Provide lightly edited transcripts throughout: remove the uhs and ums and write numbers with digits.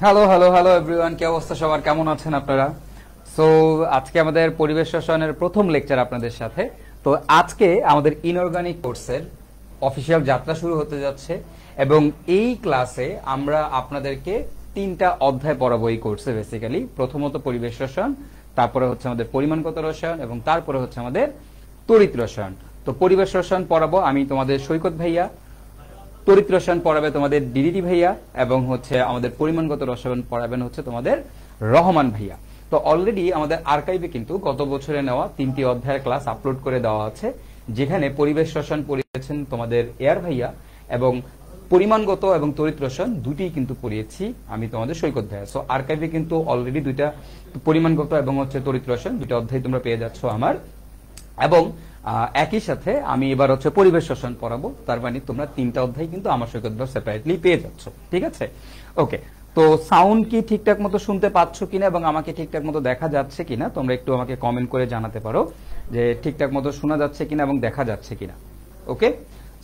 Hello hello hello everyone, কি অবস্থা সবার, কেমন আছেন আপনারা? সো আজকে আমাদের পরিবেশ রসায়নের প্রথম লেকচার আপনাদের সাথে। তো আজকে আমাদের ইনঅর্গানিক কোর্সের অফিসিয়াল যাত্রা শুরু হতে যাচ্ছে এবং এই ক্লাসে আমরা আপনাদেরকে তিনটা অধ্যায় পড়াবো এই কোর্সে। বেসিক্যালি প্রথমত পরিবেশ রসায়ন, তারপরে হচ্ছে আমাদের পরিমাণগত রসায়ন এবং তারপরে হচ্ছে আমাদের তড়িৎ রসায়ন। তো পরিবেশ রসায়ন পড়াবো আমি তোমাদের সৈকত ভাইয়া, তড়িৎ রসায়ন পড়াবে তোমাদের ডিডিটি ভাইয়া এবং হচ্ছে আমাদের পরিমাণগত রসায়ন পড়াবেন হচ্ছে তোমাদের রহমান ভাইয়া। তো অলরেডি আমাদের আর্কাইভে কিন্তু গত বছরে নেওয়া 3টি অধ্যায়ের ক্লাস আপলোড করে দেওয়া আছে, যেখানে পরিবেশ রসায়ন পড়িয়েছেন তোমাদের এয়ার ভাইয়া এবং পরিমাণগত এবং তড়িৎ রসায়ন দুটিই কিন্তু পড়িয়েছি আমি তোমাদের সৈকত ভাইয়া। সো আর্কাইভে কিন্তু অলরেডি দুইটা পরিমাণগত এবং হচ্ছে তড়িৎ রসায়ন দুইটা অধ্যায় তোমরা পেয়ে যাচ্ছ আমার। এবং একই সাথে আমি এবার হচ্ছে পরিবেশ রসায়ন পড়াবো, তার মানে তোমরা 3টা অধ্যায় কিন্তু আমার সৈকত ভাই সেপারেটলি পেয়ে যাচ্ছ। ঠিক আছে, ওকে। তো সাউন্ড কি ঠিকঠাক মতো শুনতে পাচ্ছ কিনা এবং আমাকে ঠিকঠাক মতো দেখা যাচ্ছে কিনা তোমরা একটু আমাকে কমেন্ট করে জানাতে পারো যে ঠিকঠাক মতো শোনা যাচ্ছে কিনা এবং দেখা যাচ্ছে কিনা। ওকে,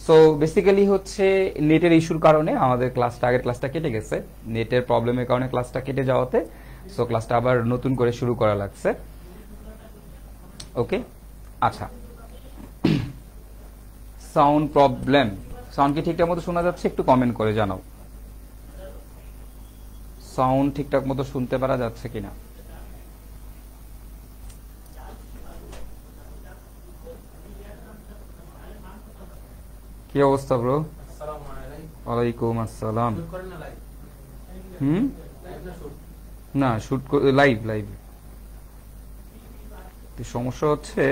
সো বেসিক্যালি হচ্ছে নেটের ইস্যুর কারণে আমাদের আগের ক্লাসটা কেটে গেছে, নেটের প্রবলেমের কারণে ক্লাসটা কেটে যাওয়াতে সো ক্লাসটা আবার নতুন করে শুরু করা লাগছে। ওকে, আচ্ছা, সাউন্ড প্রবলেম, সাউন্ড কি ঠিকঠাক মতো শোনা যাচ্ছে একটু কমেন্ট করে জানাও। সাউন্ড ঠিকঠাক মতো শুনতে পারা যাচ্ছে কিনা। কি অবস্থা ব্রো? ওয়ালাইকুম আসসালাম। না, শুট লাইভ লাইভ। সমস্যা হচ্ছে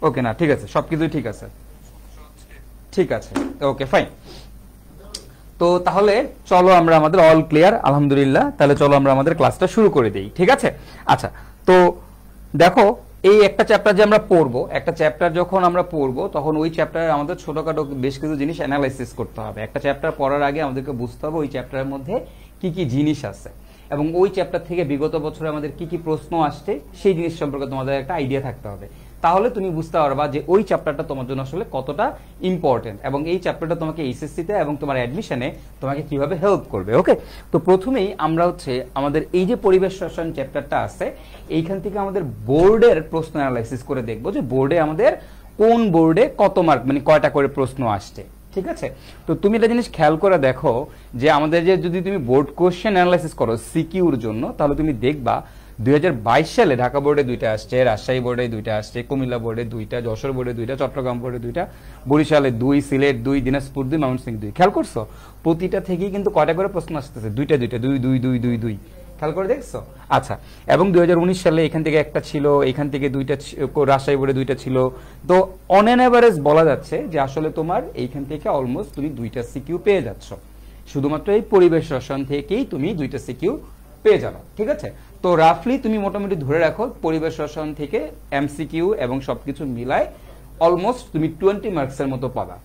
ওকে, না ঠিক আছে, সবকিছুই ঠিক আছে, ঠিক আছে, ওকে ফাইন। তো তাহলে চলো আমরা আমাদের অল ক্লিয়ার আলহামদুলিল্লাহ, তাহলে চলো আমরা আমাদের ক্লাসটা শুরু করে দিই। ঠিক আছে, আচ্ছা। তো দেখো, এই একটা চ্যাপ্টার যে আমরা পড়বো, একটা চ্যাপ্টার যখন আমরা পড়বো তখন ওই চ্যাপ্টারে আমাদের ছোটখাটো বেশ কিছু জিনিস অ্যানালাইসিস করতে হবে। একটা চ্যাপ্টার পড়ার আগে আমাদেরকে বুঝতে হবে ওই চ্যাপ্টারের মধ্যে কি কি জিনিস আছে এবং ওই চ্যাপ্টার থেকে বিগত বছরে আমাদের কি কি প্রশ্ন আসছে সেই জিনিস সম্পর্কে তোমাদের একটা আইডিয়া থাকতে হবে। তাহলে তুমি বুঝতে পারবা যে ওই চ্যাপ্টারটা তোমার জন্য আসলে কতটা ইম্পর্টেন্ট এবং এই চ্যাপ্টারটা তোমাকে এইচএসসিতে এবং তোমার অ্যাডমিশনে তোমাকে কিভাবে হেল্প করবে। ওকে, তো প্রথমেই আমরা হচ্ছে আমাদের এই যে পরিবেশ রসায়ন চ্যাপ্টারটা আছে, এইখান থেকে আমাদের বোর্ডের প্রশ্ন অ্যানালাইসিস করে দেখবো যে বোর্ডে আমাদের কোন বোর্ডে কত মার্ক, মানে কয়টা করে প্রশ্ন আসছে। ঠিক আছে, তো তুমি একটা জিনিস খেয়াল করে দেখো যে আমাদের যে যদি তুমি বোর্ড কোশ্চেন অ্যানালাইসিস করো সিকিউর জন্য, তাহলে তুমি দেখবা 2022 সালে ঢাকা বোর্ডে 2টা আসছে, রাজশাহী বোর্ডে 2টা আসছে, কুমিল্লা বোর্ডে 2টা, যশোর বোর্ডে 2টা, চট্টগ্রাম বোর্ডে 2টা, বরিশালে 2, সিলেট 2, দিনাজপুর 2, ময়মনসিংহ 2। খেয়াল করছো প্রতিটা থেকেই কিন্তু কয়টা করে প্রশ্ন আসতেছে? 2টা 2টা, 2 2 2 2 2। খেয়াল করে দেখছো? আচ্ছা, এবং 2019 সালে এখান থেকে একটা ছিল, এখান থেকে 2টা, রাজশাহী বোর্ডে 2টা ছিল। তো অন এন এভারেজ বলা যাচ্ছে যে আসলে তোমার এইখান থেকে অলমোস্ট তুমি 2টা সিকিউ পেয়ে যাচ্ছ, শুধুমাত্র এই পরিবেশ রসায়ন থেকেই তুমি 2টা সিকিউ পেয়ে যাবে। ঠিক আছে, তো রাফলি তুমি মোটামুটি ধরে রাখো পরিবেশ রসায়ন থেকে এমসিকিউ এবং সবকিছু মিলায় অলমোস্ট তুমি 20 মার্কসের মতো পাবা।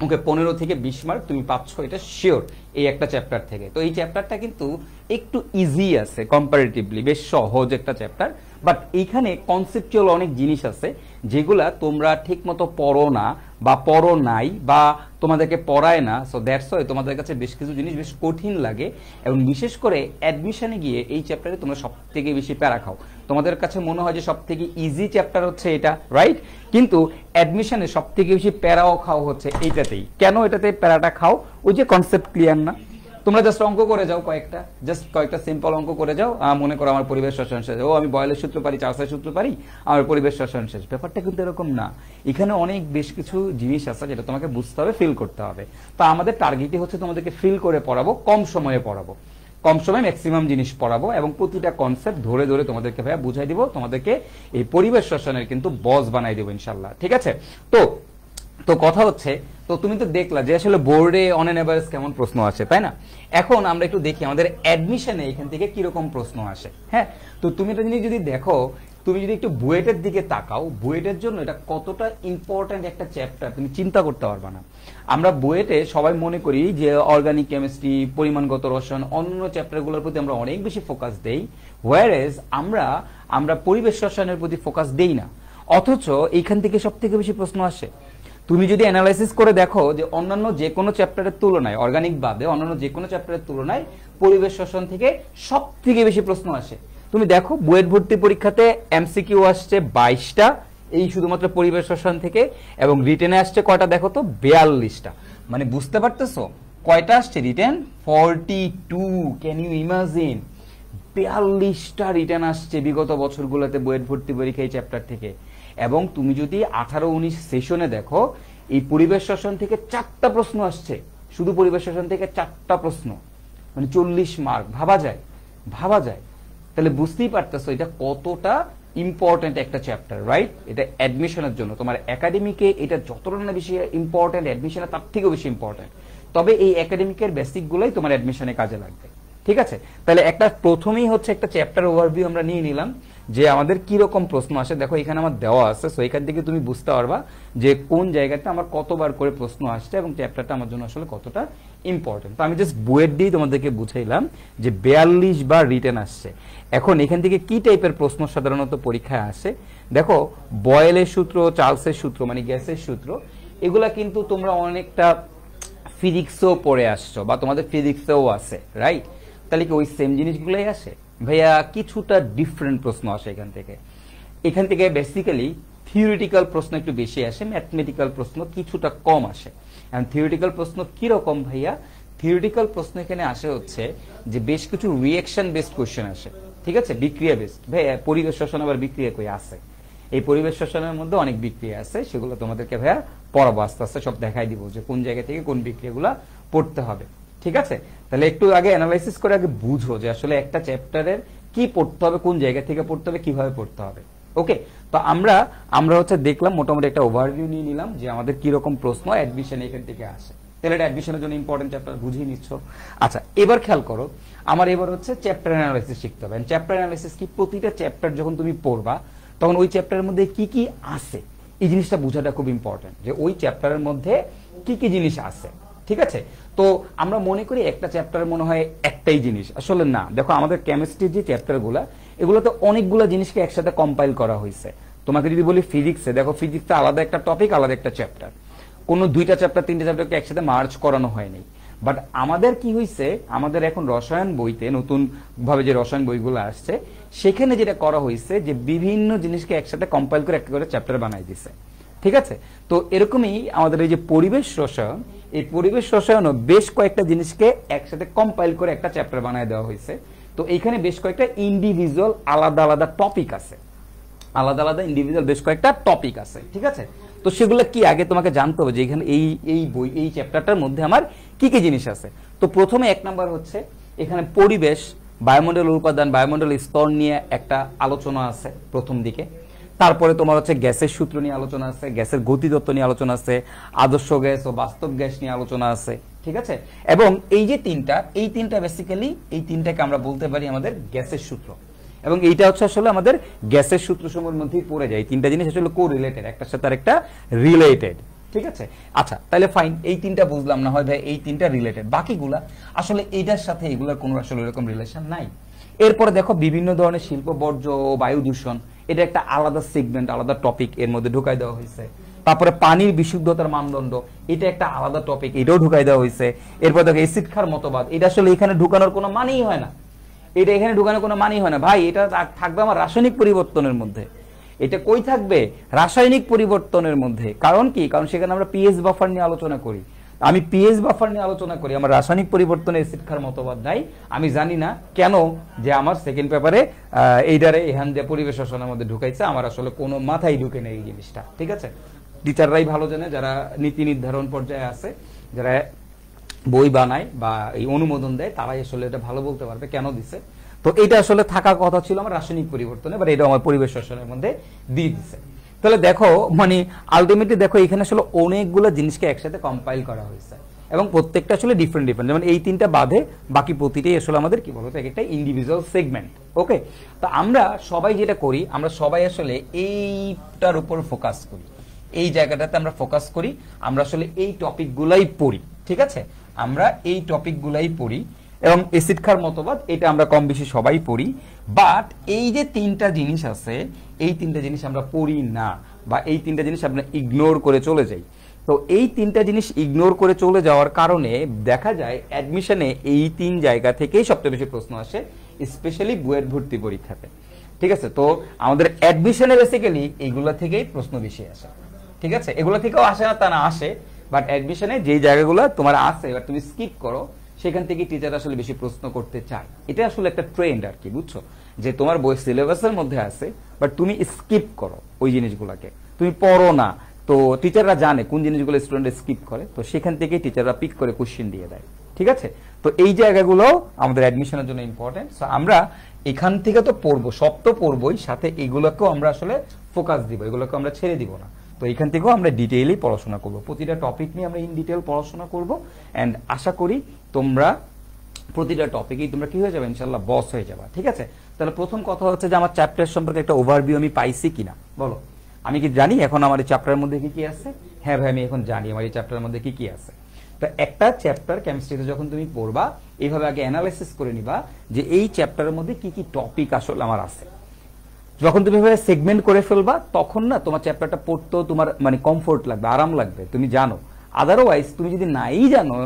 ওকে, 15 থেকে 20 মার্ক তুমি পাচ্ছ, এটা শিওর এই একটা চ্যাপ্টার থেকে। তো এই চ্যাপ্টারটা কিন্তু একটু ইজি আছে কম্পারেটিভলি, বেশ সহজ একটা চ্যাপ্টার, বাট এইখানে কনসেপচুয়াল অনেক জিনিস আছে যেগুলা তোমরা ঠিক মতো পড়ো না বা পড়ো নাই বা তোমাদেরকে পড়ায় না। সো দ্যাটস ওয়াই তোমাদের কাছে বেশ কিছু জিনিস বেশ কঠিন লাগে এবং বিশেষ করে অ্যাডমিশনে গিয়ে এই চ্যাপ্টারে তোমরা সব থেকে বেশি প্যারা খাও। তোমাদের কাছে মনে হয় যে সব থেকে ইজি চ্যাপ্টার হচ্ছে এটা, রাইট? কিন্তু অ্যাডমিশনে সব থেকে বেশি প্যারাও খাও হচ্ছে এইটাতেই। কেন এটাতে প্যারাটা খাও? ওই যে কনসেপ্ট ক্লিয়ার না। তোমরা জাস্ট অঙ্ক করে যাও, কয়েকটা সিম্পল অঙ্ক করে যাও, মনে করো আমার পরিবেশ রসায়ন শেষ, আমি বয়েলের সূত্র পারি, চার্লসের সূত্র পারি, আমার পরিবেশ রসায়ন শেষ। ব্যাপারটা কিন্তু এরকম না, এখানে অনেক বেশ কিছু জিনিস আছে যেটা তোমাকে বুঝতে হবে, ফিল করতে হবে। তো আমাদের টার্গেটই হচ্ছে তোমাদেরকে ফিল করে পড়াবো, কম সময়ে পড়াবো, কম সময়ে ম্যাক্সিমাম জিনিস পড়াবো এবং প্রতিটা কনসেপ্ট ধরে ধরে তোমাদেরকে ভাইয়া বুঝাই দিব, তোমাদেরকে এই পরিবেশ রসায়নের কিন্তু বস বানাই দেবো ইনশাল্লাহ। ঠিক আছে, তো কথা হচ্ছে, তো তুমি তো দেখলা যে আসলে বোর্ডে অন এন এভারেজ কেমন প্রশ্ন আসে, তাই না? এখন আমরা একটু দেখি আমাদের অ্যাডমিশনে এখান থেকে কিরকম প্রশ্ন আসে। হ্যাঁ, তো তুমি এটা জিনিস যদি দেখো, তুমি যদি একটু বুয়েটের দিকে তাকাও, বুয়েটের জন্য এটা কতটা ইম্পর্টেন্ট একটা চ্যাপ্টার তুমি চিন্তা করতে পারবা না। আমরা বুয়েটে সবাই মনে করি যে অর্গানিক কেমিস্ট্রি, পরিমাণগত রসায়ন, অন্য চ্যাপ্টারগুলোর প্রতি আমরা অনেক বেশি ফোকাস দেই, হোয়ারেজ আমরা পরিবেশ রসায়নের প্রতি ফোকাস দেই না, অথচ এইখান থেকে সব থেকে বেশি প্রশ্ন আসে। তুমি যদি অ্যানালাইসিস করে দেখো যে অন্যান্য যে কোনো চ্যাপ্টারের তুলনায়, অর্গানিক বাদে অন্যান্য যে কোনো চ্যাপ্টারের তুলনায় পরিবেশ রসায়ন থেকে সব থেকে বেশি প্রশ্ন আসে। তুমি দেখো বুয়েট ভর্তি পরীক্ষাতে এমসিকিউ আসছে 22টা এই শুধুমাত্র পরিবেশ রসায়ন থেকে, এবং রিটেনে আসছে কয়টা দেখো তো 42টা। মানে বুঝতে পারতেছো কয়টা আসছে রিটেন? 42। Can you imagine? 42টা রিটেন আসছে বিগত বছরগুলোতে বুয়েট ভর্তি পরীক্ষা এই চ্যাপ্টার থেকে। এবং তুমি যদি 18-19 সেশনে দেখো এই পরিবেশ রসায়ন থেকে 4টা প্রশ্ন আসছে, শুধু পরিবেশ রসায়ন থেকে 4টা প্রশ্ন, মানে 40 মার্ক। ভাবা যায়? ভাবা যায়? তাহলে বুঝতেই পারতেছো এটা কতটা ইম্পর্টেন্ট একটা চ্যাপ্টার, রাইট? এটা অ্যাডমিশনের জন্য, তোমার একাডেমিকে এটা যতটা না বেশি ইম্পর্টেন্ট, অ্যাডমিশনে তার থেকেও বেশি ইম্পর্টেন্ট। তবে এই একাডেমিকের বেসিক গুলোই তোমার অ্যাডমিশনে কাজে লাগবে, ঠিক আছে? তাহলে একটা প্রথমেই হচ্ছে একটা চ্যাপ্টার ওভারভিউ আমরা নিয়ে নিলাম যে আমাদের কি রকম প্রশ্ন আসে। দেখো এখানে আমার দেওয়া আছে, সো এখান থেকে তুমি বুঝতে পারবা যে কোন জায়গাতে আমার কতবার করে প্রশ্ন আসছে এবং চ্যাপ্টারটা আমার জন্য আসলে কতটা ইম্পর্টেন্ট। তো আমি জাস্ট বুয়েট দিয়ে তোমাদেরকে বুঝাইলাম যে 42 বার রিটেন আসছে। এখন এখান থেকে কি টাইপের প্রশ্ন সাধারণত পরীক্ষায় আসে দেখো, বয়েলের সূত্র, চার্লসের সূত্র মানে গ্যাসের সূত্র, এগুলা কিন্তু তোমরা অনেকটা ফিজিক্সও পড়ে আসছো বা তোমাদের ফিজিক্সেও আছে, রাইট? তাহলে কি ওই সেম জিনিসগুলোই আসে? ভাইয়া কিছুটা ডিফারেন্ট প্রশ্ন আসে এখান থেকে। এখান থেকে বেসিক্যালি থিওরিটিক্যাল প্রশ্ন একটু বেশি আসে, ম্যাথমেটিক্যাল প্রশ্ন কিছুটা কম আসে। এন্ড থিওরিটিক্যাল প্রশ্ন কিরকম ভাইয়া? থিওরিটিক্যাল প্রশ্ন এখানে আসে হচ্ছে যে বেশ কিছু রিঅ্যাকশন বেসড কোশ্চেন আসে, ঠিক আছে? বিক্রিয়া বেসড। ভাইয়া পরিবেশ রসায়ন আবার বিক্রিয়া কই আছে? এই পরিবেশ রসায়নের মধ্যে অনেক বিক্রিয়া আছে, সেগুলো তোমাদেরকে ভাইয়া পড়াবো, আস্তে আস্তে সব দেখাই দিব যে কোন জায়গা থেকে কোন বিক্রিয়াগুলো পড়তে হবে, ঠিক আছে? তাহলে একটু আগে অ্যানালাইসিস করে আগে বুঝো যে আসলে একটা চ্যাপ্টারের কি পড়তে হবে, কোন জায়গা থেকে পড়তে হবে, কিভাবে পড়তে হবে। ওকে, তো আমরা হচ্ছে দেখলাম মোটামুটি একটা ওভারভিউ নিয়ে নিলাম যে আমাদের কি রকম প্রশ্ন অ্যাডমিশন এখান থেকে আসে। তাহলে এটা অ্যাডমিশনের জন্য ইম্পর্টেন্ট চ্যাপ্টার, বুঝিয়ে নিচ্ছ। আচ্ছা, এবার খেয়াল করো, আমার এবার হচ্ছে চ্যাপ্টার অ্যানালাইসিস শিখতে হবে। চ্যাপ্টার অ্যানালাইসিস কি? প্রতিটা চ্যাপ্টার যখন তুমি পড়বা তখন ওই চ্যাপ্টারের মধ্যে কি কি আছে এই জিনিসটা বোঝাটা খুব ইম্পর্টেন্ট, যে ওই চ্যাপ্টারের মধ্যে কি কি জিনিস আছে, ঠিক আছে? তো আমরা মনে করি একটা চ্যাপ্টার মনে হয় একটাই জিনিস, আসলে না। দেখো আমাদের কেমিস্ট্রির যে চ্যাপ্টারগুলো, এগুলোতে অনেকগুলো জিনিসকে একসাথে কম্পাইল করা হয়েছে। তোমাকে যদি বলি ফিজিক্সে, দেখো ফিজিক্সে আলাদা একটা টপিক, আলাদা একটা চ্যাপ্টার, কোনো 2টা চ্যাপ্টার 3টে চ্যাপ্টারকে একসাথে মার্জ করানো হয়নি। বাট আমাদের কি হয়েছে, আমাদের এখন রসায়ন বইতে নতুন ভাবে যে রসায়ন বইগুলো আসছে সেখানে যেটা করা হয়েছে যে বিভিন্ন জিনিসকে একসাথে কম্পাইল করে একটা করে চ্যাপ্টার বানাই দিছে, ঠিক আছে? তো এরকমই আমাদের এই যে পরিবেশ রসায়ন, এই পরিবেশ রসায়নও বেশ কয়েকটা জিনিসকে একসাথে কম্পাইল করে একটা চ্যাপ্টার বানায় দেওয়া হয়েছে। তো এইখানে বেশ কয়েকটা ইন্ডিভিজুয়াল আলাদা আলাদা টপিক আছে, আলাদা আলাদা ইন্ডিভিজুয়াল বেশ কয়েকটা টপিক আছে, ঠিক আছে? তো সেগুলো কি আগে তোমাকে জানতে হবে যে এখানে এই চ্যাপ্টারটার মধ্যে আমার কি কি জিনিস আছে। তো প্রথমে 1 নাম্বার হচ্ছে এখানে পরিবেশ, বায়ুমণ্ডলের উপাদান, বায়ুমণ্ডলের স্তর নিয়ে একটা আলোচনা আছে প্রথম দিকে। তারপরে তোমার হচ্ছে গ্যাসের সূত্র নিয়ে আলোচনা আছে, গ্যাসের গতিতত্ত্ব নিয়ে আলোচনা আছে, আদর্শ গ্যাস ও বাস্তব গ্যাস নিয়ে আলোচনা আছে, ঠিক আছে? এবং এই যে এই তিনটা বেসিক্যালি এই তিনটাকে আমরা বলতে পারি আমাদের গ্যাসের সূত্র। এবং এইটা হচ্ছে আসলে আমাদের গ্যাসের সূত্রসমূহের মধ্যেই পড়ে যায়। তিনটা জিনিস আসলে কো রিলেটেড, একটার সাথে আরেকটা রিলেটেড, ঠিক আছে? আচ্ছা, তাহলে ফাইন, এই তিনটা বুঝলাম না হয় ভাই, এই তিনটা রিলেটেড, বাকিগুলা আসলে এইটার সাথে এগুলোর কোনো আসলে এরকম রিলেশন নাই। এরপরে দেখো বিভিন্ন ধরনের শিল্প বর্জ্য ও বায়ু দূষণ, এটা একটা আলাদা সেগমেন্ট, আলাদা টপিক এর মধ্যে ঢুকাই দেওয়া হয়েছে। তারপরে পানির বিশুদ্ধতার মানদণ্ড, এটা একটা আলাদা টপিক, এটাও ঢুকাই দেওয়া হয়েছে। এরপর দেখো এসিড ক্ষার মতবাদ, এটা আসলে এখানে ঢুকানোর কোনো মানেই হয় না, এটা এখানে ঢুকানোর কোনো মানেই হয় না ভাই। এটা থাকবে আমার রাসায়নিক পরিবর্তনের মধ্যে। এটা কই থাকবে? রাসায়নিক পরিবর্তনের মধ্যে। কারণ কি? কারণ সেখানে আমরা পিএইচ বাফার নিয়ে আলোচনা করি। আমি পিএইচ বাফার নিয়ে আলোচনা করি, আমার রাসায়নিক পরিবর্তনে এসিড ক্ষার মতবাদ নাই। আমি জানি না কেন যে আমার সেকেন্ড পেপারে এইটারে এখান দিয়ে পরিবেশ রসায়নের মধ্যে ঢুকাইছে, আমার আসলে কোনো মাথায় ঢুকে নেই এই জিনিসটা, ঠিক আছে? টিচাররাই ভালো জানে, যারা নীতি নির্ধারণ পর্যায়ে আছে, যারা বই বানায় বা এই অনুমোদন দেয়, তারাই আসলে এটা ভালো বলতে পারবে কেন দিছে। তো এটা আসলে থাকার কথা ছিল আমার রাসায়নিক পরিবর্তনে, বাট এটা আমার পরিবেশ রসায়নের মধ্যে দিয়ে দিছে। তাহলে দেখো মানে আলটিমেটলি দেখো এখানে আসলে অনেকগুলো জিনিসকে একসাথে কম্পাইল করা হয়েছে এবং প্রত্যেকটা আসলে ডিফারেন্ট ডিফারেন্ট, যেমন এই তিনটা বাদে বাকি প্রতিটাই আসলে আমাদের কি বলতো একটা ইন্ডিভিজুয়াল সেগমেন্ট। ওকে, তো আমরা সবাই যেটা করি, আমরা সবাই আসলে এইটার উপর ফোকাস করি, এই জায়গাটাতে আমরা ফোকাস করি, আমরা আসলে এই টপিকগুলাই পড়ি, ঠিক আছে? আমরা এই টপিকগুলাই পড়ি এবং এসিড ক্ষার মতবাদ এটা আমরা কম বেশি সবাই পড়ি। বাট এই যে তিনটা জিনিস আছে, এই তিনটা জিনিস আমরা পড়ি না, বা এই তিনটা জিনিস আমরা ইগনোর করে চলে যাই। তো এই তিনটা জিনিস ইগনোর করে চলে যাওয়ার কারণে দেখা যায় অ্যাডমিশনে এই তিন জায়গা থেকেই সবচেয়ে বেশি প্রশ্ন আসে, স্পেশালি বুয়েট ভর্তি পরীক্ষাতে। ঠিক আছে, তো আমাদের অ্যাডমিশনে বেসিক্যালি এইগুলা থেকেই প্রশ্ন বেশি আসে। ঠিক আছে, এগুলো থেকেও আসে না তা না, আসে, বাট অ্যাডমিশনে যেই জায়গাগুলো তোমার আসে এবার তুমি স্কিপ করো, সেখান থেকে টিচার আসলে বেশি প্রশ্ন করতে চায়। এটা আসলে একটা ট্রেন্ড আর কি, বুঝছো, যে তোমার বই সিলেবাসের মধ্যে আছে বাট তুমি স্কিপ করো ওই জিনিসগুলোকে, তুমি পড়ো না, তো টিচাররা জানে কোন জিনিসগুলো স্টুডেন্ট স্কিপ করে, তো সেখান থেকে টিচাররা পিক করে কোশ্চেন দিয়ে দেয়। ঠিক আছে, তো এই জায়গাগুলো আমাদের অ্যাডমিশনের জন্য ইম্পর্টেন্ট। সো আমরা এখান থেকে তো পড়বো, সব তো পড়বোই, সাথে এগুলোকেও আমরা আসলে ফোকাস দিব, এগুলোকে আমরা ছেড়ে দিব না। তো এখান থেকেও আমরা ডিটেইলি পড়াশোনা করব, প্রতিটা টপিক নিয়ে আমরা ইন ডিটেল পড়াশোনা করব, এন্ড আশা করি তোমরা প্রতিটা টপিকেই তোমরা কি হয়ে যাবে, ইনশাআল্লাহ বস হয়ে যাবে। ঠিক আছে, তাহলে প্রথম কথা হচ্ছে যে আমার চ্যাপ্টার সম্পর্কে একটা ওভারভিউ আমি পাইছি কিনা বলো। আমি কি জানি এখন আমার এই চ্যাপ্টারের মধ্যে কি কি আছে? হ্যাঁ ভাই, আমি এখন জানি আমার এই চ্যাপ্টারের মধ্যে কি কি আছে। তো একটা চ্যাপ্টার কেমিস্ট্রিতে যখন তুমি পড়বা, এইভাবে আগে অ্যানালাইসিস করে নিবা যে এই চ্যাপ্টারের মধ্যে কি কি টপিক আসলে আমার আছে। যখন তুমি এভাবে সেগমেন্ট করে ফেলবা, তখন না তোমার চ্যাপ্টারটা পড়তেও তোমার মানে কমফোর্ট লাগবে, আরাম লাগবে, তুমি জানো। আদারওয়াইজ তুমি যদি নাই জানো,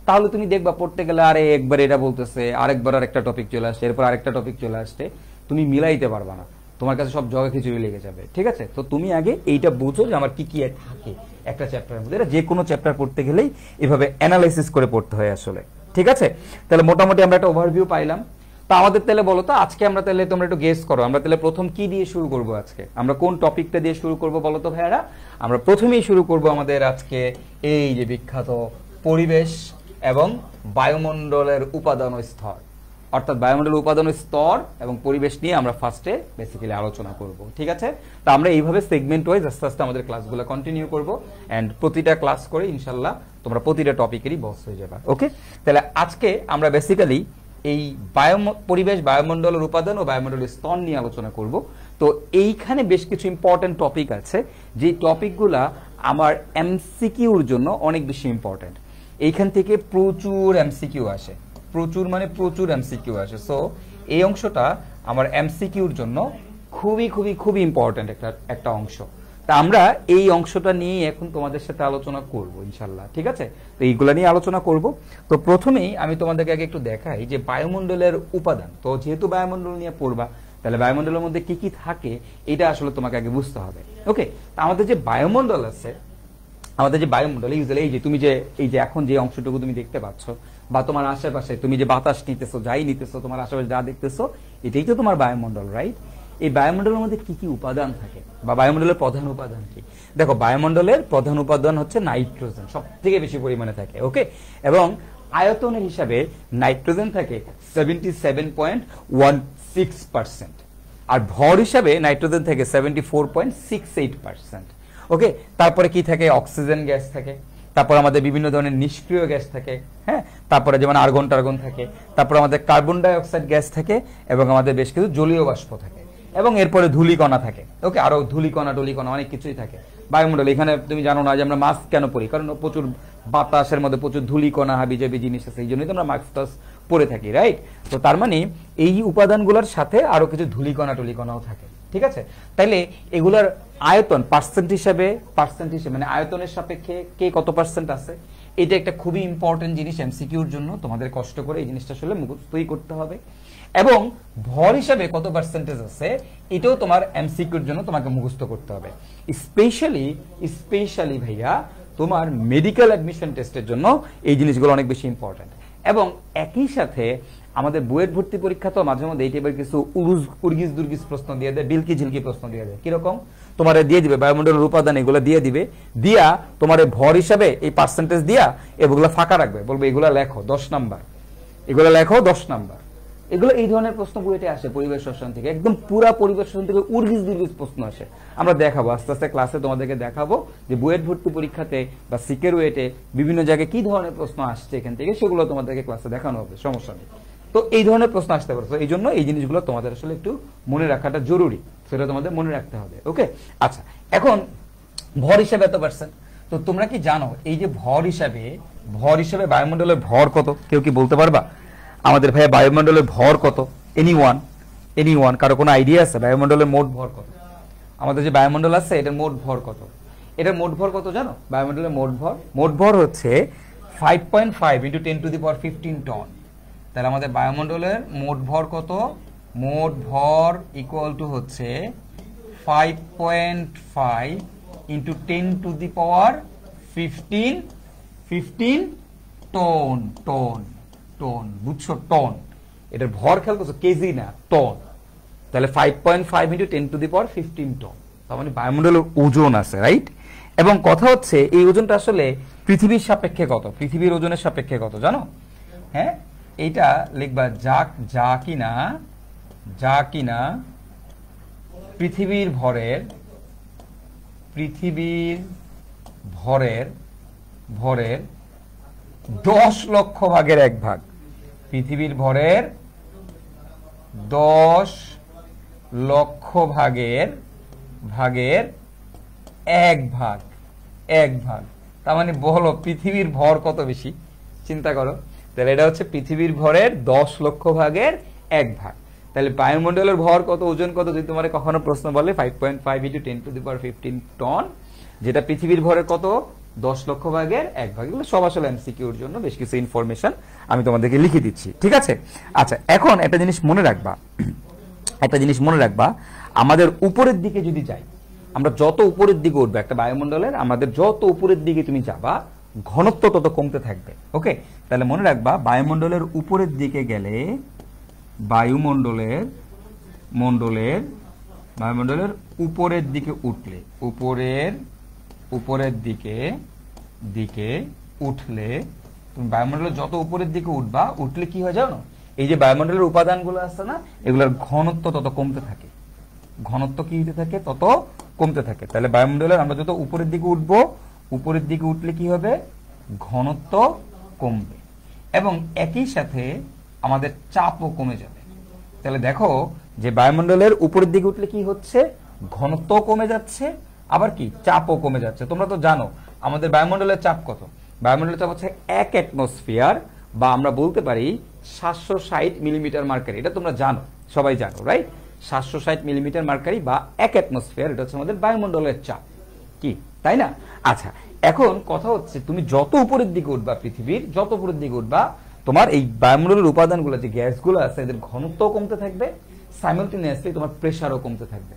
তাহলে তুমি দেখবা পড়তে গেলে আরে একবার এটা বলতেছে, আরেকবার আরেকটা টপিক চলে আসছে, এরপর আরেকটা টপিক চলে আসছে, তুমি মিলাইতে পারবা না, তোমার কাছে সব জগা খিচুড়ি লেগে যাবে। ঠিক আছে, তো তুমি আগে এইটা বুঝো যে আমার কি কি থাকে একটা চ্যাপ্টারের মধ্যে। এটা যে কোনো চ্যাপ্টার পড়তে গেলেই এভাবে অ্যানালাইসিস করে পড়তে হয় আসলে। ঠিক আছে, তাহলে মোটামুটি আমরা একটা ওভারভিউ পাইলাম। তো আমাদের তাহলে বলো তো আজকে আমরা তাহলে, তোমরা একটু গেস করো, আমরা তাহলে প্রথম কি দিয়ে শুরু করব আজকে? আমরা কোন টপিকটা দিয়ে শুরু করব বলো তো ভাইয়ারা? আমরা প্রথমেই শুরু করব আমাদের আজকে এই যে বিখ্যাত পরিবেশ এবং বায়ুমণ্ডলের উপাদান ও স্তর, অর্থাৎ বায়ুমণ্ডলের উপাদান ও স্তর এবং পরিবেশ নিয়ে আমরা ফার্স্টে বেসিক্যালি আলোচনা করব। ঠিক আছে, তো আমরা এইভাবে সেগমেন্ট ওয়াইজ আস্তে আস্তে আমাদের ক্লাসগুলো কন্টিনিউ করব, এন্ড প্রতিটা ক্লাস করে ইনশাল্লাহ তোমরা প্রতিটা টপিকেরই বস হয়ে যাবে। ওকে, তাহলে আজকে আমরা বেসিক্যালি এই পরিবেশ, বায়ুমণ্ডলের উপাদান ও বায়ুমণ্ডলের স্তর নিয়ে আলোচনা করব। তো এইখানে বেশ কিছু ইম্পর্টেন্ট টপিক আছে, যে টপিকগুলা আমার এমসিকিউর জন্য অনেক বেশি ইম্পর্টেন্ট। এইখান থেকে প্রচুর এমসিকিউ আসে, প্রচুর মানে প্রচুর এমসিকিউ আসে। সো এই অংশটা আমার এমসিকিউর জন্য খুবই খুবই খুবই ইম্পর্টেন্ট একটা অংশ। তা আমরা এই অংশটা নিয়ে এখন তোমাদের সাথে আলোচনা করব ইনশাল্লাহ। ঠিক আছে, তো এইগুলা নিয়ে আলোচনা করব। তো প্রথমেই আমি তোমাদেরকে আগে একটু দেখাই যে বায়ুমণ্ডলের উপাদান। তো যেহেতু বায়ুমণ্ডল নিয়ে পড়বা, তাহলে বায়ুমণ্ডলের মধ্যে কি কি থাকে এটা আসলে তোমাকে আগে বুঝতে হবে। ওকে, তো আমাদের যে বায়ুমণ্ডল আছে, আমাদের যে বায়ুমণ্ডল ইউজুয়ালি এই যে তুমি যে এই যে এখন যে অংশটুকু তুমি দেখতে পাচ্ছ, বা তোমার আশেপাশে তুমি যে বাতাস নিতেছো, যাই নিতেছো, তোমার আশেপাশে যা দেখতেছো, এটাই তো তোমার বায়ুমণ্ডল, রাইট? এই বায়ুমণ্ডলের মধ্যে কি কি উপাদান থাকে বা বায়ুমণ্ডলের প্রধান উপাদান কি? দেখো, বায়ুমণ্ডলের প্রধান উপাদান হচ্ছে নাইট্রোজেন, সব থেকে বেশি পরিমাণে থাকে। ওকে, এবং আয়তনের হিসাবে নাইট্রোজেন থাকে 77.16%, আর ভর হিসাবে নাইট্রোজেন থাকে 74.68%। ওকে, তারপরে কি থাকে? অক্সিজেন গ্যাস থাকে, তারপর আমাদের বিভিন্ন ধরনের নিষ্ক্রিয় গ্যাস থাকে, হ্যাঁ, তারপরে যেমন আর্গন টার্গন থাকে, তারপর আমাদের কার্বন ডাই অক্সাইড গ্যাস থাকে, এবং আমাদের বেশ কিছু জলীয় বাষ্প থাকে, এবং এরপরে ধূলিকণা থাকে। ওকে, আরো ধূলিকণা টুলিকণা অনেক কিছুই থাকে বায়ুমণ্ডলে। এখানে তুমি জানো না যে আমরা মাস্ক কেন পরি, কারণ প্রচুর বাতাসের মধ্যে প্রচুর ধূলিকণা হাবিজাবি জিনিস আছে, এই জন্যই তো আমরা মাস্ক টাস্ক পরে থাকি, রাইট? তো তার মানে এই উপাদানগুলোর সাথে আরো কিছু ধূলিকণা টুলিকণাও থাকে। ঠিক আছে, তাইলে এগুলার আয়তন পার্সেন্ট হিসাবে মানে আয়তনের সাপেক্ষে কে কত পার্সেন্ট আছে, এটা একটা খুবই ইম্পর্টেন্ট জিনিস এমসিকিউর জন্য। তোমাদের কষ্ট করে এই জিনিসটা আসলে মুখস্থই করতে হবে। এবং ভর হিসাবে কত পার্সেন্টেজ আছে, এটাও তোমার এমসিকিউর জন্য তোমাকে মুখস্থ করতে হবে। স্পেশালি ভাইয়া তোমার মেডিকেল অ্যাডমিশন টেস্টের জন্য এই জিনিসগুলো অনেক বেশি ইম্পর্টেন্ট। এবং একই সাথে আমাদের বুয়েট ভর্তি পরীক্ষা তো মাঝে মধ্যে এই টাইপের কিছু উর্গিস দুর্গিস প্রশ্ন দিয়ে দেয়, বিলকি ঝিলকি প্রশ্ন দিয়ে দেয়। কিরকম? তোমার দিয়ে দিবে বায়ুমণ্ডলের উপাদান, এগুলো দিয়ে দিবে, দিয়া তোমার ভর হিসাবে এই পার্সেন্টেজ দিয়া এগুলো ফাঁকা রাখবে, বলবে এগুলা লেখো 10 নাম্বার, এগুলো লেখো 10 নাম্বার। এগুলো এই ধরনের প্রশ্ন বুয়েটে আসে পরিবেশ রসায়ন থেকে, একদম পুরা পরিবেশ রসায়ন থেকে উর্গিস দুর্গিস প্রশ্ন আসে। আমরা দেখাবো আস্তে আস্তে ক্লাসে, তোমাদেরকে দেখাবো যে বুয়েট ভর্তি পরীক্ষাতে বা সিকের ওয়েটে বিভিন্ন জায়গায় কি ধরনের প্রশ্ন আসছে এখান থেকে, সেগুলো তোমাদেরকে ক্লাসে দেখানো হবে, সমস্যা নেই। তো এই ধরনের প্রশ্ন আসতে পারে, এই জন্য এই জিনিসগুলো তোমাদের আসলে একটু মনে রাখাটা জরুরি, সেটা তোমাদের মনে রাখতে হবে। ওকে, আচ্ছা, এখন ভর হিসাবে এত পার্সেন্ট। তো তোমরা কি জানো এই যে ভর হিসাবে বায়ুমণ্ডলের ভর কত? কেউ কি বলতে পারবা আমাদের ভাইয়া বায়ুমণ্ডলের ভর কত? এনিওয়ান কারো কোনো আইডিয়া আছে বায়ুমণ্ডলের মোট ভর কত? আমাদের যে বায়ুমণ্ডল আছে এটার মোট ভর কত? এটার মোট ভর কত জানো? বায়ুমণ্ডলের মোট ভর হচ্ছে 5.5 into 10 to the power 15 ton. তাহলে আমাদের বায়ুমণ্ডলের মোট ভর কত? মোট ভর ইকুয়াল টু হচ্ছে 5.5 into 10 to the power 15 ton. বুঝছো? টন। এটার ভর খেয়াল করছো, কেজি না, টন। তাহলে 5.5 into 10 to the power 15 ton. তার মানে বায়ুমণ্ডলের ওজন আছে, রাইট? এবং কথা হচ্ছে এই ওজনটা আসলে পৃথিবীর সাপেক্ষে কত? পৃথিবীর ওজনের সাপেক্ষে কত জানো? হ্যাঁ, এইটা লিখবা যা কিনা পৃথিবীর ভরের 10 লক্ষ ভাগের 1 ভাগ। পৃথিবীর ভরের 10 লক্ষ ভাগের 1 ভাগ। তার মানে বলো পৃথিবীর ভর কত বেশি? চিন্তা করো। তাহলে এটা হচ্ছে পৃথিবীর ভরের 10 লক্ষ ভাগের 1 ভাগ। তাহলে বায়ুমণ্ডলের ভর কত, ওজন কত? যদি তোমার কখনো প্রশ্ন বলে 5.5 into 10 to the power 15 ton, যেটা পৃথিবীর ভরের কত? 10 লক্ষ ভাগের 1 ভাগ। এগুলো সব আসলে এমসিকিউর জন্য বেশ কিছু ইনফরমেশন আমি তোমাদেরকে লিখে দিচ্ছি, ঠিক আছে? আচ্ছা, এখন একটা জিনিস মনে রাখবা, আমাদের উপরের দিকে যদি যাই, আমরা যত উপরের দিকে উঠবে একটা বায়ুমণ্ডলের, আমাদের যত উপরের দিকে তুমি যাবা ঘনত্ব তত কমতে থাকবে। ওকে, তাহলে মনে রাখবা বায়ুমণ্ডলের উপরের দিকে গেলে বায়ুমণ্ডলের উপরের দিকে উঠলে উপরের দিকে উঠলে তুমি বায়ুমণ্ডলের যত উপরের দিকে উঠলে কি হয় জানো? এই যে বায়ুমণ্ডলের উপাদানগুলো আছে না, এগুলোর ঘনত্ব তত কমতে থাকে। ঘনত্ব কি হতে থাকে? তত কমতে থাকে। তাহলে বায়ুমণ্ডলের আমরা যত উপরের দিকে উঠলে কি হবে? ঘনত্ব কমবে এবং একই সাথে আমাদের চাপও কমে যাবে। তাহলে দেখো যে বায়ুমণ্ডলের উপরের দিকে উঠলে কি হচ্ছে? ঘনত্ব কমে যাচ্ছে, আবার কি চাপও কমে যাচ্ছে। তোমরা তো জানো আমাদের বায়ুমণ্ডলের চাপ কত? বায়ুমণ্ডলের চাপ হচ্ছে 1 অ্যাটমসফিয়ার, বা আমরা বলতে পারি 760 মিলিমিটার মার্কারি। এটা তোমরা জানো, সবাই জানো, রাইট? 760 মিলিমিটার মার্কারি বা 1 অ্যাটমসফিয়ার, এটা হচ্ছে আমাদের বায়ুমণ্ডলের চাপ, কি তাই না? আচ্ছা, এখন কথা হচ্ছে তুমি যত উপরের দিকে উঠবা, পৃথিবীর যত উপরের দিকে উঠবা, তোমার এই বায়ুমণ্ডলের উপাদানগুলো যে গ্যাসগুলো আছে এদের ঘনত্ব কমতে থাকবে, সাইমালটেনিয়াসলি তোমার প্রেসারও কমতে থাকবে।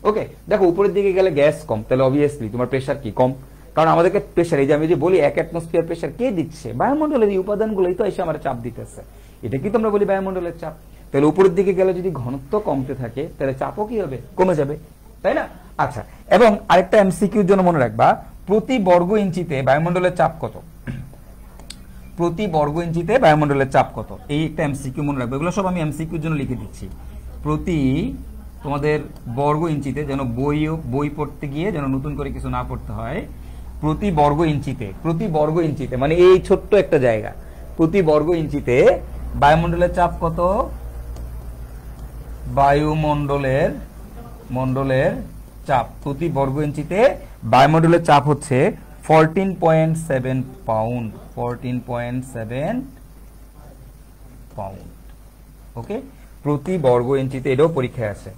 ওকে, দেখো উপরের দিকে গেলে গ্যাস কম, তাহলে অবভিয়াসলি তোমার প্রেসার কি কম, কারণ আমাদেরকে প্রেসার, এই যে আমি যে বলি 1 অ্যাটমসফিয়ার প্রেসার কে দিচ্ছে? বায়ুমণ্ডলের এই উপাদানগুলোই তো এসে আমার চাপ দিতেছে। এটা কি তোমরা বলি বায়ুমণ্ডলের চাপ। তাহলে উপরের দিকে গেলে যদি ঘনত্ব কমতে থাকে তাহলে চাপও কি হবে? কমে যাবে, তাই না? আচ্ছা, এবং আরেকটা এমসিকিউর জন্য মনে রাখবা, প্রতি বর্গ ইঞ্চিতে বায়ুমণ্ডলের চাপ কত? প্রতি বর্গ ইঞ্চিতে বায়ুমণ্ডলের চাপ কত? এই একটা এমসিকিউ মনে রাখবে। এগুলো সব আমি এমসিকিউর জন্য লিখে দিচ্ছি। প্রতি তোমাদের বর্গ ইঞ্চিতে, যেন বই পড়তে গিয়ে যেন নতুন করে কিছু না পড়তে হয়। প্রতি বর্গ ইঞ্চিতে মানে এই ছোট্ট একটা জায়গা, প্রতি বর্গ ইঞ্চিতে বায়ুমণ্ডলের চাপ কত? বায়ুমণ্ডলের চাপ প্রতি বর্গ ইঞ্চিতে বায়ুমণ্ডলের চাপ হচ্ছে 14.7 পাউন্ড। 14.7 পাউন্ড। ওকে, প্রতি বর্গ ইঞ্চিতে, এটাও পরীক্ষায় আছে,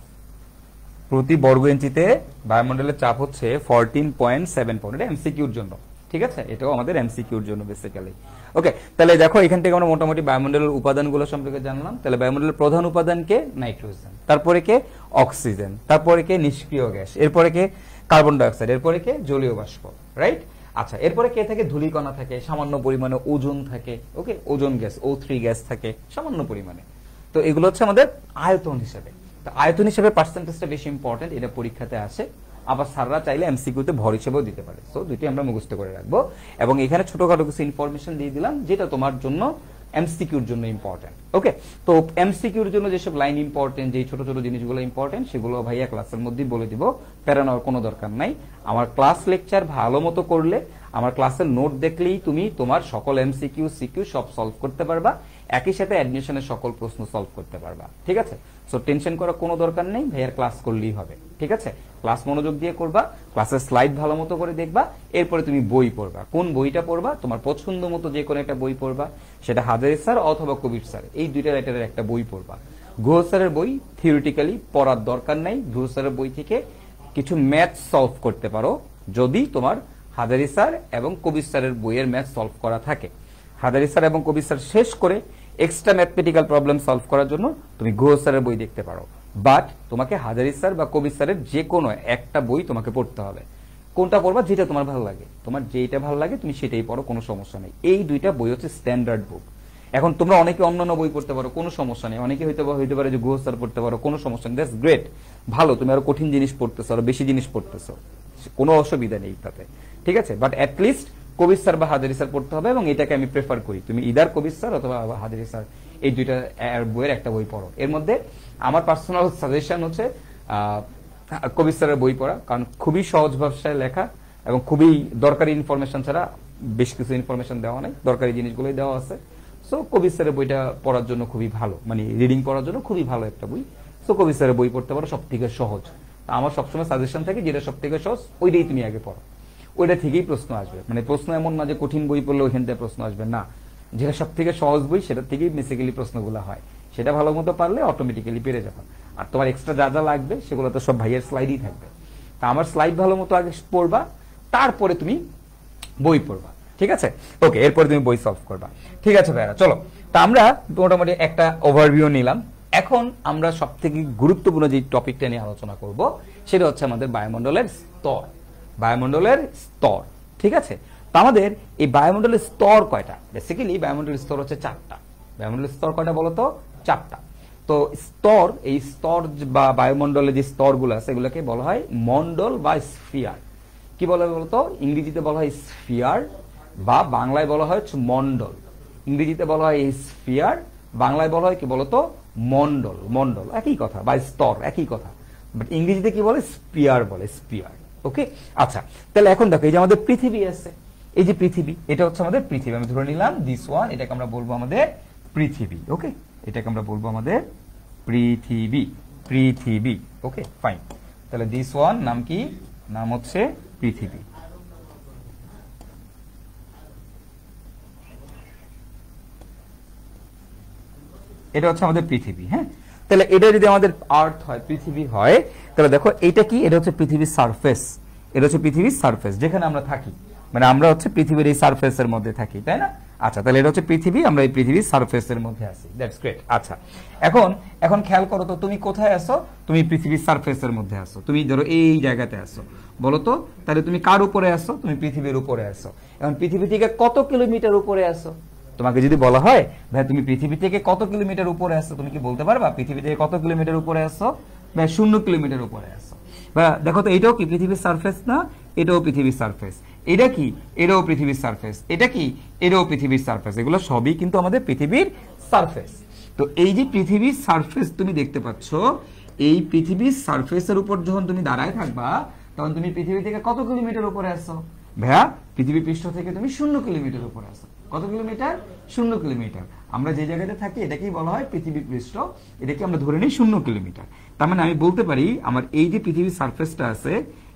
প্রতি বর্গ ইঞ্চিতে বায়ুমণ্ডলের চাপ হচ্ছে 14.7 পাউন্ড। এটা এমসিকিউর জন্য, ঠিক আছে? এটাও আমাদের এমসিকিউর জন্য বেসিক্যালি। ওকে, তাহলে দেখো এখান থেকে আমরা মোটামুটি বায়ুমণ্ডলের উপাদানগুলো সম্পর্কে জানলাম। তাহলে বায়ুমণ্ডলের প্রধান উপাদান কে? নাইট্রোজেন, তারপরে কে? অক্সিজেন, তারপরে কে? নিষ্ক্রিয় গ্যাস, এরপরে কে? কার্বন ডাইঅক্সাইড, এরপরে কে? জলীয় বাষ্প, রাইট? আচ্ছা, এরপরে কে থাকে? ধূলিকণা থাকে, সামান্য পরিমাণে ওজোন থাকে। ওকে, ওজোন গ্যাস, O3 গ্যাস থাকে সামান্য পরিমাণে। তো এগুলো হচ্ছে আমাদের আয়তন হিসেবে। তো আয়তন হিসেবে পার্সেন্টেজটা বেশি ইম্পর্টেন্ট, এটা পরীক্ষাতে আসে। আবার স্যাররা চাইলে এমসিকিউতে ভর হিসেবেও দিতে পারে। সো দুইটি আমরা মুখস্থ করে রাখবো, এবং এখানে ছোটখাটো কিছু ইনফরমেশন দিয়ে দিলাম যেটা তোমার জন্য এমসিকিউর জন্য ইম্পর্টেন্ট। ওকে, তো এমসিকিউর জন্য যেসব লাইন ইম্পর্টেন্ট, যে ছোট ছোট জিনিসগুলো ইম্পর্টেন্ট, সেগুলো ভাইয়া ক্লাসের মধ্যেই বলে দিব, প্যারা নেওয়ার কোনো দরকার নাই। আমার ক্লাস লেকচার ভালো মতো করলে, আমার ক্লাসের নোট দেখলেই তুমি তোমার সকল এমসিকিউ সিকিউ সব সলভ করতে পারবা, একই সাথে অ্যাডমিশনের সকল প্রশ্ন সলভ করতে পারবা, ঠিক আছে? সো টেনশন করার কোনো দরকার নেই, ভাইয়ার ক্লাস করলেই হবে, ঠিক আছে? ক্লাস মনোযোগ দিয়ে করবা, ক্লাসের স্লাইড ভালো মতো করে দেখবা, এরপরে তুমি বই পড়বা। কোন বইটা পড়বা? তোমার পছন্দ মতো যে কোনো একটা বই পড়বা, সেটা হাজারি স্যার অথবা কবির স্যার, এই দুইটা রাইটারের একটা বই পড়বা। গুহ স্যারের বই থিওরিটিক্যালি পড়ার দরকার নাই, গুহ স্যারের বই থেকে কিছু ম্যাথ সলভ করতে পারো, যদি তোমার হাজারী স্যার এবং কবির স্যারের বইয়ের ম্যাথ সলভ করা থাকে। হাজারী স্যার এবং কবির স্যার শেষ করে এক্সট্রা ম্যাথমেটিক্যাল প্রবলেম সলভ করার জন্য তুমি গুহ স্যারের বই দেখতে পারো, বাট তোমাকে হাজারী স্যার বা কবির স্যারের যে কোনো একটা বই তোমাকে পড়তে হবে। কোনটা পড়বা? যেটা তোমার ভালো লাগে, তোমার যেটা ভালো লাগে তুমি সেটাই পড়ো, কোনো সমস্যা নেই। এই দুইটা বই হচ্ছে স্ট্যান্ডার্ড বুক। এখন তোমরা অনেকে অন্যান্য বই পড়তে পারো, কোনো সমস্যা নেই। অনেকে হইতে পারে যে গুহ স্যার পড়তে পারো, কোনো সমস্যা নেই, দ্যাটস গ্রেট, ভালো, তুমি আরো কঠিন জিনিস পড়তেছো, আরো বেশি জিনিস পড়তেছো, কোনো অসুবিধা নেই তাতে, ঠিক আছে। বাট অ্যাটলিস্ট কবির স্যার বা হাজারী স্যার পড়তে হবে, এবং এটাকে আমি প্রেফার করি, তুমি ইদার কবির স্যার অথবা হাজারী স্যার এই দুইটা বইয়ের একটা বই পড়ো। এর মধ্যে আমার পার্সোনাল সাজেশন হচ্ছে কবির স্যারের বই পড়া, কারণ খুবই সহজ ভাষায় লেখা এবং খুবই দরকারি ইনফরমেশন ছাড়া বেশ কিছু ইনফরমেশন দেওয়া নাই, দরকারি জিনিসগুলোই দেওয়া আছে। সো কবির স্যারের বইটা পড়ার জন্য খুবই ভালো, মানে রিডিং করার জন্য খুবই ভালো একটা বই। সো কবির স্যারের বই পড়তে পারো, সব থেকে সহজ। আমার সবসময় সাজেশন থাকে যেটা সব থেকে সহজ ওইটাই তুমি আগে পড়ো, ওইটা থেকেই প্রশ্ন আসবে। মানে প্রশ্ন এমন না যে কঠিন বই পড়লে ওইখান থেকে প্রশ্ন আসবে, না, যেটা সব থেকে সহজ বই সেটা থেকেই বেসিক্যালি প্রশ্নগুলো হয়, সেটা ভালো মতো পারলে অটোমেটিক্যালি পেরে যাবে। আর তোমার এক্সট্রা যা যা লাগবে সেগুলো তো সব ভাইয়ের স্লাইডই থাকবে। তা আমার স্লাইড ভালো মতো আগে পড়বা, তারপরে তুমি বই পড়বা, ঠিক আছে? ওকে, এরপরে তুমি বই সলভ করবা, ঠিক আছে ভাইরা? চলো, তা আমরা মোটামুটি একটা ওভারভিউ নিলাম। এখন আমরা সব থেকে গুরুত্বপূর্ণ যে টপিকটা নিয়ে আলোচনা করব সেটা হচ্ছে আমাদের বায়ুমণ্ডলের স্তর। বায়ুমণ্ডলের স্তর, ঠিক আছে? তো আমাদের এই বায়ুমণ্ডলের স্তর কয়টা? বেসিক্যালি বায়ুমণ্ডলের স্তর হচ্ছে 4টা। বায়ুমণ্ডলের স্তর কয়টা বলো তো? 4টা। তো স্তর, এই স্তর বা বায়ুমণ্ডলের যে স্তরগুলো আছে এগুলোকে বলা হয় মণ্ডল বা স্ফিয়ার। কি বলে বলতো? ইংরেজিতে বলা হয় স্ফিয়ার, বা বাংলায় বলা হয় মণ্ডল। ইংরেজিতে বলা হয় স্ফিয়ার, বাংলায় বলা হয় কি বলতো? মণ্ডল। মণ্ডল একই কথা, বা স্তর একই কথা, বাট ইংরেজিতে কি বলে? স্পিয়ার বলে, স্পিয়ার। ওকে, আচ্ছা, তাহলে এখন দেখো, এই যে আমাদের পৃথিবী আছে, এই যে পৃথিবী, এটা হচ্ছে আমাদের পৃথিবী। আমি ধরে নিলাম দিস ওয়ান, এটাকে আমরা বলবো আমাদের পৃথিবী। ওকে, এটাকে আমরা বলবো আমাদের পৃথিবী। পৃথিবী, ওকে, ফাইন। তাহলে দিস ওয়ান নাম কি? নাম হচ্ছে পৃথিবী। এটা হচ্ছে আমাদের পৃথিবী। হ্যাঁ, তাহলে এটা যদি আমাদের আর্থ হয়, পৃথিবী হয়, তাহলে দেখো এটা কি? এটা হচ্ছে পৃথিবীর সারফেস। এটা হচ্ছে পৃথিবীর সারফেস, যেখানে আমরা থাকি, মানে আমরা হচ্ছে পৃথিবীর এই সারফেসের মধ্যে থাকি, তাই না? আচ্ছা, তাহলে এটা হচ্ছে পৃথিবী, আমরা এই পৃথিবীর সারফেসের মধ্যে আছি। That's great. আচ্ছা, এখন খেয়াল করো তো, তুমি কোথায় আছো? তুমি পৃথিবীর সারফেসের মধ্যে আছো। তুমি ধরো এই জায়গাতে আছো, বলো তো, তাহলে তুমি কার উপরে আছো? তুমি পৃথিবীর উপরে আছো। এখন পৃথিবী থেকে কত কিলোমিটার উপরে আছো? তোমাকে যদি বলা হয় ভাই তুমি পৃথিবী থেকে কত কিলোমিটার উপরে আছো, তুমি কি বলতে পারবা পৃথিবী থেকে কত কিলোমিটার উপরে আছো? ভাই 0 কিলোমিটার উপরে আছো। বা দেখো তো, এটাও কি পৃথিবীর সারফেস না? এটাও পৃথিবীর সারফেস। এটা কি? এটাও পৃথিবীর সারফেস। এটা কি? এটাও পৃথিবীর সারফেস। এগুলো সবই কিন্তু আমাদের পৃথিবীর সারফেস। তো এই যে পৃথিবীর সারফেস তুমি দেখতে পাচ্ছ, এই পৃথিবীর সারফেসের উপর যখন তুমি দাঁড়ায় থাকবা, তখন তুমি পৃথিবী থেকে কত কিলোমিটার উপরে আছো? ভাইয়া পৃথিবী পৃষ্ঠ থেকে তুমি 0 কিলোমিটার উপরে আছো। কত কিলোমিটার? 0 কিলোমিটার। আমরা যে জায়গাতে থাকি এটাকেই বলা হয় পৃথিবী পৃষ্ঠ, এটাকে আমরা ধরে নিই 0 কিলোমিটার। তার মানে আমি বলতে পারি আমার এই যে পৃথিবীর সারফেসটা আছে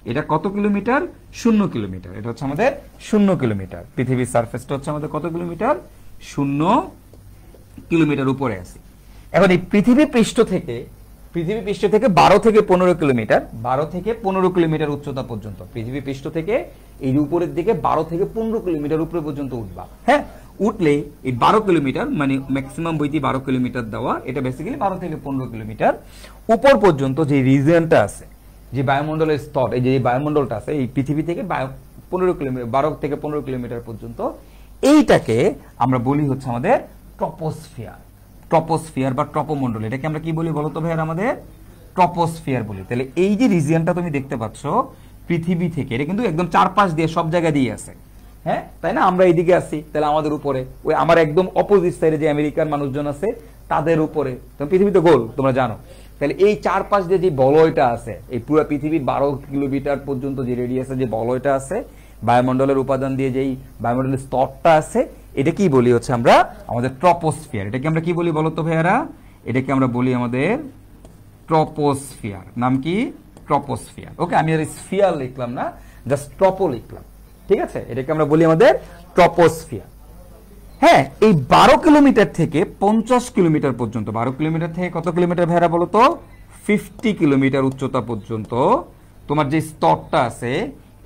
এটা কত কিলোমিটার? 0 কিলোমিটার। এটা হচ্ছে আমাদের 0 কিলোমিটার। পৃথিবীর সারফেসটা হচ্ছে আমাদের কত কিলোমিটার? 0 কিলোমিটার উপরে আছে। এখন এই পৃথিবী পৃষ্ঠ থেকে 12 থেকে 15 কিলোমিটার, 12 থেকে 15 কিলোমিটার উচ্চতা পর্যন্ত, পৃথিবী পৃষ্ঠ থেকে এই উপরের দিকে 12 থেকে 15 কিলোমিটার উপরে পর্যন্ত উঠবা। হ্যাঁ, উঠলে এই 12 কিলোমিটার, মানে ম্যাক্সিমাম বইতে 12 কিলোমিটার দেওয়া, এটা বেসিক্যালি 12 থেকে 15 কিলোমিটার উপর পর্যন্ত যে রিজিয়নটা আছে, যে বায়ুমণ্ডলের স্তর, এই যে বায়ুমণ্ডলটা আছে এই পৃথিবী থেকে 15 কিলোমিটার, 12 থেকে 15 কিলোমিটার পর্যন্ত, এইটাকে আমরা বলি হচ্ছে আমাদের ট্রপোস্ফিয়ার। ট্রপোস্ফিয়ার বা ট্রপোমণ্ডল, এটাকে আমরা কি বলি বলতো ভাইয়ার? আমাদের ট্রপোস্ফিয়ার বলি। তাহলে এই যে রিজিয়নটা তুমি দেখতে পাচ্ছ পৃথিবী থেকে, এটা কিন্তু একদম চারপাশ দিয়ে সব জায়গা দিয়ে আছে, হ্যাঁ, তাই না? আমরা এইদিকে আছি, তাহলে আমাদের উপরে ওই আমার একদম অপোজিট সাইডে যে আমেরিকার মানুষজন আছে তাদের উপরে, পৃথিবী তো গোল তোমরা জানো। তাহলে এই চারপাশ দিয়ে যে বলয়টা আছে, এই পুরো পৃথিবীর 12 কিলোমিটার পর্যন্ত যে রেডিয়াসে যে বলয়টা আছে, বায়ুমণ্ডলের উপাদান দিয়ে যেই বায়ুমণ্ডলের স্তরটা আছে, এটা কি বলি হচ্ছে আমরা আমাদের ট্রপোস্ফিয়ার। এটাকে আমরা কি বলি বলতো ভাইয়ারা? এটাকে আমরা বলি আমাদের ট্রপোস্ফিয়ার। নাম কি? ট্রপোস্ফিয়ার। ওকে, আমি আর স্ফিয়ার লিখলাম না, জাস্ট ট্রপো লিখলাম, ঠিক আছে? এটাকে আমরা বলি আমাদের ট্রপোস্ফিয়ার। হ্যাঁ, এই 12 কিলোমিটার থেকে 50 কিলোমিটার পর্যন্ত, 12 কিলোমিটার থেকে কত কিলোমিটার ভাইয়ারা বলতো? 50 কিলোমিটার উচ্চতা পর্যন্ত তোমার যে স্তরটা আছে,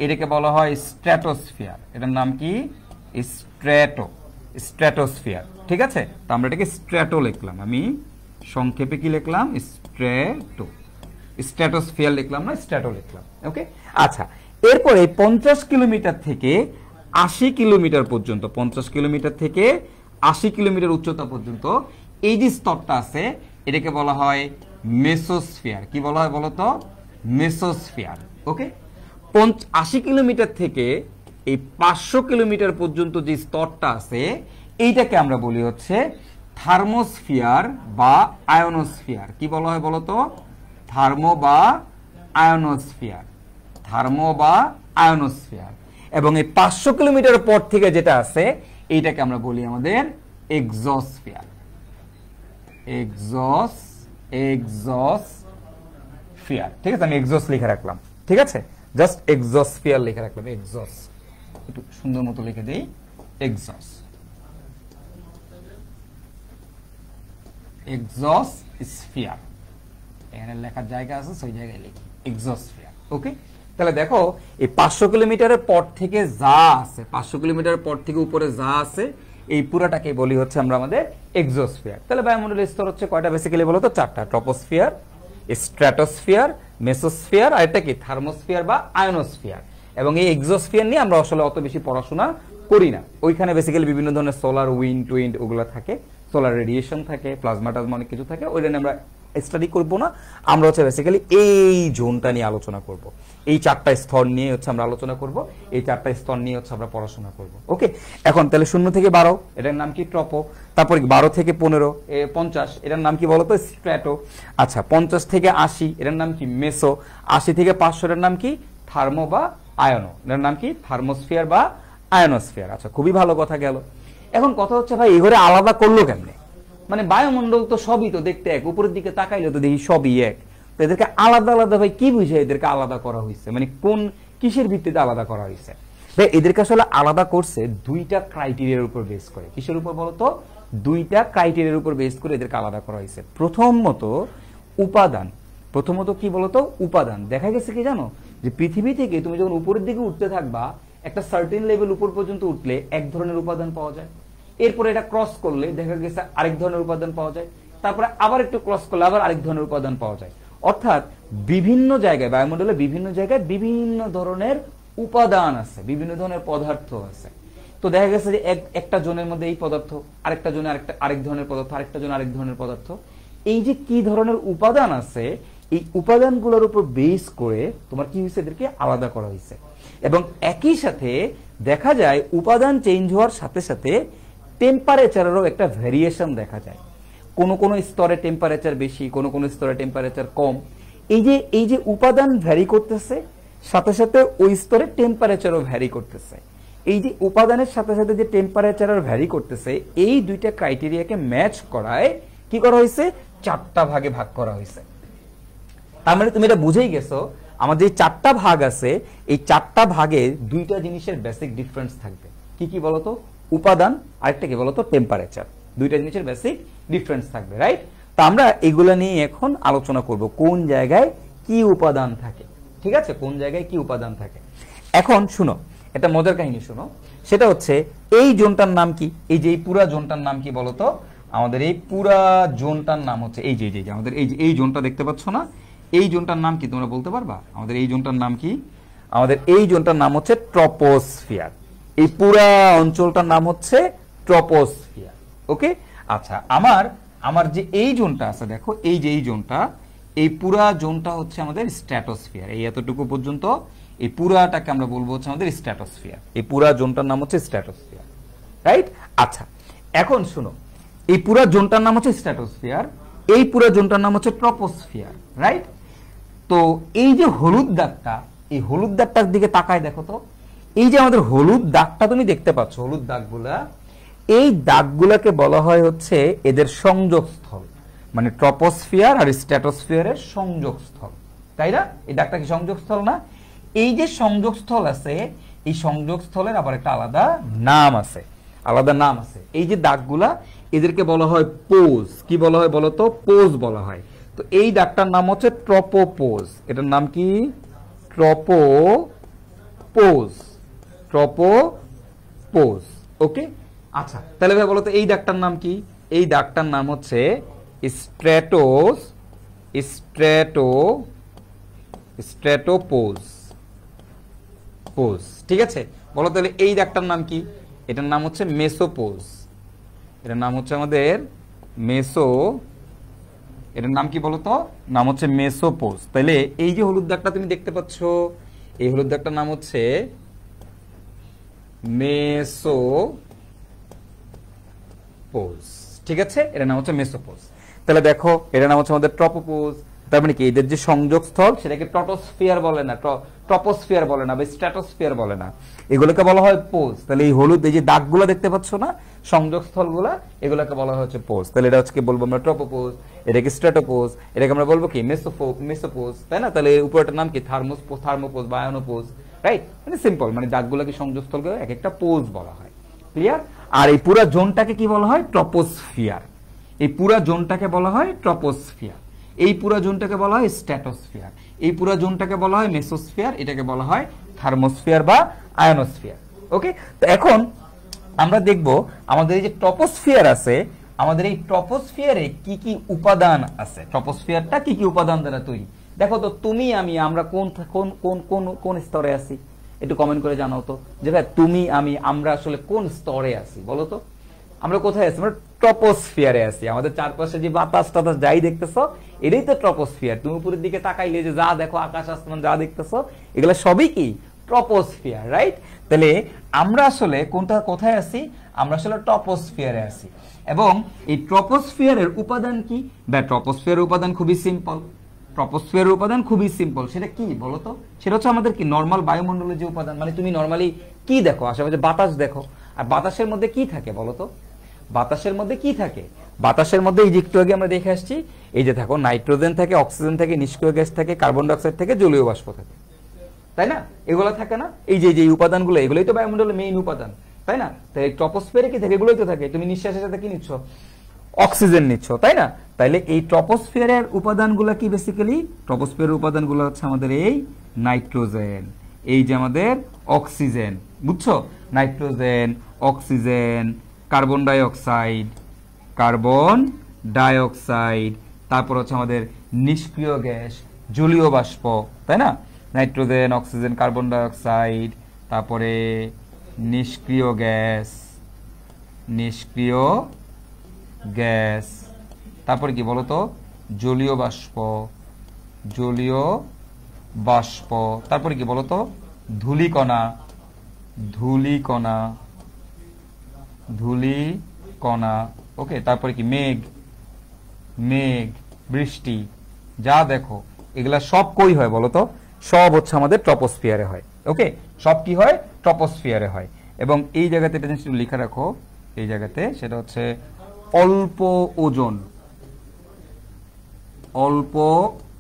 এটাকে বলা হয় স্ট্র্যাটোস্ফিয়ার। এটার নাম কি? স্ট্র্যাটোস্ফিয়ার। ঠিক আছে, তো আমরা এটাকে স্ট্র্যাটো লিখলাম, আমি সংক্ষেপে কি লিখলাম? স্ট্র্যাটোস্ফিয়ার লিখলাম না, স্ট্র্যাটো লিখলাম। ওকে, আচ্ছা, এরপরে 50 কিলোমিটার থেকে 80 কিলোমিটার পর্যন্ত, 50 কিলোমিটার থেকে 80 কিলোমিটার উচ্চতা পর্যন্ত এই যে স্তরটা আছে এটাকে বলা হয় মেসোস্ফিয়ার। কি বলা হয় বলতো? মেসোস্ফিয়ার। ওকে, 80 কিলোমিটার থেকে এই 500 কিলোমিটার পর্যন্ত যে স্তরটা আছে এইটাকে আমরা বলি হচ্ছে থার্মোস্ফিয়ার বা আয়নোস্ফিয়ার। কি বলা হয় বলতো? থার্মো বা আয়নোস্ফিয়ার, থার্মো বা আয়নোস্ফিয়ার। এবং এই 500 কিলোমিটার পর থেকে যেটা আছে এইটাকে আমরা বলি আমাদের এক্সোস্ফিয়ার। এক্সোস্ফিয়ার। ঠিক আছে, আমি এক্সোস লিখে রাখলাম। ঠিক আছে, জাস্ট এক্সোস্ফিয়ার লিখে রাখলাম। এক্সোস একটু সুন্দর মতো লিখে দেই, এক্সোস। এক্সোস্ফিয়ার এখানে লেখার জায়গা আছে, সেই জায়গায় লিখি এক্সোস্ফিয়ার। ওকে, তাহলে দেখো এই 500 কিলোমিটারের পর থেকে যা আছে, 500 কিলোমিটারের পর থেকে উপরে যা আছে এই পুরাটাকে বলি হচ্ছে আমরা আমাদের এক্সোস্ফিয়ার। তাহলে বায়ুমণ্ডলের স্তর হচ্ছে কয়টা বেসিক্যালি বলো তো? 4টা। ট্রপোস্ফিয়ার, স্ট্র্যাটোস্ফিয়ার, মেসোস্ফিয়ার, আর এটা কি থার্মোস্ফিয়ার বা আয়নোস্ফিয়ার। এবং এই এক্সোস্ফিয়ার নিয়ে আমরা আসলে অত বেশি পড়াশোনা করি না। ওইখানে বেসিক্যালি বিভিন্ন ধরনের সোলার উইন্ড ওগুলো থাকে, সোলার রেডিয়েশন থাকে, প্লাজমা টাজমা অনেক কিছু থাকে, ওইটা নিয়ে আমরা স্টাডি করবো না। আমরা হচ্ছে বেসিক্যালি এই জোনটা নিয়ে আলোচনা করব, এই 4টা স্তর নিয়ে হচ্ছে আমরা আলোচনা করব, এই 4টা স্তর নিয়ে হচ্ছে আমরা পড়াশোনা করব। ওকে, এখন তাহলে 0 থেকে 12 এটার নাম কি? ট্রপো। তারপর 12 থেকে 15 50 এটার নাম কি বলতো? স্ট্র্যাটো। আচ্ছা, 50 থেকে 80 এটার নাম কি? মেসো। 80 থেকে 500 এর নাম কি? থার্মো বা আয়নো। এটার নাম কি? থার্মোস্ফিয়ার বা আয়নোস্ফিয়ার। আচ্ছা, খুবই ভালো কথা গেল। এখন কথা হচ্ছে ভাই এগুলো আলাদা করলো কেমনে? মানে বায়ুমণ্ডল তো সবই তো দেখতে এক, উপরের দিকে তাকাইলে তো দেখি সবই এক, তো এদেরকে আলাদা আলাদা ভাই কি বুঝে এদেরকে আলাদা করা হয়েছে? মানে কোন কিসের ভিত্তিতে আলাদা করা হয়েছে? ভাই এদেরকে আসলে আলাদা করছে 2টা ক্রাইটেরিয়ার উপর বেস করে। কিসের উপর বলতো? 2টা ক্রাইটেরিয়ার উপর বেস করে এদেরকে আলাদা করা হয়েছে। প্রথমত উপাদান। প্রথমত কি বলতো? উপাদান। দেখা গেছে কি জানো, যে পৃথিবী থেকে তুমি যখন উপরের দিকে উঠতে থাকবা একটা সার্টেন লেভেল উপর পর্যন্ত উঠলে এক ধরনের উপাদান পাওয়া যায়, এরপরে এটা ক্রস করলে দেখা গেছে আরেক ধরনের উপাদান পাওয়া যায়, তারপরে আবার একটু ক্রস করলে আবার আরেক ধরনের উপাদান পাওয়া যায়। অর্থাৎ বিভিন্ন জায়গায় বায়ুমণ্ডলে বিভিন্ন জায়গায় বিভিন্ন ধরনের উপাদান আছে, বিভিন্ন ধরনের পদার্থ আছে। তো দেখা গেছে যে একটা জোনের মধ্যে এই পদার্থ, আরেকটা জোনে আরেক ধরনের পদার্থ, আরেকটা জোনে আরেক ধরনের পদার্থ। এই যে কি ধরনের উপাদান আছে এই উপাদানগুলোর উপর বেস করে তোমার কি হয়েছে? এদেরকে আলাদা করা হয়েছে। এবং একই সাথে দেখা যায় উপাদান চেঞ্জ হওয়ার সাথে সাথে টেম্পারেচারেরও একটা ভেরিয়েশন দেখা যায়। কোনো কোনো স্তরে টেম্পারেচার বেশি, কোনো কোনো স্তরে টেম্পারেচার কম। এই যে উপাদান ভ্যারি করতেছে সাথে সাথে ওই স্তরে টেম্পারেচারও ভ্যারি করতেছে। এই যে উপাদানের সাথে সাথে যে টেম্পারেচার ভ্যারি করতেছে এই 2টা ক্রাইটেরিয়াকে ম্যাচ করায় কি করা হয়েছে? 4টা ভাগে ভাগ করা হয়েছে। তার মানে তুমি এটা বুঝেই গেছো আমাদের যে 4টা ভাগ আছে এই 4টা ভাগে 2টা জিনিসের বেসিক ডিফারেন্স থাকবে। কি কি বলতো? উপাদান, আরেকটা কি বলতো? টেম্পারেচার। 2টা জিনিসের বেসিক ডিফারেন্স থাকবে, রাইট? তো আমরা এগুলা নিয়ে এখন আলোচনা করব কোন জায়গায় কি উপাদান থাকে। ঠিক আছে, কোন জায়গায় কি উপাদান থাকে। এখন শুনো, একটা মজার কাহিনী শুনো। সেটা হচ্ছে এই জোনটার নাম কি? এই যে এই পুরা জোনটার নাম কি বলতো? আমাদের এই পুরা জোনটার নাম হচ্ছে এই যে আমাদের এই জোনটা দেখতে পাচ্ছ না, এই জোনটার নাম কি তোমরা বলতে পারবা? আমাদের এই জোনটার নাম কি? আমাদের এই জোনটার নাম হচ্ছে ট্রপোস্ফিয়ার। এই পুরা অঞ্চলটার নাম হচ্ছে ট্রপোস্ফিয়ার। ওকে, আচ্ছা, আমার যে এই জোনটা আছে দেখো, এই যে এই জোনটা, এই পুরা জোনটা হচ্ছে আমাদের স্ট্র্যাটোস্ফিয়ার। এই এতটুকু পর্যন্ত এই পুরাটাকে আমরা বলবো হচ্ছে আমাদের স্ট্র্যাটোস্ফিয়ার। এই পুরা জোনটার নাম হচ্ছে স্ট্র্যাটোস্ফিয়ার, রাইট? আচ্ছা, এখন শুনো, এই পুরা জোনটার নাম হচ্ছে স্ট্র্যাটোস্ফিয়ার, এই পুরা জোনটার নাম হচ্ছে ট্রপোস্ফিয়ার, রাইট? তো এই যে হলুদ দাগটা, এই হলুদ দাগটার দিকে তাকায় দেখো তো। এই যে আমাদের হলুদ দাগটা তুমি দেখতে পাচ্ছ, হলুদ দাগগুলা, এই দাগগুলাকে বলা হয় হচ্ছে এদের সংযোগস্থল, মানে ট্রপোস্ফিয়ার আর স্ট্র্যাটোস্ফিয়ারের সংযোগস্থল, তাই না? এই দাগটা কি সংযোগস্থল না? এই যে সংযোগস্থল আছে এই সংযোগস্থলের আবার একটা আলাদা নাম আছে, আলাদা নাম আছে। এই যে দাগগুলা এদেরকে বলা হয় পোজ। কি বলা হয় বলতো? পোজ বলা হয়। তো এই দাগটার নাম হচ্ছে ট্রপোপোজ। এটার নাম কি? ট্রপোপোজ। ট্রপোপোজ, ট্রপোপোজ। ওকে, আচ্ছা তাহলে ভাই বলো তো এই দাগটার নাম কি? এই দাগটার নাম হচ্ছে স্ট্র্যাটোস, স্ট্র্যাটোপোজ, পোজ। ঠিক আছে, বলো তাহলে এই দাগটার নাম কি? এটার নাম হচ্ছে মেসোপোজ। এটার নাম হচ্ছে আমাদের মেসো, এটার নাম কি বলতো? নাম হচ্ছে মেসোপোজ। তাহলে এই যে হলুদ দাগটা তুমি দেখতে পাচ্ছ, এই হলুদ দাগটার নাম হচ্ছে মেসোপোজ। ঠিক আছে, এটার নাম হচ্ছে মেসোপোজ। তাহলে দেখো এটার নাম হচ্ছে আমাদের ট্রপোপোজ। তার মানে কি এদের যে সংযোগ স্থল সেটাকে ট্রটোস্ফিয়ার বলে না, ট্রপোস্ফিয়ার বলে না বা স্ট্র্যাটোস্ফিয়ার বলে না, এগুলোকে বলা হয় পোজ। তাহলে এই হলুদ এই যে দাগগুলো দেখতে পাচ্ছ না, সংযোগ স্থলগুলা, এগুলোকে বলা হচ্ছে পোজ। তাহলে এটা আজকে বলবো আমরা ট্রপোপোজ, এটাকে স্ট্র্যাটোপোজ, এটাকে আমরা বলবো কি মেসোপোজ, তাই না? তাহলে এর উপরটার নাম কি? থার্মোপোজ বা আয়নোপোজ, রাইট? মানে সিম্পল, মানে দাগগুলোকে সংযোগ স্থলকে এক একটা পোজ বলা হয়। ক্লিয়ার? আর এই পুরো জোনটাকে কি বলা হয়? ট্রপোস্ফিয়ার। এই পুরো জোনটাকে বলা হয় ট্রপোস্ফিয়ার, এই পুরো জোনটাকে বলা হয় স্ট্র্যাটোস্ফিয়ার, এই পুরো জোনটাকে বলা হয় মেসোস্ফিয়ার, এটাকে বলা হয় থার্মোস্ফিয়ার বা আয়নোস্ফিয়ার। ওকে, তো এখন আমরা দেখব আমাদের এই যে ট্রপোস্ফিয়ার আছে, আমাদের এই ট্রপোস্ফিয়ারে কি কি উপাদান আছে, ট্রপোস্ফিয়ারটা কি কি উপাদান দ্বারা তৈরি। দেখো তো তুমি আমি আমরা কোন কোন কোন কোন কোন স্তরে আছি, একটু কমেন্ট করে জানাও তো যে ভাই তুমি আমি আমরা আসলে কোন স্তরে আছি বলো তো। আমরা কোথায় আছি? আমরা ট্রপোস্ফিয়ারে আছি। আমাদের চারপাশে যে বাতাস টাতাস যাই দেখতেছো এটাই তো ট্রপোস্ফিয়ার। তুমি উপরের দিকে তাকাইলে যে যা দেখো, আকাশ আসমান যা দেখতেছো, এগুলো সবই কি? Troposphere, right? তাহলে আমরা আসলে কোনটা কোথায় আছি? আমরা আসলে ট্রপোস্ফিয়ারে আছি। এবং এই ট্রপোস্ফিয়ারের উপাদান কি? বা ট্রপোস্ফিয়ারের উপাদান খুবই সিম্পল, ট্রপোস্ফিয়ারের উপাদান খুবই সিম্পল। সেটা কি বলতো? সেটা হচ্ছে আমাদের কি নরমাল বায়ুমণ্ডলের যে উপাদান, মানে তুমি নরমালি কি দেখো? আশেপাশে বাতাস দেখো, আর বাতাসের মধ্যে কি থাকে বলতো? বাতাসের মধ্যে কি থাকে? বাতাসের মধ্যে এই যে একটু আগে আমরা দেখে আসছি, এই যে দেখো নাইট্রোজেন থাকে, অক্সিজেন থাকে, নিষ্ক্রিয় গ্যাস থাকে, কার্বন ডাইঅক্সাইড থাকে, জলীয় বাষ্প থাকে, তাই না? এগুলো থাকে না? এই যে উপাদানগুলো, এগুলোই তো বায়ুমণ্ডলের মেইন উপাদান, তাই না? তাই ট্রপোস্ফিয়ারে কি থাকে? এগুলোই তো থাকে। তুমি নিঃশ্বাসের সাথে কি নিচ্ছ? অক্সিজেন নিচ্ছ, তাই না? তাইলে এই ট্রপোস্ফিয়ারের উপাদানগুলো কি? বেসিক্যালি ট্রপোস্ফিয়ারের উপাদানগুলো হচ্ছে আমাদের এই নাইট্রোজেন, এই যে আমাদের অক্সিজেন, বুঝছো? নাইট্রোজেন, অক্সিজেন, কার্বন ডাইঅক্সাইড, তারপর হচ্ছে আমাদের নিষ্ক্রিয় গ্যাস, জলীয় বাষ্প, তাই না? নাইট্রোজেন, অক্সিজেন, কার্বন ডাইঅক্সাইড, তারপরে নিষ্ক্রিয় গ্যাস, তারপরে কি বলতো? জলীয় বাষ্প, তারপরে কি বলতো? ধূলিকণা, ওকে, তারপরে কি? মেঘ, বৃষ্টি, যা দেখো এগুলা সব কই হয় বলতো? সব হচ্ছে আমাদের ট্রপোস্ফিয়ারে হয়। ওকে, সব কি হয়? ট্রপোস্ফিয়ারে হয়। এবং এই জায়গাতে এটা জিনিস লিখে রাখো, এই জায়গাতে সেটা হচ্ছে অল্প ওজন, অল্প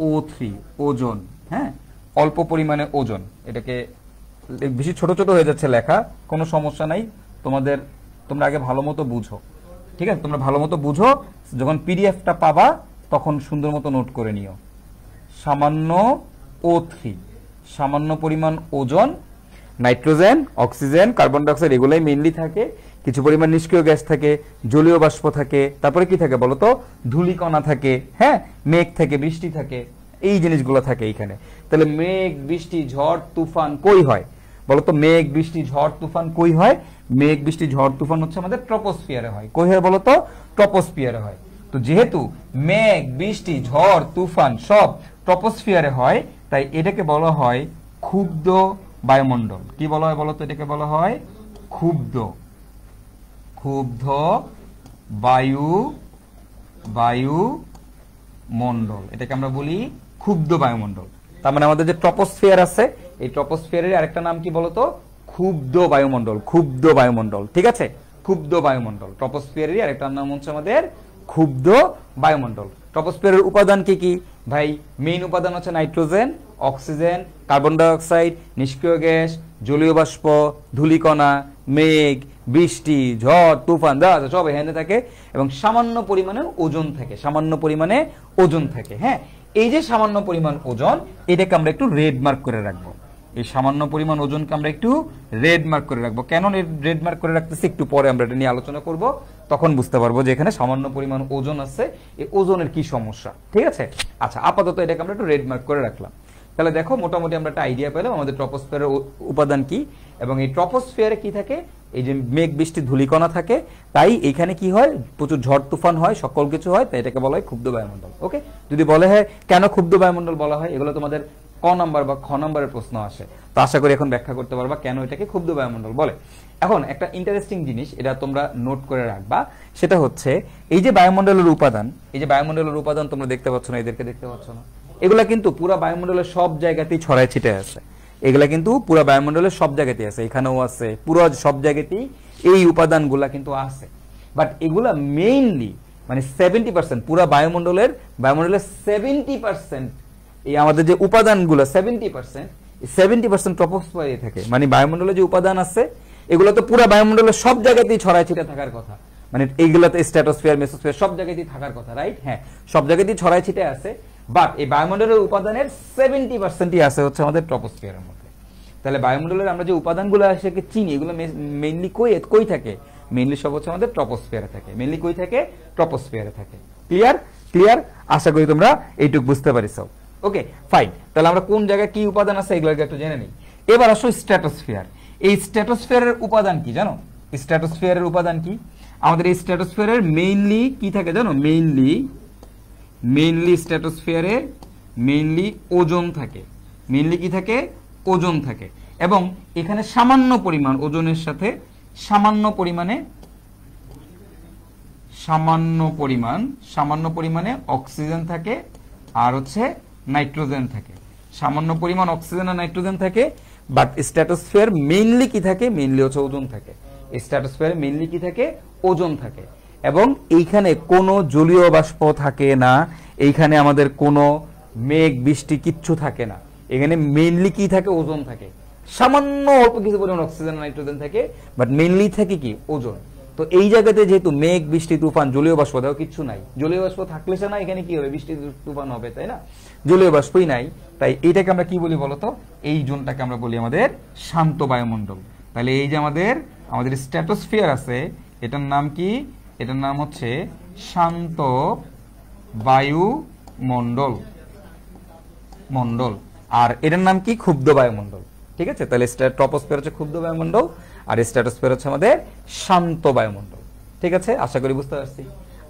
O3 ওজন, হ্যাঁ, অল্প পরিমাণে ওজন। এটাকে বেশি ছোট ছোট হয়ে যাচ্ছে লেখা, কোনো সমস্যা নাই, তোমরা আগে ভালো মতো বুঝো, ঠিক আছে? তোমরা ভালো মতো বুঝো, যখন পিডিএফটা পাবা তখন সুন্দর মতো নোট করে নিও। সামান্য O3, সামান্য পরিমাণ ওজন, নাইট্রোজেন, অক্সিজেন, কার্বন ডাইঅক্সাইড এগুলাই মেইনলি থাকে, কিছু পরিমাণ নিষ্ক্রিয় গ্যাস থাকে, জলীয় বাষ্প থাকে, তারপরে কি থাকে বলতো? ধূলিকণা থাকে, হ্যাঁ, মেঘ থাকে, বৃষ্টি থাকে, এই জিনিসগুলো থাকে এইখানে। তাহলে মেঘ, বৃষ্টি, ঝড়, তুফান কই হয় বলতো? মেঘ, বৃষ্টি, ঝড়, তুফান কই হয়? মেঘ, বৃষ্টি, ঝড়, তুফান হচ্ছে আমাদের ট্রপোস্ফিয়ারে হয়। কই হয় বলতো? ট্রপোস্ফিয়ারে হয়। তো যেহেতু মেঘ, বৃষ্টি, ঝড়, তুফান সব ট্রপোস্ফিয়ারে হয়, তাই এটাকে বলা হয় ক্ষুব্ধ বায়ুমণ্ডল। কি বলা হয় বলতো? এটাকে বলা হয় ক্ষুব্ধ বায়ুমণ্ডল, এটাকে আমরা বলি ক্ষুব্ধ বায়ুমণ্ডল। তার মানে আমাদের যে ট্রপোস্ফিয়ার আছে, এই ট্রপোস্ফিয়ারের আরেকটা নাম কি বলতো? ক্ষুব্ধ বায়ুমণ্ডল, ঠিক আছে? ক্ষুব্ধ বায়ুমণ্ডল, ট্রপোস্ফিয়ারের আরেকটা নাম হচ্ছে আমাদের ক্ষুব্ধ বায়ুমণ্ডল। ট্রপোস্ফিয়ারের উপাদান কি কি ভাই? মেইন উপাদান হচ্ছে নাইট্রোজেন, অক্সিজেন, কার্বন ডাইঅক্সাইড, নিষ্ক্রিয় গ্যাস, জলীয় বাষ্প, ধূলিকণা, মেঘ, বৃষ্টি, ঝড়, তুফান যা আছে সব এখানে থাকে, এবং সামান্য পরিমাণে ওজন থাকে, হ্যাঁ। এই যে সামান্য পরিমাণ ওজন, এটাকে আমরা একটু রেড মার্ক করে রাখবো। এই সামান্য পরিমাণ ওজনকে আমরা একটু রেড মার্ক করে রাখবো। কেন রেড মার্ক করে রাখতেছি একটু পরে আমরা এটা নিয়ে আলোচনা করব, তখন বুঝতে পারবো যে এখানে সামান্য পরিমাণ ওজন আছে, এই ওজনের কি সমস্যা। ঠিক আছে, আচ্ছা আপাতত এটাকে আমরা একটু রেড মার্ক করে রাখলাম। তাহলে দেখো মোটামুটি আমরা একটা আইডিয়া পেলাম আমাদের ট্রপোস্ফিয়ারের উপাদান কি, এবং এই ট্রপোস্ফিয়ারে কি থাকে, এই যে মেঘ বৃষ্টি ধূলিকণা থাকে, তাই এখানে কি হয়, প্রচুর ঝড় তুফান হয়, সকল কিছু হয়, তাই এটাকে বলা হয় ক্ষুব্ধ বায়ুমণ্ডল। ওকে, যদি বলে হয় কেন ক্ষুব্ধ বায়ুমণ্ডল বলা হয়, এগুলো তোমাদের ক নাম্বার বা খ নাম্বারের প্রশ্ন আসে, তো আশা করি এখন ব্যাখ্যা করতে পারবা কেন এটাকে ক্ষুব্ধ বায়ুমণ্ডল বলে। এখন একটা ইন্টারেস্টিং জিনিস এটা তোমরা নোট করে রাখবা, সেটা হচ্ছে এই যে বায়ুমণ্ডলের উপাদান, এই যে বায়ুমণ্ডলের উপাদান তোমরা দেখতে পাচ্ছ না, এদেরকে দেখতে পাচ্ছ না, এগুলা কিন্তু পুরো বায়ুমণ্ডলের সব জায়গাতেই ছড়ায় ছিটে আছে। এগুলা কিন্তু পুরো বায়ুমণ্ডলের সব জায়গাতেই আছে, এখানেও আছে, পুরো সব জায়গাতেই এই উপাদানগুলা কিন্তু আছে। বাট এগুলা মেইনলি মানে 70%, পুরো বায়ুমণ্ডলের 70% এই আমাদের যে উপাদানগুলো 70% ট্রপোস্ফিয়ারে থাকে। মানে বায়ুমণ্ডলে যে উপাদান আছে এগুলো তো পুরো বায়ুমণ্ডলের সব জায়গাতেই ছড়ায় ছিটে থাকার কথা, মানে এইগুলোতে স্ট্র্যাটোস্ফিয়ার মেসোস্ফিয়ার সব জায়গাতেই থাকার কথা, রাইট? হ্যাঁ, সব জায়গাতেই ছড়ায় ছিটে আছে, বাট এই বায়ুমণ্ডলের উপাদানের 70%ই আছে হচ্ছে আমাদের ট্রপোস্ফিয়ারের মধ্যে। তাহলে বায়ুমণ্ডলের আমরা যে উপাদানগুলো সেকে চিনি, এগুলো মেইনলি কই থাকে, মেইনলি সব হচ্ছে আমাদের ট্রপোস্ফিয়ারে থাকে, মেইনলি কই থাকে, ট্রপোস্ফিয়ারে থাকে। ক্লিয়ার, আশা করি তোমরা এইটুকু বুঝতে পারিছো। ওকে ফাইন, তাহলে আমরা কোন জায়গায় কি উপাদান আছে এগুলোকে একটু জেনে নিই। এবার আসো স্ট্র্যাটোস্ফিয়ার। এই স্ট্র্যাটোস্ফিয়ারের উপাদান কি জানো? স্ট্র্যাটোস্ফিয়ারের উপাদান কি? আমাদের এই স্ট্র্যাটোস্ফিয়ারের মেইনলি কি থাকে জানো? মেইনলি স্ট্র্যাটোস্ফিয়ারে মেইনলি ওজোন থাকে, মেইনলি কি থাকে, ওজোন থাকে, এবং এখানে সামান্য পরিমাণ ওজনের সাথে সামান্য পরিমাণে অক্সিজেন থাকে আর হচ্ছে নাইট্রোজেন থাকে, সামান্য পরিমাণ অক্সিজেন আর নাইট্রোজেন থাকে। বাট স্ট্র্যাটোস্ফিয়ার মেইনলি কি থাকে, মেইনলি হচ্ছে ওজোন থাকে। স্ট্র্যাটোস্ফিয়ার মেইনলি কি থাকে, ওজোন থাকে, এবং এইখানে কোনো জলীয় বাষ্প থাকে না, এইখানে আমাদের কোনো মেঘ বৃষ্টি কিচ্ছু থাকে না, এখানে মেইনলি কি থাকে, ওজোন থাকে, সামান্য অল্প কিছু পরিমাণ অক্সিজেন নাইট্রোজেন থাকে, বাট মেইনলি থাকে কি, ওজোন। তো এই জায়গাতে যেহেতু মেঘ বৃষ্টি তুফান জলীয় বাষ্প দেওয়া কিচ্ছু নাই, জলীয় বাষ্প থাকলে সে না এখানে কি হবে, বৃষ্টি তুফান হবে, তাই না? জলীয় বাষ্পই নাই, তাই এইটাকে আমরা কি বলি বলতো, এই জোনটাকে আমরা বলি আমাদের শান্ত বায়ুমণ্ডল। তাহলে এই যে আমাদের স্ট্র্যাটোস্ফিয়ার আছে, এটার নাম কি, এটার নাম হচ্ছে শান্ত বায়ুমণ্ডল আর এটার নাম কি, ক্ষুব্ধ বায়ুমণ্ডল। ঠিক আছে, তাহলে ট্রপোস্ফিয়ার হচ্ছে ক্ষুব্ধ বায়ুমণ্ডল আর স্ট্র্যাটোস্ফিয়ার হচ্ছে আমাদের শান্ত বায়ুমণ্ডল। ঠিক আছে, আশা করি বুঝতে পারছি।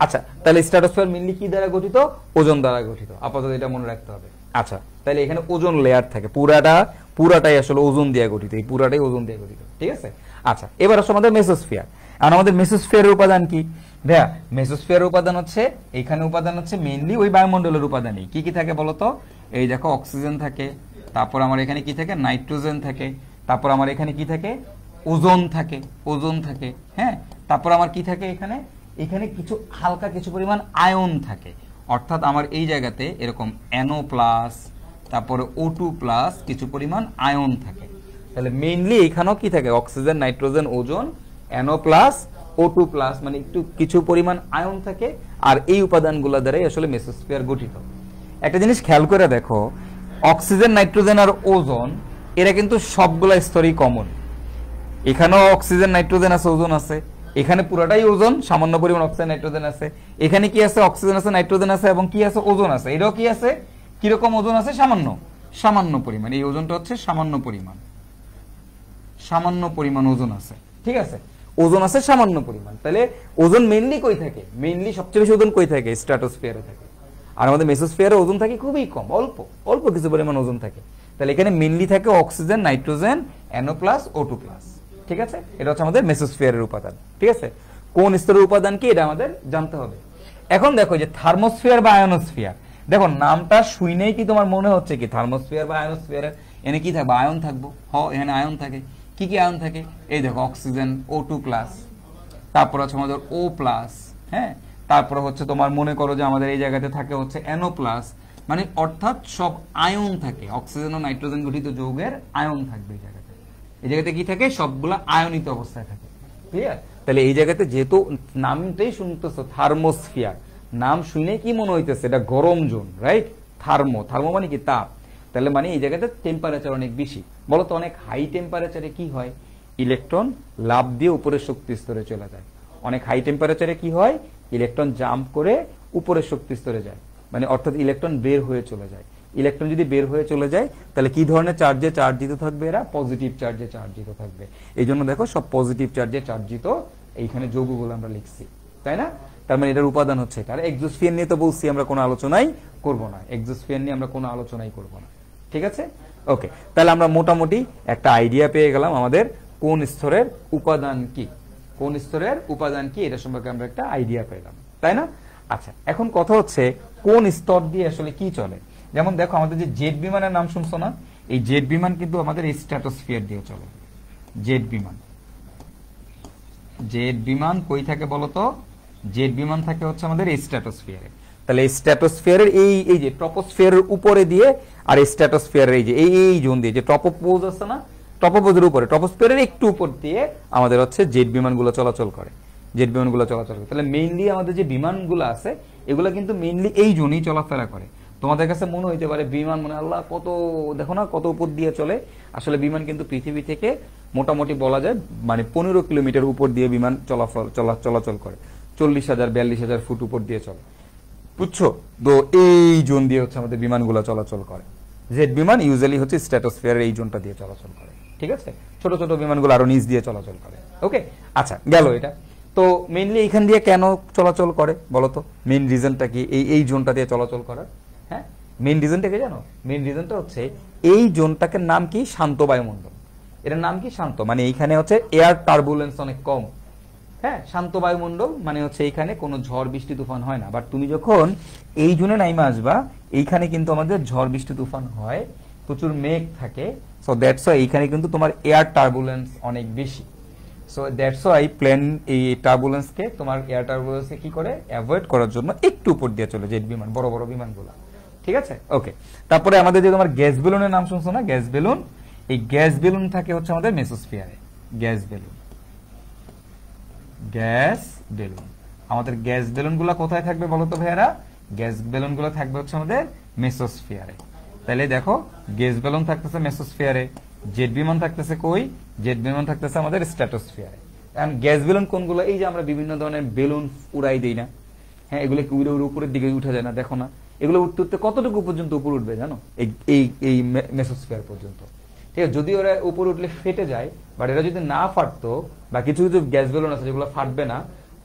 আচ্ছা, তাহলে স্ট্র্যাটোস্ফিয়ার মেইনলি কি দ্বারা গঠিত, ওজোন দ্বারা গঠিত, আপাতত এটা মনে রাখতে হবে। আচ্ছা, তাহলে এখানে ওজোন লেয়ার থাকে, পুরাটাই আসলে ওজোন দিয়ে গঠিত, এই পুরাটাই ওজোন দিয়ে গঠিত। ঠিক আছে, আচ্ছা এবার আসলে আমাদের মেসোস্ফিয়ার। আর আমাদের মেসোস্ফিয়ারের উপাদান কি ভাইয়া? মেসোস্ফিয়ারের উপাদান হচ্ছে, এইখানে উপাদান হচ্ছে মেইনলি ওই বায়ুমণ্ডলের উপাদানই। কি কি থাকে বলতো? এই দেখো অক্সিজেন থাকে, তারপর আমার এখানে কি থাকে, নাইট্রোজেন থাকে, তারপর আমার এখানে কি থাকে, ওজোন থাকে, হ্যাঁ, তারপর আমার কি থাকে, এখানে কিছু হালকা কিছু পরিমাণ আয়ন থাকে, অর্থাৎ আমার এই জায়গাতে এরকম NO+, তারপরে O2+, কিছু পরিমাণ আয়ন থাকে। তাহলে মেইনলি এখানেও কি থাকে, oxygen, nitrogen, ozone, NO+, O2+, মানে একটু কিছু পরিমাণ আয়ন থাকে, আর এই উপাদানগুলো দ্বারাই আসলে মেসোস্ফিয়ার গঠিত। একটা জিনিস খেয়াল করে দেখো, অক্সিজেন, নাইট্রোজেন আর ওজোন এরা কিন্তু সবগুলা স্তরই কমন। এখানেও অক্সিজেন, নাইট্রোজেন আছে, ওজোন আছে, এখানে পুরোটাই ওজোন, সামান্য পরিমাণ অক্সিজেন, নাইট্রোজেন আছে, এখানে কি আছে, অক্সিজেন আছে, নাইট্রোজেন আছে, এবং কি আছে, ওজোন আছে। এটাও কি আছে, কিরকম ওজোন আছে, সামান্য পরিমাণ। এই ওজনটা হচ্ছে সামান্য পরিমাণ ওজোন আছে। ঠিক আছে, ওজোন আছে সামান্য পরিমাণ। তাহলে ওজোন মেইনলি কই থাকে, মেইনলি সবচেয়ে বেশি ওজোন কই থাকে, স্ট্র্যাটোস্ফিয়ারে থাকে। আর আমাদের মেসোস্ফিয়ারে ওজোন থাকে খুবই কম, অল্প কিছু পরিমাণ ওজোন থাকে। তাহলে এখানে মেইনলি থাকে অক্সিজেন, নাইট্রোজেন, NO+, O2+। ঠিক আছে, এটা হচ্ছে আমাদের মেসোস্ফিয়ারের উপাদান। ঠিক আছে, কোন স্তরের উপাদান কি এটা আমাদের জানতে হবে। এখন দেখো যে থার্মোস্ফিয়ার বা আয়নোস্ফিয়ার, দেখো নামটা শুনেই কি তোমার মনে হচ্ছে কি থার্মোস্ফিয়ার বা আয়নোস্ফিয়ার, এনে কি থাকবে, আয়ন থাকবো। এখানে আয়ন থাকে, কি কি আয়ন থাকে, এই দেখো অক্সিজেন, O2+, তারপর হচ্ছে আমাদের O+, হ্যাঁ, তারপরে হচ্ছে তোমার মনে করো যে আমাদের এই জায়গাতে থাকে হচ্ছে NO+, মানে অর্থাৎ সব আয়ন থাকে, অক্সিজেন ও নাইট্রোজেন গঠিত যৌগের আয়ন থাকবে এই জায়গাতে। এই জায়গাতে কি থাকে, সবগুলা আয়নিত অবস্থায় থাকে। ক্লিয়ার? তাহলে এই জায়গাতে যেহেতু নামটাই শুনতেছো থার্মোস্ফিয়ার, নাম শুনে কি মনে হইতেছে, এটা গরম জোন, রাইট? থার্মো মানে কি তাপ, তাহলে মানে এই জায়গাটা টেম্পারেচার অনেক বেশি। বলতো অনেক হাই টেম্পারেচারে কি হয়, ইলেকট্রন লাফ দিয়ে উপরের শক্তি স্তরে চলে যায়। অনেক হাই টেম্পারেচারে কি হয়, ইলেকট্রন জাম্প করে উপরের শক্তি স্তরে যায়, মানে অর্থাৎ ইলেকট্রন বের হয়ে চলে যায়। ইলেকট্রন যদি বের হয়ে চলে যায় তাহলে কি ধরনের চার্জে চার্জিত থাকবে, এরা পজিটিভ চার্জে চার্জিত থাকবে। এই জন্য দেখো সব পজিটিভ চার্জে চার্জিত এইখানে যৌগগুলো আমরা লিখছি, তাই না? তার মানে এটার উপাদান হচ্ছে এটা। আর এক্সোস্ফিয়ার নিয়ে তো বলছি আমরা কোনো আলোচনাই করব না, এক্সোস্ফিয়ার নিয়ে আমরা কোনো আলোচনাই করব না, ঠিক আছে? ওকে, তাহলে আমরা মোটামুটি একটা আইডিয়া পেয়ে গেলাম আমাদের কোন স্তরের উপাদান কি, কোন স্তরের উপাদান কি এটা সম্পর্কে আমরা একটা আইডিয়া পেলাম, তাই না? আচ্ছা, এখন কথা হচ্ছে কোন স্তর দিয়ে আসলে কি চলে। যেমন দেখো আমাদের যে জেট বিমানের নাম শুনছো না, এই জেট বিমান কিন্তু আমাদের এই স্ট্র্যাটোস্ফিয়ার দিয়ে চলে। জেট বিমান, জেট বিমান কই থাকে বলতো? জেট বিমান থাকে হচ্ছে আমাদের এই স্ট্র্যাটোস্ফিয়ারে। তাহলে এই স্ট্র্যাটোস্ফিয়ারের এই যে ট্রপোস্ফিয়ারের উপরে দিয়ে আর এই স্ট্র্যাটোস্ফিয়ারের এই যে এই জোন দিয়ে যে ট্রপোপোজ আছে না, ট্রপোপোজের উপরে ট্রপোস্ফিয়ারের একটু উপর দিয়ে আমাদের হচ্ছে জেট বিমানগুলো চলাচল করে, জেট বিমানগুলো চলাচল করে। তাহলে মেইনলি আমাদের যে বিমানগুলো আছে এগুলো কিন্তু মেইনলি এই জোনেই চলাফেরা করে। তোমাদের কাছে মনে হইতে পারে বিমান মানে আল্লাহ কত, দেখো না কত উপর দিয়ে চলে। আসলে বিমান কিন্তু পৃথিবী থেকে মোটামুটি বলা যায় মানে 15 কিলোমিটার উপর দিয়ে বিমান চলাচল করে, 40,000 42,000 ফুট উপর দিয়ে চলে, বুঝছো? তো এই জোন দিয়ে হচ্ছে আমাদের বিমানগুলো চলাচল করে। জেট বিমান ইউজুয়ালি হচ্ছে স্ট্র্যাটোস্ফিয়ারের এই জোনটা দিয়ে চলাচল করে, ঠিক আছে? ছোট ছোট বিমানগুলো আরো নিচ দিয়ে চলাচল করে। ওকে, আচ্ছা গেল এটা। তো মেইনলি এইখান দিয়ে কেন চলাচল করে বলতো? মেইন রিজনটা কি এই জোনটা দিয়ে চলাচল করার? হ্যাঁ, মেইন রিজনটা কি জানো? মেইন রিজনটা হচ্ছে এই জোনটাকে নাম কি, শান্ত বায়ুমণ্ডল। এটার নাম কি শান্ত, মানে এইখানে হচ্ছে এয়ার টার্বুলেন্স অনেক কম। হ্যাঁ, শান্ত বায়ুমণ্ডল মানে হচ্ছে এইখানে কোনো ঝড় বৃষ্টি তুফান হয় না। বাট তুমি যখন এই জোনে নাইমা আসবা, এইখানে কিন্তু আমাদের ঝড় বৃষ্টি তুফান হয়, প্রচুর মেঘ থাকে। সো দ্যাটস ওয়াই এইখানে কিন্তু তোমার এয়ার টার্বুলেন্স অনেক বেশি। সো দ্যাটস ওয়াই প্লেন এই টার্বুলেন্সকে, তোমার এয়ার টার্বুলেন্সকে কি করে অ্যাভয়েড করার জন্য একটু উপর দিয়ে চলে জেট বিমান, বড় বড় বিমানগুলো, ঠিক আছে? ওকে, তারপরে আমাদের যে তোমার গ্যাস বেলুনের নাম শুনছো না, গ্যাস বেলুন। এই গ্যাস বেলুন থাকে হচ্ছে আমাদের মেসোস্ফিয়ারে। গ্যাস বেলুন, গ্যাস বেলুন, আমাদের গ্যাস বেলুন গুলা কোথায় থাকবে বলতো ভাইয়ারা? গ্যাস বেলুন গুলো থাকবে হচ্ছে আমাদের মেসোস্ফিয়ারে। তাহলে দেখো গ্যাস বেলুন থাকতেছে মেসোস্ফিয়ারে, জেট বিমান থাকতেছে কই? জেট বিমান থাকতেছে আমাদের স্ট্র্যাটোস্ফিয়ারে। এখন গ্যাস বেলুন কোনগুলো? এই যে আমরা বিভিন্ন ধরনের বেলুন উড়াই দিই না, হ্যাঁ, এগুলো কি উড়ে উড়ে উপরের দিকে উঠে যায় না, দেখো না? এগুলো উঠতে উঠতে কতটুকু পর্যন্ত উপর উঠবে জানো? এই মেসোস্ফিয়ার পর্যন্ত, ঠিক আছে? যদি ওরা উপরে উঠলে ফেটে যায়, বাট এরা যদি না ফাটতো, বা কিছু কিছু গ্যাস বেলুন আছে যেগুলো ফাটবে না,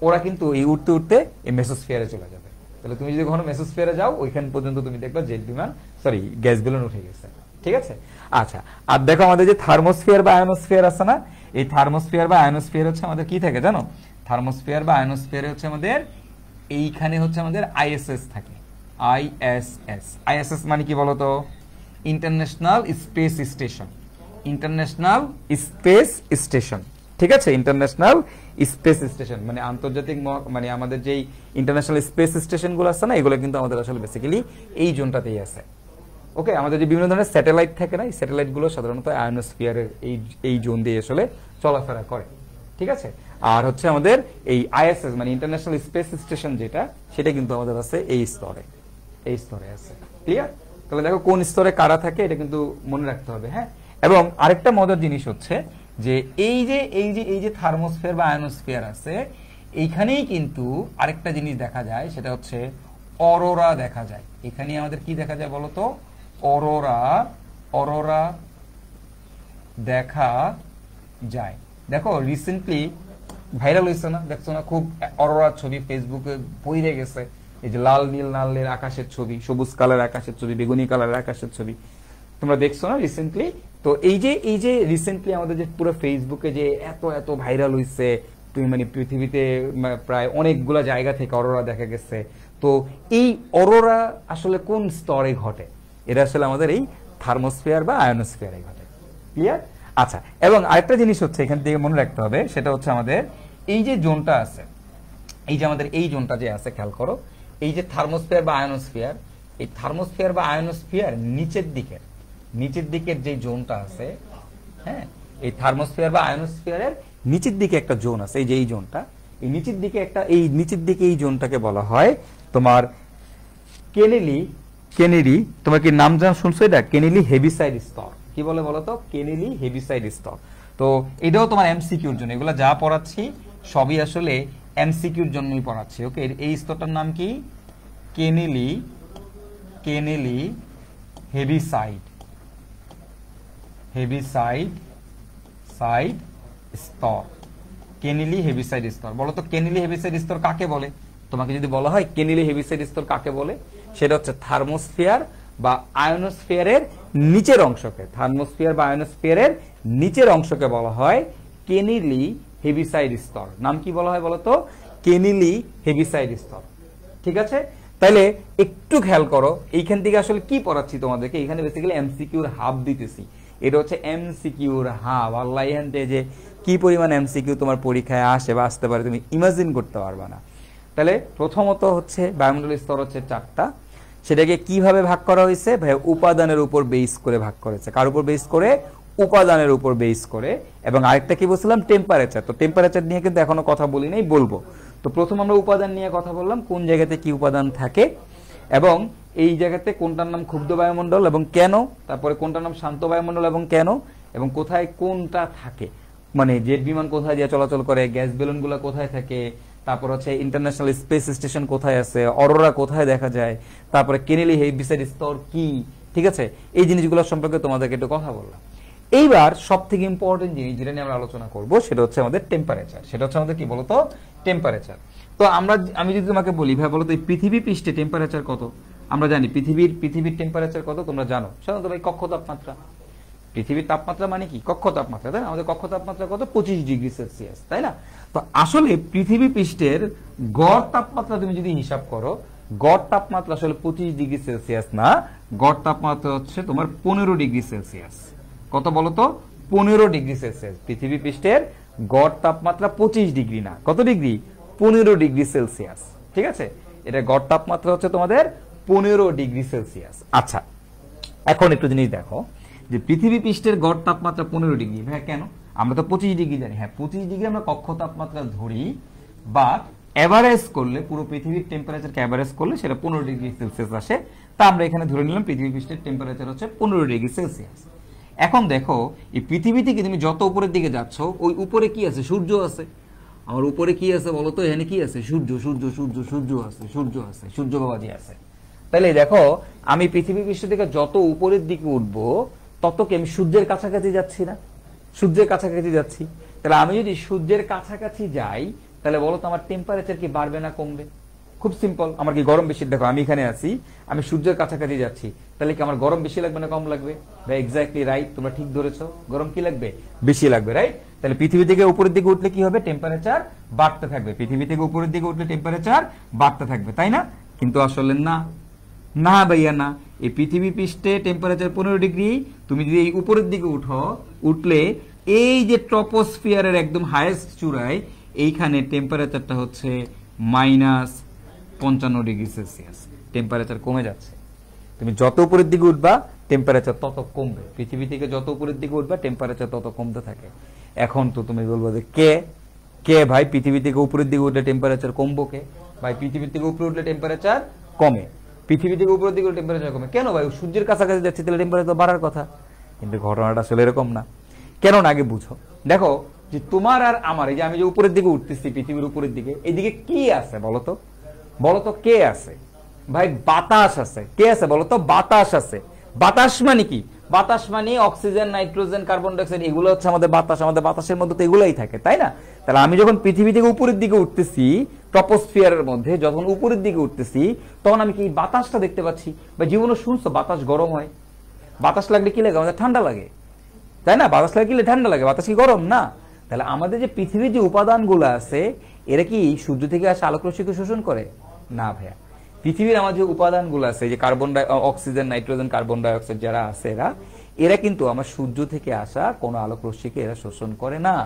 ওরা কিন্তু এই উঠতে উঠতে এই মেসোস্ফিয়ারে চলে যাবে। তাহলে তুমি যদি কখনো মেসোস্ফিয়ারে যাও, ওইখান পর্যন্ত তুমি দেখবা জেট বিমান, সরি গ্যাস বেলুন উঠে গেছে, ঠিক আছে? আচ্ছা, আর দেখো আমাদের যে থার্মোস্ফিয়ার বা আয়নোস্ফিয়ার আছে না, এই থার্মোস্ফিয়ার বা আয়নোস্ফিয়ার হচ্ছে আমাদের কি থাকে জানো? থার্মোস্ফিয়ার বা আয়নোস্ফিয়ারে হচ্ছে আমাদের এইখানে হচ্ছে আমাদের আইএসএস থাকে। আইএসএস মানে কি বলতো? International space station. International space station, ঠিক আছে? ইন্টারন্যাশনাল স্পেস স্টেশন মানে আন্তর্জাতিক, মানে আমাদের যেই ইন্টারন্যাশনাল স্পেস স্টেশন গুলো আছে না, এগুলো কিন্তু আমাদের আসলে বেসিক্যালি এই জোনটাতেই আছে। ওকে, আমাদের যে বিভিন্ন ধরনের স্যাটেলাইট থাকে না, এই স্যাটেলাইট গুলো সাধারণত আয়নোস্ফিয়ারের এই জোন দিয়ে আসলে চলাফেরা করে, ঠিক আছে? আর হচ্ছে আমাদের এই আইএসএস মানে ইন্টারন্যাশনাল স্পেস স্টেশন যেটা, সেটা কিন্তু আমাদের আছে এই স্তরে, এই স্তরে আছে। ক্লিয়ার? তাহলে দেখো কোন স্তরে কারা থাকে এটা কিন্তু মনে রাখতে হবে। হ্যাঁ, এবং আরেকটা মজার জিনিস হচ্ছে যে এই যে থার্মোস্ফিয়ার বা আয়নোস্ফিয়ার আছে, এইখানেই কিন্তু আরেকটা জিনিস দেখা যায়, সেটা হচ্ছে অরোরা দেখা যায়। এখানে আমাদের কি দেখা যায় বলতো? অরোরা দেখা যায়। দেখো রিসেন্টলি ভাইরাল হয়েছে না, দেখছো না? খুব অরোরার ছবি ফেসবুকে বইরে গেছে। এই যে লাল নীল আকাশের ছবি, সবুজ কালার আকাশের ছবি, বেগুনি কালার আকাশের ছবি, তোমরা দেখছো না রিসেন্টলি? তো এই যে রিসেন্টলি আমাদের যে পুরো ফেসবুকে যে এত ভাইরাল হয়েছে, তুমি মানে পৃথিবীতে প্রায় অনেকগুলা জায়গা থেকে অরোরা দেখা গেছে। তো এই অরোরা আসলে কোন স্তরে ঘটে? এটা আসলে আমাদের এই থার্মোস্ফিয়ার বা আয়নোস্ফিয়ারে ঘটে। ক্লিয়ার? আচ্ছা, এবং আরেকটা জিনিস হচ্ছে এখান থেকে মনে রাখতে হবে, সেটা হচ্ছে আমাদের এই যে জোনটা আছে, এই যে আমাদের এই জোনটা যে আছে, খেয়াল করো, এই যে থার্মোস্ফিয়ার বা আয়নোস্ফিয়ার, এই থার্মোস্ফিয়ার বা আয়নোস্ফিয়ার নিচের দিকের যে জোনটা আছে, হ্যাঁ, এই থার্মোস্ফিয়ার বা আয়নোস্ফিয়ারের নিচের দিকে একটা জোন আছে, এই যে এই জোনটা, এই নিচের দিকে এই জোনটাকে বলা হয় তোমার কেনেলি, তোমার কি নাম জানা শুনছো এটা? কেনেলি হেভিসাইড স্তর, কি বলে বলো তো? কেনেলি হেভিসাইড স্তর। তো এটাও তোমার এমসিকিউর জন্য, এগুলো যা পড়াচ্ছি সবই আসলে এমসিকিউর জন্যই পড়াচ্ছি। ওকে, এই স্তরটার নাম কি? কেনেলি, কেনেলি হেভিসাইড, হেভিসাইড সাইড স্তর, কেনেলি হেভিসাইড স্তর। বলো তো কেনেলি হেভিসাইড স্তর কাকে বলে? তোমাকে যদি বলা হয় কেনেলি হেভিসাইড স্তর কাকে বলে, সেটা হচ্ছে থার্মোস্ফিয়ার বা আয়নোস্ফিয়ারের নিচের অংশকে, থার্মোস্ফিয়ার বা আয়নোস্ফিয়ারের নিচের অংশকে বলা হয় কেনেলি হেভিসাইড স্তর। নাম কি বলা হয় বলো তো? কেনেলি হেভিসাইড স্তর। ঠিক আছে, তাহলে একটু খেয়াল করো এইখান থেকে আসলে কি পড়াচ্ছি তোমাদেরকে। এখানে বেসিক্যালি এমসিকিউর হাব দিতেছি। এটা হচ্ছে এমসিকিউর হাব। আল্লাহ এখান থেকে যে কি পরিমাণ এমসিকিউ তোমার পরীক্ষায় আসে বা আসতে পারে তুমি ইমাজিন করতে পারবে না। তাহলে প্রথমত হচ্ছে বায়ুমণ্ডলের স্তর হচ্ছে 4টা। সেটাকে কিভাবে ভাগ করা হয়েছে? ভাই উপাদানের উপর বেস করে ভাগ করেছে। কার উপর বেস করে? উপাদানের উপর বেস করে। এবং আরেকটা কি বলছিলাম? টেম্পারেচার। তো টেম্পারেচার নিয়ে কিন্তু এখনো কথা বলি নাই, বলবো। তো প্রথম আমরা উপাদান নিয়ে কথা বললাম, কোন জায়গাতে কি উপাদান থাকে এবং এই জায়গাতে কোনটার নাম ক্ষুব্ধ বায়ুমণ্ডল এবং কেন, তারপরে কোনটার নাম শান্ত বায়ুমণ্ডল এবং কেন, এবং কোথায় কোনটা থাকে, মানে জেট বিমান কোথায় দিয়ে চলাচল করে, গ্যাস বেলুনগুলো কোথায় থাকে, তারপর হচ্ছে ইন্টারন্যাশনাল স্পেস স্টেশন কোথায় আছে, অরোরা কোথায় দেখা যায়, তারপরে কেনেলি হেভিসাইড স্তর কি। ঠিক আছে, এই জিনিসগুলো সম্পর্কে তোমাদেরকে একটু কথা বললাম। এইবার সব থেকে ইম্পর্টেন্ট জিনিস যেটা নিয়ে আমরা আলোচনা করব সেটা হচ্ছে আমাদের টেম্পারেচার। সেটা হচ্ছে আমাদের কি বলতো? টেম্পারেচার। তো আমি যদি তোমাকে বলি ভাই বলো তো এই পৃথিবী পৃষ্ঠে টেম্পারেচার কত? আমরা জানি পৃথিবীর টেম্পারেচার কত, তোমরা জানো সাধারণত ভাই কক্ষ তাপমাত্রা। পৃথিবীর তাপমাত্রা মানে কি? কক্ষ তাপমাত্রা, তাই না? আমাদের কক্ষ তাপমাত্রা কত? 25 ডিগ্রি সেলসিয়াস, তাই না? তো আসলে পৃথিবী পৃষ্ঠের গড় তাপমাত্রা তুমি যদি হিসাব করো, গড় তাপমাত্রা আসলে 25 ডিগ্রি সেলসিয়াস না, গড় তাপমাত্রা হচ্ছে তোমার 15 ডিগ্রি সেলসিয়াস। কত বলো তো? 15 ডিগ্রি সেলসিয়াস। পৃথিবী পৃষ্ঠের গড় তাপমাত্রা 25 ডিগ্রি না, কত ডিগ্রি? 15 degree Celsius. ঠিক আছে, এটা গড় তাপমাত্রা হচ্ছে তোমাদের 15 ডিগ্রি সেলসিয়াস। আচ্ছা, এখন একটু জিনিস দেখো যে পৃথিবী পৃষ্ঠের গড় তাপমাত্রা 15 ডিগ্রি। হ্যাঁ, কেন? আমরা তো 25 ডিগ্রি জানি। হ্যাঁ, 25 ডিগ্রি আমরা কক্ষ তাপমাত্রা ধরি, বা এভারেজ করলে পুরো পৃথিবীর টেম্পারেচারকে এভারেজ করলে সেটা 15 ডিগ্রি সেলসিয়াস আসে। তা আমরা এখানে ধরে নিলাম পৃথিবী পৃষ্ঠের টেম্পারেচার হচ্ছে 15 ডিগ্রি সেলসিয়াস। এখন দেখো এই পৃথিবী থেকে তুমি যত উপরের দিকে যাচ্ছ, ওই উপরে কি আছে? সূর্য আছে। আমার উপরে কি আছে বলো তো? এখানে কি আছে? সূর্য, সূর্য, সূর্য, সূর্য আছে, সূর্য আছে, সূর্য বাবাজি আছে। তাহলে দেখো আমি পৃথিবী পৃষ্ঠ থেকে যত উপরের দিকে উঠবো তত কি আমি সূর্যের কাছাকাছি যাচ্ছি না? সূর্যের কাছাকাছি যাচ্ছি। তাহলে আমি যদি সূর্যের কাছাকাছি যাই তাহলে বলো তো আমার টেম্পারেচার কি বাড়বে না কমবে? খুব সিম্পল। আমার কি গরম বেশি? দেখো আমি এখানে আছি, আমি সূর্যের কাছাকাছি যাচ্ছি, তাহলে কি আমার গরম বেশি লাগবে না কম লাগবে? ভাই এক্স্যাক্টলি রাইট, তোমরা ঠিক ধরেছো। গরম কি লাগবে? বেশি লাগবে, রাইট? তাহলে পৃথিবী থেকে উপরের দিকে উঠলে কি হবে? টেম্পারেচার বাড়তে থাকবে। পৃথিবী থেকে উপরের দিকে উঠলে টেম্পারেচার বাড়তে থাকবে, তাই না? কিন্তু আসলে না, না ভাইয়া না। এই পৃথিবী পৃষ্ঠে টেম্পারেচার 15 ডিগ্রি, তুমি যদি এই উপরের দিকে উঠলে এই যে ট্রপোস্ফিয়ারের একদম হাইয়েস্ট চূড়ায় এইখানে টেম্পারেচারটা হচ্ছে -55 ডিগ্রি সেলসিয়াস। টেম্পারেচার কমে যাচ্ছে। তুমি যত উপরের দিকে উঠবা টেম্পারেচার তত কমবে। পৃথিবী থেকে যত উপরের দিকে উঠবা টেম্পারেচার তত কমতে থাকে। এখন তো তুমি বলবো যে কে ভাই পৃথিবী থেকে উপরের দিকে উঠলে টেম্পারেচার কমবো কে? ভাই পৃথিবী থেকে উপরে উঠলে টেম্পারেচার কমে। পৃথিবী থেকে উপরের দিকে উঠলে টেম্পারেচার কমে কেন? ভাই সূর্যের কাছাকাছি যাচ্ছে, তাহলে টেম্পারেচার বাড়ার কথা। কিন্তু ঘটনাটা আসলে এরকম না। কেন না আগে বুঝো। দেখো যে তোমার আর আমার, এই যে আমি যে উপরের দিকে উঠতেছি পৃথিবীর উপরের দিকে, এইদিকে কি আছে বলতো? বলতো কে আছে? ভাই বাতাস আছে। কে আছে বলতো? বাতাস আছে। বাতাস মানে কি? বাতাস মানে অক্সিজেন, নাইট্রোজেন, কার্বন ডাইঅক্সাইড, এগুলো হচ্ছে আমাদের বাতাস। আমাদের বাতাসের মধ্যে তো এগুলাই থাকে, তাই না? তাহলে আমি যখন পৃথিবী থেকে উপরের দিকে উঠতেছি, ট্রপোস্ফিয়ারের মধ্যে যখন উপরের দিকে উঠতেছি, তখন আমি কি বাতাসটা দেখতে পাচ্ছি? বা জীবনে শুনছো বাতাস গরম হয়? বাতাস লাগলে কি লাগে? আমাদের ঠান্ডা লাগে, তাই না? বাতাস লাগলে ঠান্ডা লাগে, বাতাস কি গরম না? তাহলে আমাদের যে পৃথিবীর যে উপাদানগুলো আছে এরা কি সূর্য থেকে আসা আলোক রশ্মিকে শোষণ করে? না ভাইয়া। পৃথিবীর আমার যে উপাদানগুলো আছে, যে অক্সিজেন, নাইট্রোজেন, কার্বন ডাইঅক্সাইড যারা আছে এরা কিন্তু আমার সূর্য থেকে আসা কোনো আলোক রশ্মিকে এরা শোষণ করে না।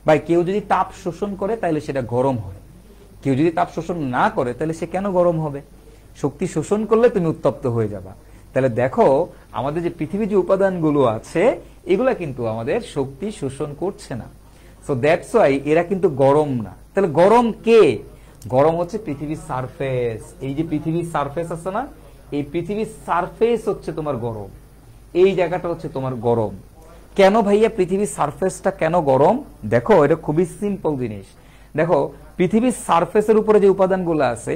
ভাই কেউ যদি তাপ শোষণ করে তাহলে সেটা গরম হয়, কেউ যদি তাপ শোষণ না করে তাহলে সে কেন গরম হবে? শক্তি শোষণ করলে তুমি উত্তপ্ত হয়ে যাবা। তাহলে দেখো আমাদের যে পৃথিবীর যে উপাদানগুলো আছে এগুলা কিন্তু আমাদের শক্তি শোষণ করছে না। সো দ্যাটস ওয়াই এরা কিন্তু গরম না। তাহলে গরম কে? গরম হচ্ছে পৃথিবীর সারফেস। এই যে পৃথিবীর সারফেস আছে না, এই পৃথিবীর সারফেস হচ্ছে তোমার গরম, এই জায়গাটা হচ্ছে তোমার গরম। কেন ভাইয়া পৃথিবীর সারফেসটা কেন গরম? দেখো এটা খুবই সিম্পল জিনিস। দেখো পৃথিবীর সারফেসের উপরে যে উপাদানগুলো আছে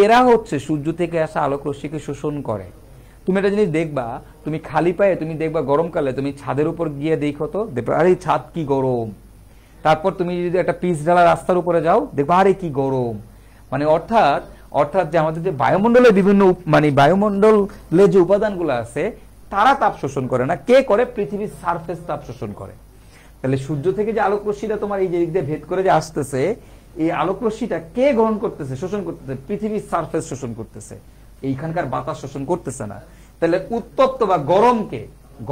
এরা হচ্ছে সূর্য থেকে আসা আলোক রশ্মিকে শোষণ করে। তুমি একটা জিনিস দেখবা, তুমি খালি পায়ে তুমি দেখবা গরমকালে তুমি ছাদের উপর গিয়ে দেখো তো, দেখবা আরে ছাদ কি গরম। তারপর তুমি যদি একটা পিচ ঢালা রাস্তার উপরে যাও দেখবা আরে কি গরম। মানে অর্থাৎ অর্থাৎ যে আমাদের যে বায়ুমণ্ডলের বিভিন্ন মানে বায়ুমণ্ডলে যে উপাদানগুলো আছে তারা তাপ শোষণ করে না, কে করে? পৃথিবীর সারফেস তাপ শোষণ করে। তাহলে সূর্য থেকে যে আলোক রশ্মিটা তোমার এই যে দিক দিয়ে ভেদ করে যে আসতেছে, এই আলোক রশ্মিটা কে গ্রহণ করতেছে, শোষণ করতেছে? পৃথিবীর সারফেস শোষণ করতেছে, এইখানকার বাতাস শোষণ করতেছে না। তাহলে উত্তপ্ত বা গরমকে,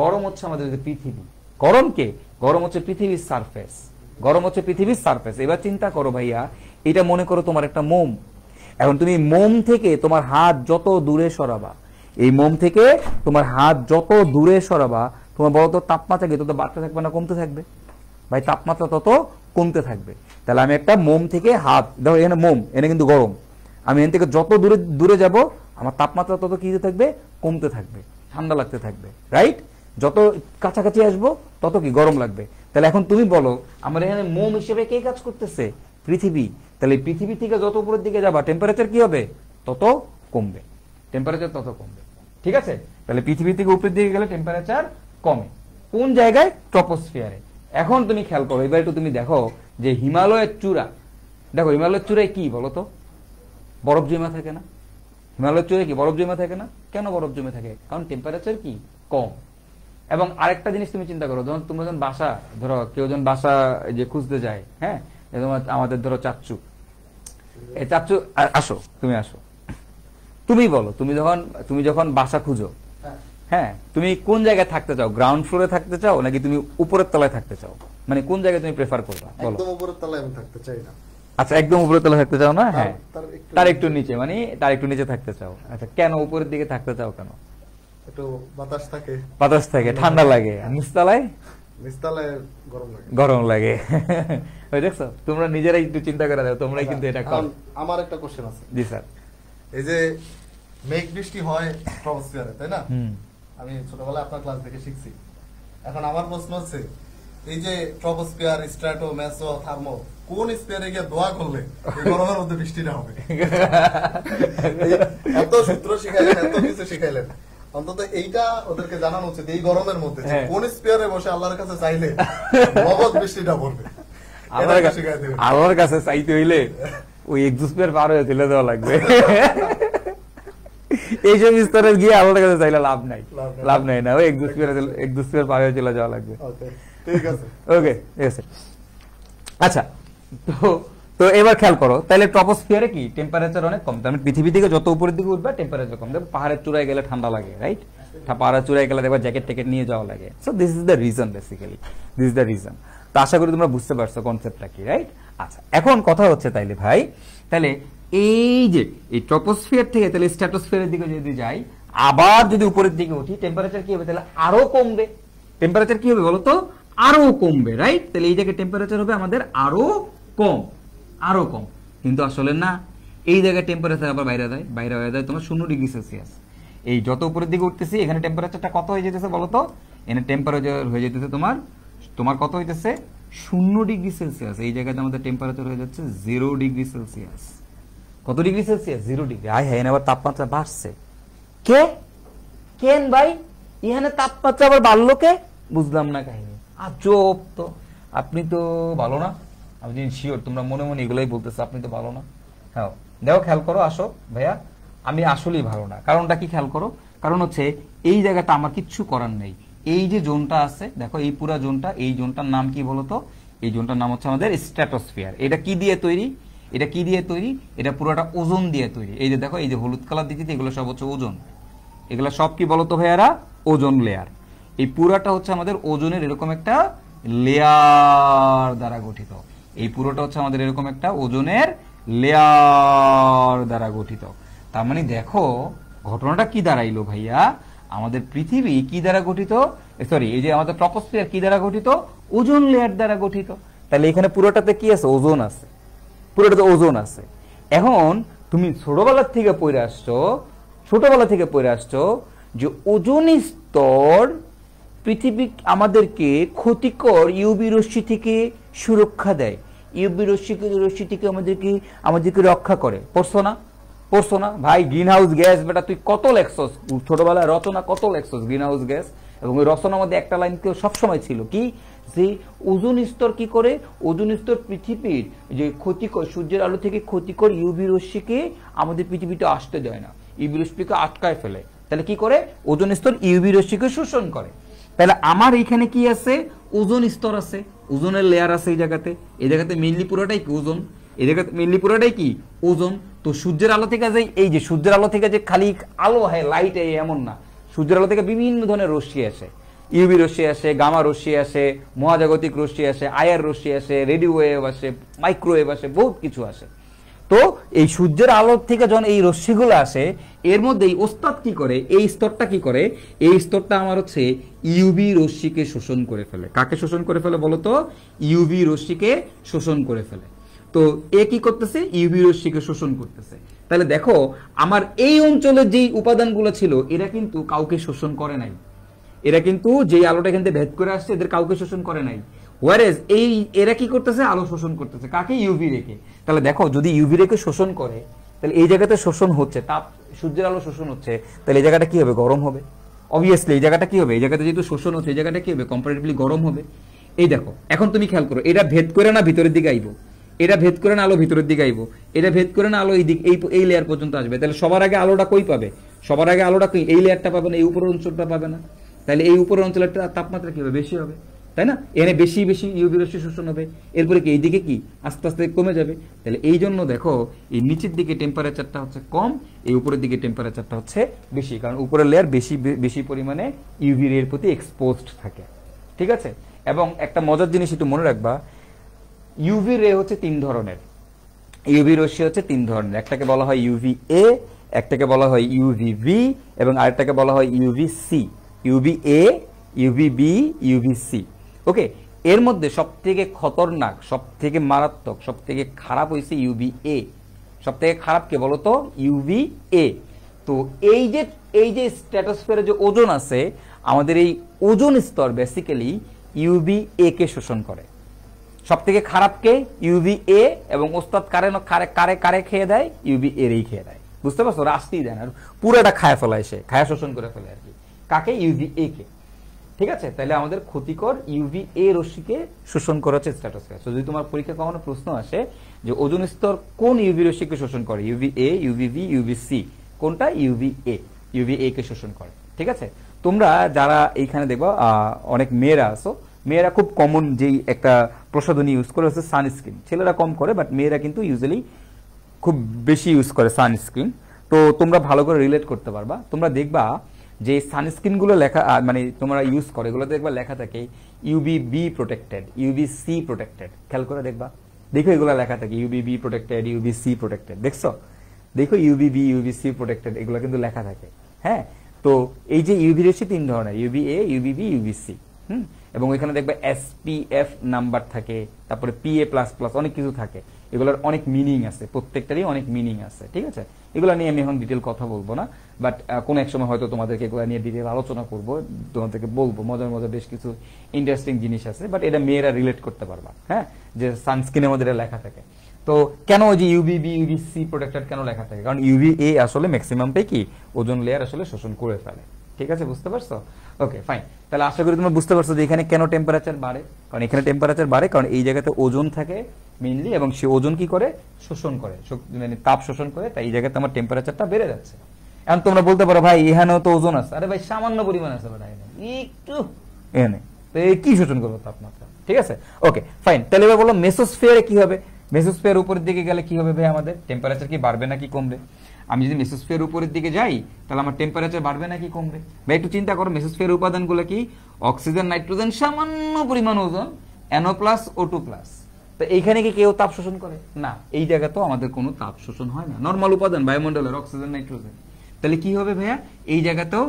গরম হচ্ছে আমাদের পৃথিবী, গরমকে, গরম হচ্ছে পৃথিবীর সারফেস, গরম হচ্ছে পৃথিবীর সারফেস। এবার চিন্তা করো ভাইয়া, এটা মনে করো তোমার একটা মোম। এখন তুমি মোম থেকে তোমার হাত যত দূরে সরাবা, এই মোম থেকে তোমার হাত যত দূরে সরাবা, তোমার বড় তো তাপমাত্রা কি তত বাড়তে থাকবে না কমতে থাকবে? ভাই তাপমাত্রা তত কমতে থাকবে। তাহলে আমি একটা মোম থেকে হাত, দেখো এখানে মোম, এখানে কিন্তু গরম, আমি এখান থেকে যত দূরে দূরে যাব আমার তাপমাত্রা তত কি থাকবে? কমতে থাকবে, ঠান্ডা লাগতে থাকবে, রাইট? যত কাছাকাছি আসবো তত কি গরম লাগবে। তাহলে এখন তুমি বলো আমার এখানে মোম হিসেবে কে কাজ করতেছে? পৃথিবী। তাহলে পৃথিবী থেকে যত উপরের দিকে যাবা টেম্পারেচার কি হবে? তত কমবে, টেম্পারেচার তত কমবে, ঠিক আছে? তাহলে পৃথিবী থেকে উপরের দিকে গেলে টেম্পারেচার কমে। কোন জায়গায়? ট্রপোস্ফিয়ারে। এখন তুমি খেয়াল করো, এবার একটু তুমি দেখো যে হিমালয়ের চূড়া, দেখো হিমালয়ের চূড়ায় কি বলো তো? বরফ জমা থাকে না? হিমালয়ের চূড়ায় কি বরফ জমা থাকে না? কেন বরফ জমে থাকে? কারণ টেম্পারেচার কি কম। এবং আরেকটা জিনিস তুমি চিন্তা করো, যখন তুমি যখন বাসা, ধরো কেউ যখন বাসা যে খুঁজতে যায়, হ্যাঁ, আমাদের ধরো চাচ্চু, এই চাচ্চু আসো, তুমি আসো, তুমি বলো তুমি যখন বাসা খুঁজো, হ্যাঁ, তুমি কোন জায়গায় থাকতে চাও? গ্রাউন্ড ফ্লোরে থাকতে চাও নাকি তুমি উপরের তলায় থাকতে চাও? মানে কোন জায়গায় তুমি প্রেফার করবা বলো? একদম উপরের তলায় আমি থাকতে চাই না। আচ্ছা, একদম উপরের তলায় থাকতে চাও না? হ্যাঁ, তার একটু নিচে, মানে তার একটু নিচে থাকতে চাও। আচ্ছা, কেন উপরের দিকে থাকতে চাও? কেন? একটু বাতাস থাকে, বাতাস থাকে, ঠান্ডা লাগে। নিচতলায়? নিচতলায় গরম লাগে। গরম লাগে। ওই দেখছো, তোমরা নিজেরাই একটু চিন্তা করে দাও, তোমরাই কিন্তু এটা করো। আমার একটা কোশ্চেন আছে। জি স্যার। এই যে মেঘ বৃষ্টি হয় ট্রপোস্ফিয়ারে, তাই না? আমি ছোটবেলায় আপনার ক্লাস থেকে শিখছি। এখন আমার প্রশ্ন হচ্ছে, এই যে ট্রপোস্ফিয়ার, স্ট্র্যাটো, মেসো, থার্মো, কোন স্পিয়ারে গিয়ে দোয়া করলে এই গরমের মধ্যে বৃষ্টিটা হবে? এত সূত্র শিখাইলেন, এত কিছু শিখাইলেন, অন্তত এইটা ওদেরকে জানানো উচিত এই গরমের মধ্যে কোন স্পিয়ারে বসে আল্লাহর কাছে চাইলে নগদ বৃষ্টিটা পড়বে। আল্লাহর কাছে চাইতে হইলে ওই এক্সোস্ফিয়ার পার হয়ে চলে দেওয়া লাগবে। এইসব স্তরে গিয়ে আল্লাহর কাছে চাইলে লাভ নাই, লাভ নাই না, ওই এক্সোস্ফিয়ার পার হয়ে চলে যাওয়া লাগবে। ঠিক আছে, ওকে, ঠিক আছে। আচ্ছা, তো এবার খেয়াল করো, তাহলে ট্রপোস্ফিয়ারে কি টেম্পারেচার অনেক কম। তার মানে পৃথিবী থেকে যত উপরের দিকে উঠবে টেম্পারেচার কম। দেখো পাহাড়ের চূড়ায় গেলে ঠান্ডা লাগে, রাইট? পাহাড়ের চূড়ায় গেলে দেখবা জ্যাকেট ট্যাকেট নিয়ে যাওয়া লাগে। So this is the reason, basically this is the reason. তো আশা করি তোমরা বুঝতে পারছো কনসেপ্টটা কি, রাইট? আচ্ছা, এখন কথা হচ্ছে তাইলে ভাই, তাহলে এই যে এই ট্রপোস্ফিয়ার থেকে তাহলে স্ট্র্যাটোস্ফিয়ারের দিকে যদি যাই, আবার যদি উপরের দিকে উঠি, টেম্পারেচার কি হবে? তাহলে আরো কমবে। টেম্পারেচার কি হবে বলো তো? আরো কমবে, রাইট? তাহলে এই জায়গায় টেম্পারেচার হবে আমাদের আরো কম, আরো কম। কিন্তু আসলে না, এই জায়গায় টেম্পারেচার আবার বাইরে হয়ে যায় তোমার 0 ডিগ্রি সেলসিয়াস। এই যত উপরের দিকে উঠতেছি এখানে টেম্পারেচারটা কত হয়ে যেতেছে বলো তো? এখানে টেম্পারেচার হয়ে যেতেছে তোমার কত হইতেছে? 0 ডিগ্রি সেলসিয়াস। এই জায়গাতে আমাদের টেম্পারেচার হয়ে যাচ্ছে 0 ডিগ্রি সেলসিয়াস। কত ডিগ্রি সেলসিয়াস? 0 ডিগ্রি। হ্যাঁ, আবার তাপমাত্রা বাড়ছে। কেন ভাই এখানে তাপমাত্রা আবার বাড়লো কে? বুঝলাম না কাহিনী। আজব তো, আপনি তো ভালো না। আমি জানি শিওর তোমরা মনে মনে এগুলাই বলতেছো, আপনি তো ভালো না। হ্যাঁ, দেখো খেয়াল করো, আসো ভাইয়া, আমি আসলেই ভালো না। কারণটা কি খেয়াল করো? কারণ হচ্ছে এই জায়গাটা আমার কিচ্ছু করার নেই। এই যে জোনটা আছে, দেখো এই পুরা জোনটা, এই জোনটার নাম কি বলতো? এই জোনটার নাম হচ্ছে আমাদের স্ট্র্যাটোস্ফিয়ার। এটা কি দিয়ে তৈরি? এটা কি দিয়ে তৈরি? এটা পুরোটা ওজোন দিয়ে তৈরি। এই যে দেখো, এই যে হলুদ কালার দিতে, এগুলো সব হচ্ছে ওজোন। এগুলো সব কি বলতো ভাইয়ারা? Ozone layer. এই পুরাটা হচ্ছে আমাদের ওজনের এরকম একটা লেয়ার দ্বারা গঠিত। এই পুরোটা হচ্ছে আমাদের এরকম একটা ওজনের লেয়ার দ্বারা গঠিত। তার মানে দেখো ঘটনাটা কি দাঁড়াইলো ভাইয়া, আমাদের পৃথিবী কি দ্বারা গঠিত? সরি, এই যে আমাদের ট্রপোস্ফিয়ার কি দ্বারা গঠিত? ওজোন লেয়ার দ্বারা গঠিত। তাহলে এখানে পুরোটাতে কি আছে? ওজোন আছে, পুরোটাতে ওজোন আছে। এখন তুমি ছোটবেলার থেকে পড়ে আসছো ছোটবেলা থেকে পড়ে আসছো যে ওজোন স্তর পৃথিবী আমাদেরকে ক্ষতিকর ইউভি রশ্মি থেকে সুরক্ষা দেয়, ইউভি রশ্মি থেকে আমাদেরকে রক্ষা করে। পড়ছো না ভাই? গ্রিন হাউস গ্যাস, বেটা তুই কত লেখছস ছোটবেলায়, রচনা কত লেখছস গ্রিন হাউস গ্যাস। এবং ওই রচনার মধ্যে একটা লাইন কেউ সবসময় ছিল কি, যে ওজোন স্তর কি করে, ওজোন স্তর পৃথিবীর যে ক্ষতিকর সূর্যের আলো থেকে ক্ষতিকর ইউভি রশ্মিকে আমাদের পৃথিবীতে আসতে দেয় না, ইউভি রশ্মিকে আটকায় ফেলে। তাহলে কি করে? ওজোন স্তর ইউভি রশ্মিকে শোষণ করে। তাহলে আমার এইখানে কি আছে? ওজোন স্তর আছে, ওজোনের লেয়ার আছে এই জায়গাতে মেইনলি পুরোটাই কি ওজোন, এই জায়গাতে মেইনলি পুরোটাই কি ওজোন। তো সূর্যের আলো থেকে যে এই যে সূর্যের আলো থেকে যে খালি আলো হয়, লাইট এমন না, সূর্যের আলো থেকে বিভিন্ন ধরনের রশ্মি আসে, ইউভি রশ্মি আসে, গামা রশ্মি আসে, মহাজাগতিক রশ্মি আসে, আইআর রশ্মি আসে, রেডিও ওয়েভ আসে, মাইক্রোওয়েভ আসে, বহুত কিছু আসে। তো এই সূর্যের আলো থেকে যখন এই রশ্মিগুলো আসে, এর মধ্যে এই ওস্তাদ কি করে, এই স্তরটা কি করে, এই স্তরটা আমার হচ্ছে ইউভি রশ্মিকে শোষণ করে ফেলে। কাকে শোষণ করে ফেলে বলতো? ইউভি রশ্মিকে শোষণ করে ফেলে। তো এ কি করতেছে? ইউভি রশ্মিকে শোষণ করতেছে। তাহলে দেখো আমার এই অঞ্চলের যেই উপাদানগুলো ছিল এরা কিন্তু কাউকে শোষণ করে নাই, এরা কিন্তু যেই আলোটা এখান থেকে ভেদ করে আসছে এদের কাউকে শোষণ করে নাই। ওয়ারেজ এই এরা কি করতেছে? আলো শোষণ করতেছে। কাকে? ইউভি রেকে। তাহলে দেখো যদি ইউভি রেকে শোষণ করে, তাহলে এই জায়গাতে শোষণ হচ্ছে, তাপ সূর্যের আলো শোষণ হচ্ছে, তাহলে এই জায়গাটা কি হবে? গরম হবে। অবভিয়াসলি এই জায়গাটা কি হবে? এই জায়গাতে যেহেতু শোষণ হচ্ছে, এই জায়গাটা কি হবে? কম্পারেটিভলি গরম হবে। এই দেখো এখন তুমি খেয়াল করো, এটা ভেদ করে না ভিতরের দিকে আইবো, এটা ভেদ করে না আলো ভিতরের দিকে আইবো, এটা ভেদ করে না আলো এই দিক এই লেয়ার পর্যন্ত আসবে। তাহলে সবার আগে আলোটা কই পাবে? সবার আগে আলোটা কই? এই লেয়ারটা পাবে না, এই উপরের অঞ্চলটা পাবে না। তাহলে এই উপরের অঞ্চলের তাপমাত্রা কি হবে? বেশি হবে, তাই না? এনে বেশি ইউভি রশ্মি শোষণ হবে। এরপরে কি এইদিকে কি আস্তে আস্তে কমে যাবে। তাহলে এই জন্য দেখো এই নিচের দিকে টেম্পারেচারটা হচ্ছে কম, এই উপরের দিকে টেম্পারেচারটা হচ্ছে বেশি, কারণ উপরের লেয়ার বেশি পরিমাণে ইউভি রে এর প্রতি এক্সপোজড থাকে। ঠিক আছে? এবং একটা মজার জিনিস একটু মনে রাখবা, ইউভি রে হচ্ছে 3 ধরনের, ইউভি রশ্মি হচ্ছে 3 ধরনের। একটাকে বলা হয় ইউভি এ, একটাকে বলা হয় ইউভি বি, এবং আরেকটাকে বলা হয় UV C. UV A, UV B, UV C. Okay, এর মধ্যে সবথেকে খতরনাক, সবথেকে মারাত্মক, সবথেকে খারাপ হইছে ইউভি এ। সবথেকে খারাপ কে বলতো? ইউভি এ। তো এই যে স্ট্র্যাটোস্ফিয়ারে যে ওজোন আছে, আমাদের এই ওজোন স্তর বেসিক্যালি ইউভি এ কে শোষণ করে। সবথেকে খারাপ কে? ইউভি এ। এবং ওস্তাদ কারে খেয়ে দেয়? ইউভি এরই খেয়ে দেয়। বুঝতে পারছো? রাস্তেই দেয় না, পুরোটা খায় ফেলায়, সে খায়া শোষণ করে ফেলে আর কি। কাকে? ইউভি এ কে। ঠিক আছে? তাহলে আমাদের ক্ষতিকর ইউভি এ রশ্মিকে শোষণ করা হচ্ছে স্ট্র্যাটোস্ফিয়ার। যদি তোমার পরীক্ষা কখনো প্রশ্ন আসে যে ওজোন স্তর কোন ইউভি রশ্মিকে শোষণ করে, UV A, UV B, UV C, কোনটা? UV A. ইউভি এ কে শোষণ করে। ঠিক আছে? তোমরা যারা এইখানে দেখবা অনেক মেয়েরা আছো, মেয়েরা খুব কমন যেই একটা প্রসাধনী ইউজ করে হচ্ছে সানস্ক্রিন। ছেলেরা কম করে, বাট মেয়েরা কিন্তু ইউজুয়ালি খুব বেশি ইউজ করে সানস্ক্রিন। তো তোমরা ভালো করে রিলেট করতে পারবা। তোমরা দেখবা যে সানস্ক্রিনগুলো লেখা মানে তোমরা ইউজ করে, এগুলো দেখবা লেখা থাকে UV B protected, UV C protected. খেয়াল করে দেখবা, দেখো এগুলো লেখা থাকে UV B protected, UV C protected. দেখছো? দেখো UV B, UV C protected, এগুলো কিন্তু লেখা থাকে। হ্যাঁ, তো এই যে ইউভি রশ্মি 3 ধরনের, UV A, UV B, UV C. এবং এখানে দেখবে এসপিএফ নাম্বার থাকে, তারপরে পিএ প্লাস প্লাস, অনেক কিছু থাকে। এগুলোর অনেক মিনিং আছে, প্রত্যেকটারই অনেক মিনিং আছে। ঠিক আছে? এগুলো নিয়ে আমি এখন ডিটেল কথা বলবো না, বাট কোন এক সময় হয়তো তোমাদেরকে এগুলো নিয়ে ডিটেল আলোচনা করবো, তোমাদেরকে বলবো মজার মজার বেশ কিছু ইন্টারেস্টিং জিনিস আছে, বাট এটা মেয়েরা রিলেট করতে পারবা। হ্যাঁ, যে সানস্ক্রিনের মধ্যে লেখা থাকে। তো কেন ওই যে UV B, UV C protected কেন লেখা থাকে? কারণ ইউভি এ আসলে ম্যাক্সিমামটাই কি ওজোন লেয়ার আসলে শোষণ করে ফেলে। ঠিক আছে? বুঝতে পারছো? ওকে, ফাইন। তাহলে আশা করি তোমরা বুঝতে পারছো যে এখানে কেন টেম্পারেচার বাড়ে। কারণ এখানে টেম্পারেচার বাড়ে কারণ এই জায়গাতে ওজোন থাকে মেইনলি, এবং সে ওজোন কি করে? শোষণ করে, মানে তাপ শোষণ করে। তাই এই জায়গাতে আমার টেম্পারেচারটা বেড়ে যাচ্ছে। এখন তোমরা বলতে পারো ভাই এখানেও তো ওজোন আছে। আরে ভাই সামান্য পরিমাণ আছে, একটু এখানে তো কি শোষণ করবো তাপমাত্রা। ঠিক আছে? ওকে, ফাইন। তাহলে এবার বলো মেসোস্ফিয়ারে কি হবে? মেসোস্ফিয়ার উপরের দিকে গেলে কি হবে ভাই? আমাদের টেম্পারেচার কি বাড়বে নাকি কমবে? আমি যদি মেসোস্ফিয়ার উপরের দিকে যাই তাহলে আমার টেম্পারেচার বাড়বে নাকি কমবে? ভাই একটু চিন্তা করো, মেসোস্ফিয়ার উপাদানগুলো কি? অক্সিজেন, নাইট্রোজেন, সামান্য পরিমাণ ওজোন, NO+, O2+। তো এইখানে কি কেউ তাপ শোষণ করে? না, এই জায়গাতেও আমাদের কোনো তাপ শোষণ হয় না। নর্মাল উপাদান বায়ুমণ্ডলের অক্সিজেন, নাইট্রোজেন। তাহলে কি হবে ভাইয়া? এই জায়গাতেও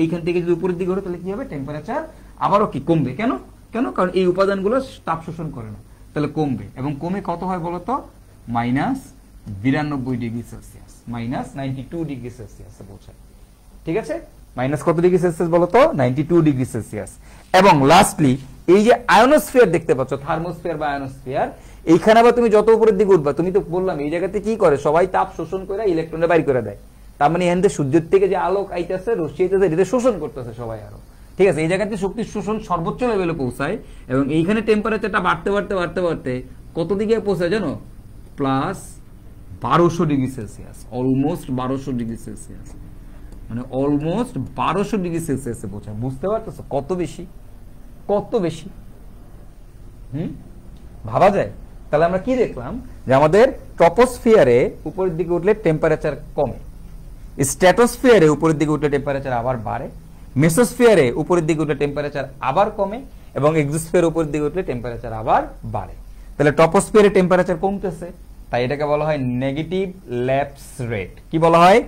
এইখান থেকে যদি উপরের দিকে হলো তাহলে কি হবে? টেম্পারেচার আবারও কি কমবে। কেন? কারণ এই উপাদানগুলো তাপ শোষণ করে না, তাহলে কমবে। এবং কমে কত হয় বলতো? -92°C মাইনাস 92°C পৌঁছায়। ঠিক আছে, মাইনাস কত ডিগ্রি সেলসিয়াস বলো তো? 92°C। এবং লাস্টলি এই যে আয়োনোস্ফিয়ার দেখতে পাচ্ছ, থার্মোস্ফিয়ার বা আয়োনোস্ফিয়ার, এইখানে আবার তুমি যত উপরের দিকে উঠবা, তুমি তো বললাম এই জায়গাতে কি করে, সবাই তাপ শোষণ করে ইলেকট্রনে বাইর করে দেয়। তার মানে এখান থেকে সূর্যের থেকে যে আলোক আইতেছে, রশ্মি আইতেছে, এটা শোষণ করতেছে সবাই আরো। ঠিক আছে, এই জায়গাতে শক্তির শোষণ সর্বোচ্চ লেভেলে পৌঁছায় এবং এইখানে টেম্পারেচারটা বাড়তে বাড়তে বাড়তে বাড়তে কত দিকে পৌঁছায় জানো? প্লাস 1200°C, অলমোস্ট 1200°C, মানে অলমোস্ট 1200°C পৌঁছায়। বুঝতে পারতেছো কত বেশি, কত বেশি? ভাবা যায়? তাহলে আমরা কি দেখলাম যে আমাদের ট্রপোস্ফিয়ারে উপরের দিকে উঠলে টেম্পারেচার কমে, স্ট্র্যাটোস্ফিয়ারে উপরের দিকে উঠলে টেম্পারেচার আবার বাড়ে, মেসোস্ফিয়ারে উপরের দিকে উঠলে টেম্পারেচার আবার কমে, এবং এক্সোস্ফিয়ারে উপরের দিকে উঠলে টেম্পারেচার আবার বাড়ে। তাহলে ট্রপোস্ফিয়ারে টেম্পারেচার কমতেছে, তাই এটাকে বলা হয় নেগেটিভ ল্যাপস রেট। কি বলা হয়?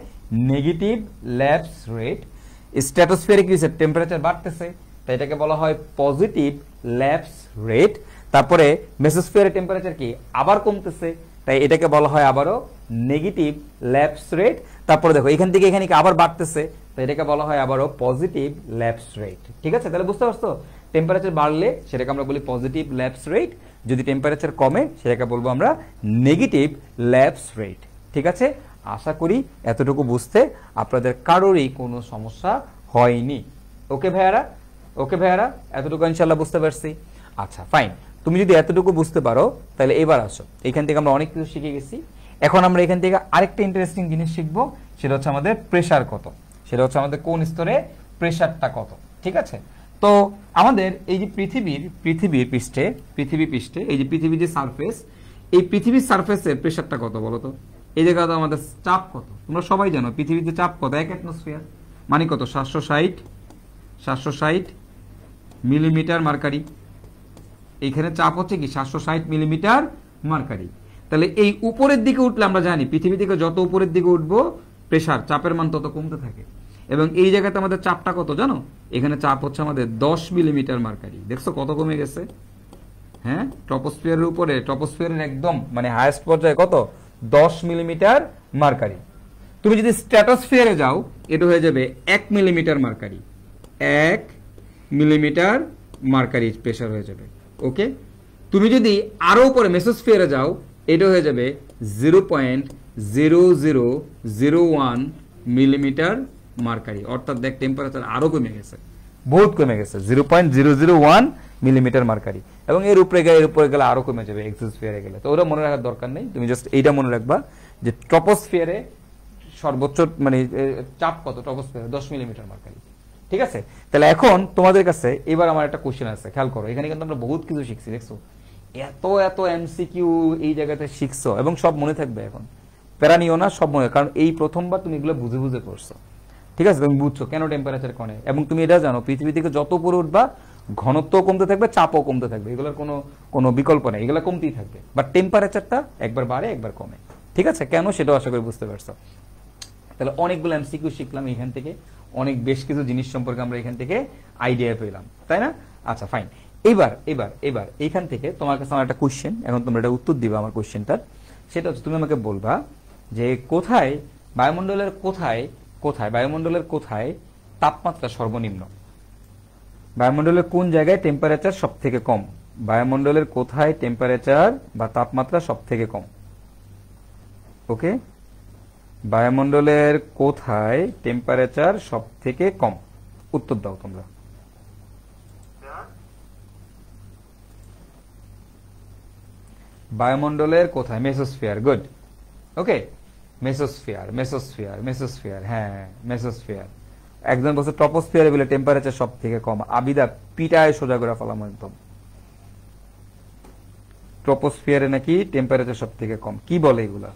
Negative lapse rate. স্ট্র্যাটোস্ফিয়ারে কি টেম্পারেচার বাড়তেছে, তাই এটাকে বলা হয় পজিটিভ ল্যাপস রেট। তারপরে মেসোস্ফিয়ারে টেম্পারেচার কি আবার কমতেছে, তাই এটাকে বলা হয় আবারও নেগেটিভ ল্যাপস রেট। তারপরে দেখো এখান থেকে এখানে আবার বাড়তেছে, তাই এটাকে বলা হয় আবারও পজিটিভ ল্যাপস রেট। ঠিক আছে, তাহলে বুঝতে পারছো? টেম্পারেচার বাড়লে সেটাকে আমরা বলি পজিটিভ ল্যাপস রেট, যদি টেম্পারেচার কমে সেটাকে বলবো আমরা নেগেটিভ ল্যাপস রেট। ঠিক আছে, আশা করি এতটুকু বুঝতে আপনাদের কারোরই কোনো সমস্যা হয়নি। ওকে ভাইয়ারা? ওকে ভাইয়ারা, এতটুকু ইনশাআল্লাহ বুঝতে পারছি। আচ্ছা ফাইন, তুমি যদি এতটুকু বুঝতে পারো তাহলে এবার আসো, এখান থেকে আমরা অনেক কিছু শিখে গেছি। এখন আমরা এখান থেকে আরেকটা ইন্টারেস্টিং জিনিস শিখবো, সেটা হচ্ছে আমাদের প্রেসার কত, সেটা হচ্ছে আমাদের কোন স্তরে প্রেসারটা কত। ঠিক আছে, তো আমাদের এই যে পৃথিবীর পৃষ্ঠে এই যে পৃথিবীর যে সারফেস, এই পৃথিবীর সারফেসের প্রেসারটা কত বলো তো? এই জায়গাতে আমাদের চাপ কত? তোমরা সবাই জানো পৃথিবীতে চাপ কত? 1 অ্যাটমসফিয়ার, মানে কত? 760 মিলিমিটার মার্কারি। এইখানে চাপ হচ্ছে কি 760 মিলিমিটার মার্কারি। তাহলে এই উপরের দিকে উঠলে আমরা জানি পৃথিবী থেকে যত উপরের দিকে উঠবো প্রেসার, চাপের মান তত কমতে থাকে। এবং এই জায়গাতে আমাদের চাপটা কত জানো? এখানে চাপ হচ্ছে আমাদের 10 মিলিমিটার মার্কারি। দেখছো কত কমে গেছে? হ্যাঁ, ট্রপোস্ফিয়ারের উপরে, ট্রপোস্ফিয়ারের একদম মানে হাইয়েস্ট পর্যায়ে কত? 10 মিলিমিটার মার্কারি। তুমি যদি স্ট্র্যাটোস্ফিয়ারে যাও, এটা হয়ে যাবে 1 millimetre mercury, 1 millimetre mercury pressure হয়ে যাবে। ওকে, তুমি যদি আরো উপরে মেসোস্ফিয়ারে যাও, এটা হয়ে যাবে 0.0001 মিলিমিটার মার্কারি। অর্থাৎ দেখ টেম্পারেচার আরো কমে গেছে, বহুত কমে গেছে, 0.001 মিলিমিটার মার্কারি। এবং এর উপরে গেলে আরো কমে যাবে এক্সোস্ফিয়ারে গেলে। তো ওটা মনে রাখার দরকার নেই, তুমি জাস্ট এইটা মনে রাখবা যে ট্রপোস্ফিয়ারে সর্বোচ্চ মানে চাপ কত? ট্রপোস্ফিয়ারে 10 মিলিমিটার মার্কারি। ঠিক আছে, তাহলে এখন তোমাদের কাছে এবার আমার একটা কোশ্চেন আছে, খেয়াল করো। এখানে কিন্তু আমরা বহুত কিছু শিখছি, দেখছো এত এত এমসিকিউ এই জায়গাতে শিখছো এবং সব মনে থাকবে। এখন প্যারা নিও না, সব মনে, কারণ এই প্রথমবার তুমি এগুলো বুঝে বুঝে পড়ছো। ঠিক আছে, তুমি বুঝছো কেন টেম্পারেচার কমে, এবং তুমি এটা জানো পৃথিবী থেকে যত উপরে উঠবা ঘনত্ব কমতে থাকবে, চাপও কমতে থাকবে, এগুলোর কোনো বিকল্প নেই, এগুলো কমতেই থাকবে। বাট টেম্পারেচারটা একবার বাড়ে একবার কমে। ঠিক আছে, কেন সেটাও আশা করি বুঝতে পারছো। তাহলে অনেকগুলো এমসিকিউ শিখলাম এখান থেকে, অনেক বেশ কিছু জিনিস সম্পর্কে আমরা এখান থেকে আইডিয়া পেলাম, তাই না? আচ্ছা ফাইন, এবার এইখান থেকে তোমার কাছে আমার একটা কোশ্চেন, এখন তোমরা এটা উত্তর দিবা আমার কোশ্চেনটার। সেটা হচ্ছে তুমি আমাকে বলবা যে কোথায় বায়ুমণ্ডলের কোথায় তাপমাত্রা সর্বনিম্ন, বায়ুমণ্ডলের কোন জায়গায় টেম্পারেচার সব থেকে কম, বায়ুমণ্ডলের কোথায় টেম্পারেচার বা তাপমাত্রা সব থেকে কম। ওকে, বায়ুমণ্ডলের কোথায় টেম্পারেচার সব থেকে কম? উত্তর দাও তোমরা। বায়ুমণ্ডলের কোথায়? মেসোস্ফিয়ার। গুড। ওকে, মেসোস্ফিয়ার, হ্যাঁ মেসোস্ফিয়ার। একজন বলছে ট্রপোস্ফিয়ারে বলে টেম্পারেচার সব থেকে কম। আবিদা পিটায় সোজা করে ফেলাম একদম। ট্রপোস্ফিয়ারে নাকি টেম্পারেচার সব থেকে কম, কি বলে এগুলা?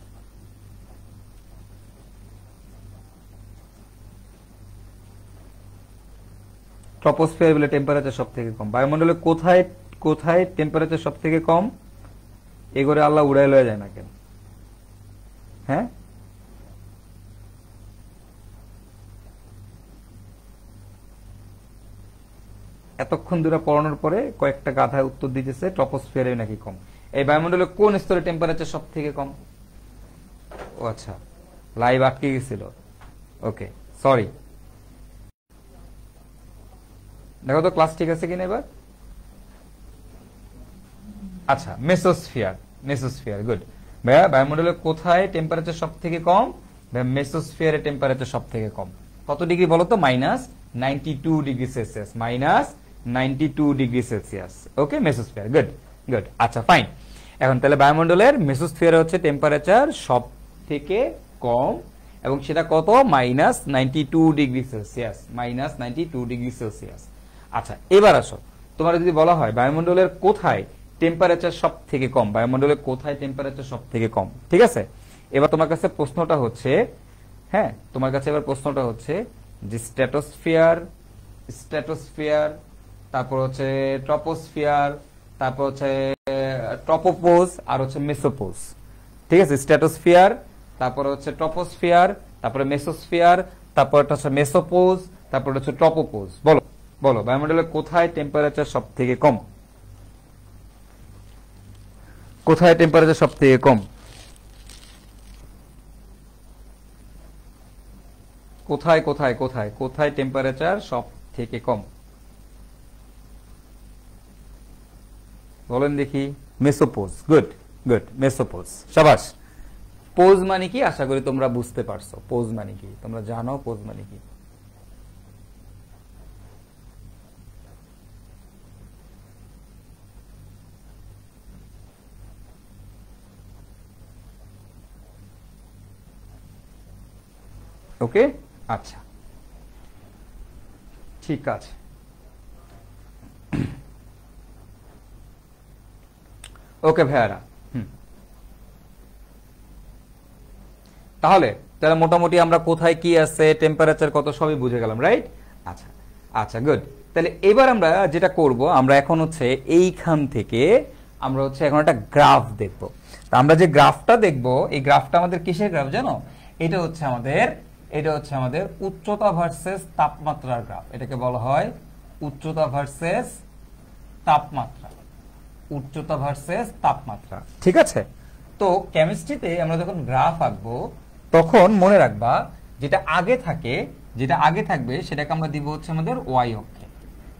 ট্রপোস্ফিয়ার বলে টেম্পারেচার সব থেকে কম। বায়ুমণ্ডলে কোথায় টেম্পারেচার সব থেকে কম? এগোরে আল্লাহ উড়াই লয়ে যায় না কেন? হ্যাঁ, এতক্ষণ ধরে পড়ানোর পরে কয়েকটা গাধায় উত্তর দিতেছে ট্রপোস্ফিয়ারে নাকি কম। এই বায়ুমণ্ডলে কোন স্তরে টেম্পারেচার সব থেকে কম? ও আচ্ছা, লাইভ আটকে গেছিল। ওকে, সরি। দেখো তো ক্লাস ঠিক আছে কিনা এবার। আচ্ছা, মেসোস্ফিয়ার, মেসোস্ফিয়ার, গুড। ভাইয়া বায়ুমণ্ডলের কোথায় টেম্পারেচার সব থেকে কম? ভাইয়া মেসোস্ফিয়ারের টেম্পারেচার সব থেকে কম। কত ডিগ্রি বলো তো? -92 ডিগ্রি সেলসিয়াস, -92 ডিগ্রি সেলসিয়াস। ওকে, মেসোস্ফিয়ার, গুড গুড। আচ্ছা ফাইন। এখন তাহলে বায়ুমণ্ডলের মেসোস্ফিয়ারে হচ্ছে টেম্পারেচার সব থেকে কম, এবং সেটা কত? -92 ডিগ্রি সেলসিয়াস, -92 ডিগ্রি সেলসিয়াস। আচ্ছা এবার আসো, তোমার যদি বলা হয় বায়ুমণ্ডলের কোথায় টেম্পারেচার সব থেকে কম, বায়ুমণ্ডলের কোথায় টেম্পারেচার সব থেকে কম, ঠিক আছে? এবার তোমার কাছে প্রশ্নটা হচ্ছে, হ্যাঁ তোমার কাছে এবার প্রশ্নটা হচ্ছে যে স্ট্র্যাটোস্ফিয়ার, স্ট্র্যাটোস্ফিয়ার, তারপর হচ্ছে ট্রপোস্ফিয়ার, তারপর হচ্ছে ট্রপোপোজ, আর হচ্ছে মেসোপোজ। ঠিক আছে, স্ট্র্যাটোস্ফিয়ার, তারপর হচ্ছে ট্রপোস্ফিয়ার, তারপরে মেসোস্ফিয়ার, তারপর হচ্ছে মেসোপোজ, তারপর হচ্ছে ট্রপোপোজ। বলো বলো বায়ুমণ্ডলের কোথায় টেম্পারেচার সব থেকে কম? কোথায় টেম্পারেচার সব থেকে কম? কোথায় কোথায় কোথায় কোথায় টেম্পারেচার সব থেকে কম? বলেন দেখি। মেসোপোজ, গুড গুড, মেসোপোজ, শাবাশ। পোজ মানে কি? আশা করি তোমরা বুঝতে পারছো পোজ মানে কি, তোমরা জানো পোজ মানে কি। ওকে, আচ্ছা ঠিক আছে। ওকে ভাইয়ারা, তাহলে তাহলে মোটামুটি আমরা কোথায় কি আছে, টেম্পারেচার কত, সবই বুঝে গেলাম, রাইট? আচ্ছা আচ্ছা, গুড। তাহলে এবার আমরা যেটা করব, আমরা এখন হচ্ছে এইখান থেকে আমরা হচ্ছে এখন একটা গ্রাফ দেখব। তা আমরা যে গ্রাফটা দেখব, এই গ্রাফটা আমাদের কিসের গ্রাফ জানো? এটা হচ্ছে আমাদের উচ্চতা ভার্সেস তাপমাত্রার গ্রাফ। এটাকে বলা হয় উচ্চতা ভার্সেস তাপমাত্রা, উচ্চতা ভার্সেস তাপমাত্রা, ঠিক আছে? তো কেমিস্ট্রিতে আমরা যখন গ্রাফ আঁকবো তখন মনে রাখবা যেটা আগে থাকবে সেটাকে আমরা দিব হচ্ছে আমাদের ওয়াই অক্ষে।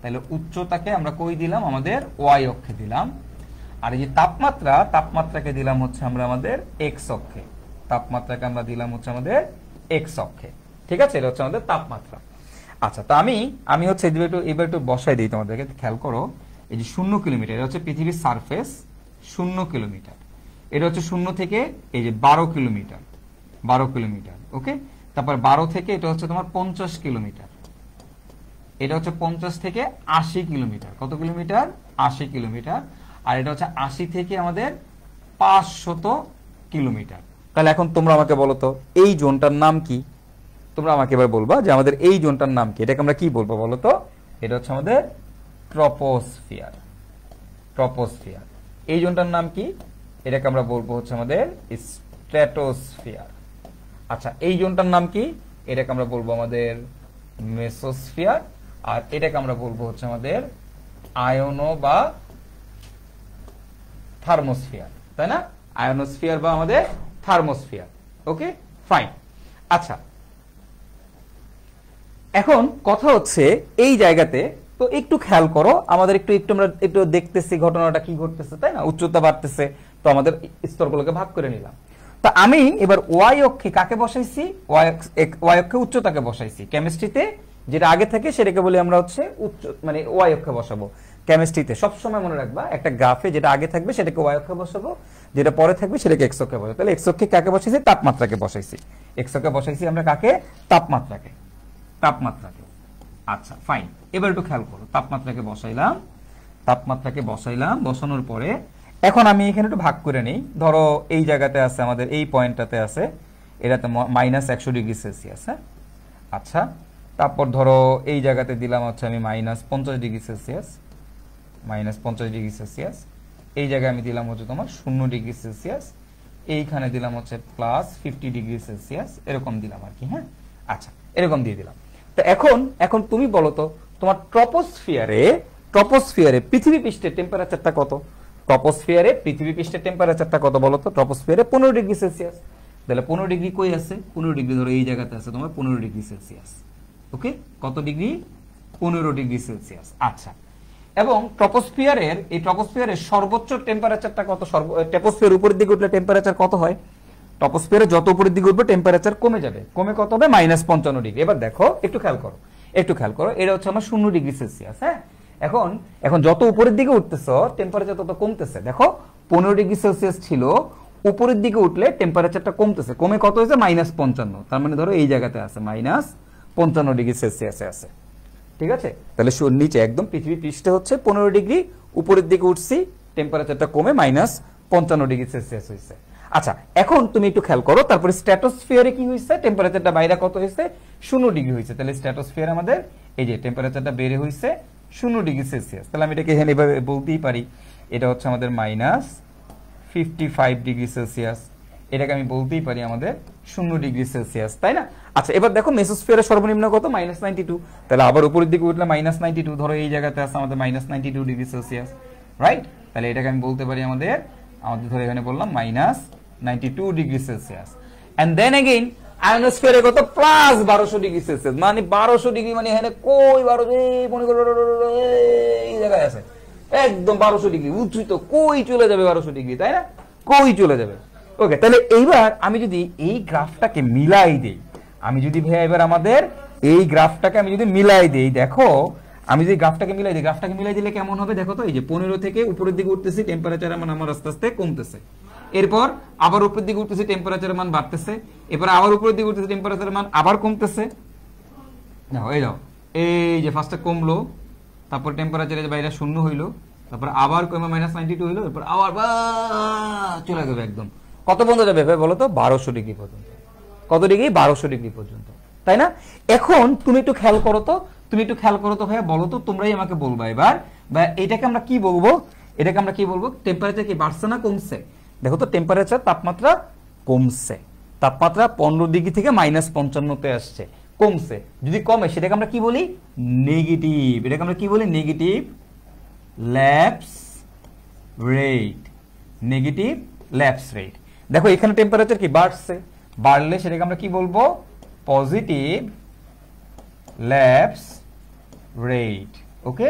তাহলে উচ্চতাকে আমরা কই দিলাম? আমাদের ওয়াই অক্ষে দিলাম। আর এই যে তাপমাত্রাকে দিলাম হচ্ছে আমরা আমাদের এক্স অক্ষে, তাপমাত্রাকে আমরা দিলাম হচ্ছে আমাদের এক্স অক্ষে, ঠিক আছে? এটা হচ্ছে আমাদের তাপমাত্রা। আচ্ছা, তো আমি হচ্ছে এবার একটু বসাই দিই তোমাদেরকে, খেয়াল করো। এই যে 0 কিলোমিটার, এটা হচ্ছে পৃথিবীর সারফেস, 0 কিলোমিটার। এটা হচ্ছে 0 থেকে এই যে 12 কিলোমিটার, 12 কিলোমিটার, ওকে? তারপর 12 থেকে এটা হচ্ছে তোমার 50 কিলোমিটার, এটা হচ্ছে 50 থেকে 80 কিলোমিটার। কত কিলোমিটার? 80 কিলোমিটার। আর এটা হচ্ছে 80 থেকে আমাদের 500 কিলোমিটার। তাহলে এখন তোমরা আমাকে বলো তো এই জোনটার নাম কি? তোমরা আমাকে এবার বলবা যে আমাদের এই জোনটার নাম কি। এটাকে আমরা কি বলবো বলো তো? এটা হচ্ছে আমাদের ট্রপোস্ফিয়ার, ট্রপোস্ফিয়ার। এই জোনটার নাম কি? এটাকে আমরা বলবো হচ্ছে আমাদের স্ট্র্যাটোস্ফিয়ার। আচ্ছা, এই জোনটার নাম কি? এটাকে আমরা বলবো আমাদের মেসোস্ফিয়ার। আর এটাকে আমরা বলবো হচ্ছে আমাদের আয়নো বা থার্মোস্ফিয়ার, তাই না? আয়নোস্ফিয়ার বা আমাদের থার্মোস্ফিয়ার। ওকে, ফাইন। আচ্ছা, এখন কথা হচ্ছে এই জায়গাতে তো একটু খেয়াল করো, আমাদের একটু আমরা একটু দেখতেছি ঘটনাটা কি ঘটতেছে, তাই না? উচ্চতা বাড়তেছে, তো আমাদের স্তরগুলোকে ভাগ করে নিলাম। তা আমি এবার ওয়াই অক্ষে কাকে বসাইছি? ওয়াই অক্ষে উচ্চতাকে বসাইছি। কেমিস্ট্রিতে যেটা আগে থাকে সেটাকে বলি আমরা হচ্ছে মানে ওয়াই অক্ষে বসাবো। কেমিস্ট্রিতে সবসময় মনে রাখবা, একটা গ্রাফে যেটা আগে থাকবে সেটাকে ওয়াই অক্ষে বসাবো, যেটা পরে থাকবে সেটাকে এক্স অক্ষে বসাবো। তাহলে এক্স অক্ষে কাকে বসাইছি? তাপমাত্রাকে বসাইছি। এক্স অক্ষে বসাইছি আমরা কাকে? তাপমাত্রাকে, তাপমাত্রাকে। আচ্ছা ফাইন, এবার একটু খেয়াল করো। তাপমাত্রাকে বসাইলাম, বসানোর পরে এখন আমি এখানে একটু ভাগ করে নেই। ধরো এই জায়গাতে আছে আমাদের, এই পয়েন্টটাতে আছে, এটাতে -100 ডিগ্রি সেলসিয়াস, হ্যাঁ? আচ্ছা, তারপর ধরো এই জায়গাতে দিলাম হচ্ছে আমি -50 ডিগ্রি সেলসিয়াস, -50 ডিগ্রি সেলসিয়াস। এই জায়গায় আমি দিলাম হচ্ছে তোমার 0 ডিগ্রি সেলসিয়াস। এইখানে দিলাম হচ্ছে +50 ডিগ্রি সেলসিয়াস, এরকম দিলাম আর কি, হ্যাঁ? আচ্ছা, এরকম দিয়ে দিলাম। তো এখন তুমি বলো তো তোমার ট্রপোস্ফিয়ারে পৃথিবী পৃষ্ঠের টেম্পারেচারটা কত? ট্রপোস্ফিয়ারে পৃথিবী পৃষ্ঠের টেম্পারেচারটা কত বলো তো? ট্রপোস্ফিয়ারে 15 ডিগ্রি সেলসিয়াস। তাহলে 15 ডিগ্রি কই আছে? 15 ডিগ্রি ধরো এই জায়গাতে আছে তোমার 15 ডিগ্রি সেলসিয়াস। ওকে, কত ডিগ্রি? 15 degree Celsius. আচ্ছা, এবং ট্রপোস্ফিয়ারের সর্বোচ্চ টেম্পারেচারটা কত? ট্রপোস্ফিয়ার উপরের দিকে উঠলে টেম্পারেচার কত হয়? ট্রপোস্ফিয়ারে যত উপরের দিকে উঠবে টেম্পারেচার কমে যাবে। কমে কত হবে? -55 ডিগ্রি। এবার দেখো, একটু খেয়াল করো, এটা হচ্ছে আমার 0 ডিগ্রি সেলসিয়াস। হ্যাঁ, এখন যত উপরের দিকে উঠতেছ টেম্পারেচার তত কমতেছে। দেখো 15 ডিগ্রি সেলসিয়াস ছিল, উপরের দিকে উঠলে টেম্পারেচারটা কমতেছে, কমে কত হয়েছে? -55। তার মানে ধরো এই জায়গাতে আছে -55 ডিগ্রি সেলসিয়াসে আছে। ঠিক আছে, তাহলে নিচে একদম পৃথিবী পৃষ্ঠে হচ্ছে 15 ডিগ্রি, উপরের দিকে উঠছি, টেম্পারেচারটা কমে -55 ডিগ্রি সেলসিয়াস হয়েছে। আচ্ছা, এখন তুমি একটু খেয়াল করো, তারপরে স্ট্র্যাটোস্ফিয়ারে কি হয়েছে? টেম্পারেচারটা বাইরে কত হয়েছে? 0 ডিগ্রি হয়েছে। তাহলে স্ট্র্যাটোস্ফিয়ার আমাদের এই যে টেম্পারেচারটা বেড়ে হয়েছে 0 ডিগ্রি সেলসিয়াস। তাহলে আমি এটাকে এখানে এভাবে বলতেই পারি, এটা হচ্ছে আমাদের -55 ডিগ্রি সেলসিয়াস। এটাকে আমি বলতেই পারি আমাদের 0 ডিগ্রি সেলসিয়াস, তাই না? আচ্ছা, এবার দেখো মেসোস্ফিয়ারের সর্বনিম্ন কত? -92। তাহলে আবার উপরের দিকে উঠলে -92, ধরো এই জায়গাতে আছে আমাদের -92 ডিগ্রি সেলসিয়াস, রাইট? তাহলে এটাকে আমি বলতে পারি আমাদের ধরে এখানে বললাম -92 degree Celsius. And then again আয়োনোস্ফিয়ারে কত? +1200 ডিগ্রি সেলসিয়াস। মানে 1200 ডিগ্রি, মানে এখানে কই 1200, মনে করো এই জায়গায় আছে একদম 1200 ডিগ্রি উচ্চিত, কই চলে যাবে 1200 ডিগ্রি, তাই না? কই চলে যাবে। ওকে, তাহলে এইবার আমি যদি এই গ্রাফটাকে মিলাই দেই, ভাইয়া এবার আমাদের এই গ্রাফটাকে আমি যদি মিলাই দেই, দেখো আমি যদি গ্রাফটাকে মিলাই দিলে কেমন হবে? দেখো তো, এই যে 15 থেকে উপরের দিকে উঠতেছি, টেম্পারেচার আমার আস্তে আস্তে কমতেছে, এরপর আবার উপরের দিকে উঠতেছি, টেম্পারেচারের মান বাড়তেছে, এরপর আবার উপরের দিকে উঠতেছি, টেম্পারেচারের মান আবার কমতেছে। এই যে ফার্স্টে কমলো, তারপর টেম্পারেচারের বাইরে 0 হইলো, তারপর আবার কমে -92 হইলো, এরপর আবার চলে যাবে একদম কত পর্যন্ত যাবে বলো তো? 1200 ডিগ্রি পর্যন্ত। কত ডিগ্রি? 1200 ডিগ্রি পর্যন্ত, তাই না? এখন তুমি একটু খেয়াল করো তো, ভাইয়া বলো তো, তোমরাই আমাকে বলবা এবার, বা এটাকে আমরা কি বলবো? টেম্পারেচার কি বাড়ছে না কমছে? দেখো তো, টেম্পারেচার, তাপমাত্রা কমছে। তাপমাত্রা 15 ডিগ্রি থেকে -55-তে আসছে, কমছে। যদি কমে সেটাকে আমরা কি বলি? নেগেটিভ। এটাকে আমরা কি বলি? Negative lapse rate. Negative lapse rate. দেখো এখানে টেম্পারেচার কি বাড়ছে, বাড়লে সেটাকে আমরা কি বলবো? Positive lapse rate. Okay,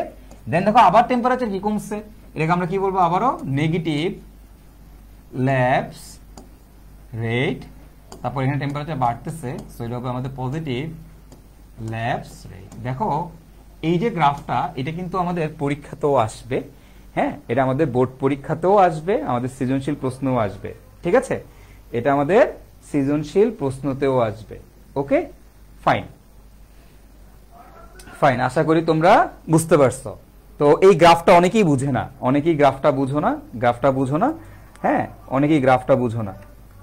then দেখো আবার টেম্পারেচার কি কমছে, এটাকে আমরা কি বলবো? আবারও নেগেটিভ ল্যাপস রেট। তারপর এখানে টেম্পারেচার বাড়তেছে, সো এটা হবে আমাদের পজিটিভ ল্যাপস রেট। দেখো এই যে গ্রাফটা, এটা কিন্তু আমাদের পরীক্ষাতেও আসবে। হ্যাঁ, এটা আমাদের বোর্ড পরীক্ষাতেও আসবে, আমাদের সৃজনশীল প্রশ্নও আসবে। ঠিক আছে, এটা আমাদের সৃজনশীল প্রশ্নতেও আসবে। ওকে, ফাইন, আশা করি তোমরা বুঝতে পারছো। তো এই গ্রাফটা অনেকেই বুঝে না, গ্রাফটা বুঝো না। হ্যাঁ, অনেকেই গ্রাফটা বুঝো না।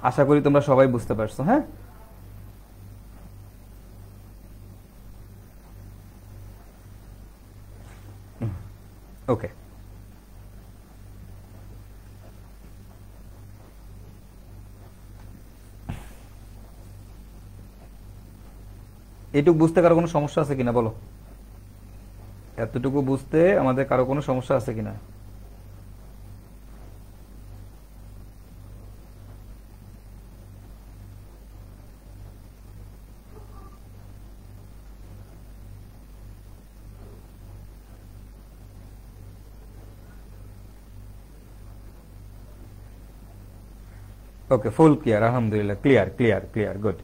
আশা করি তোমরা সবাই বুঝতে পারছো। হ্যাঁ, ওকে, এটুকু বুঝতে কারো কোনো সমস্যা আছে কিনা বলো? এতটুকু বুঝতে আমাদের কারো কোনো সমস্যা আছে কিনা? ওকে, ফুল ক্লিয়ার, আলহামদুলিল্লাহ, clear, good,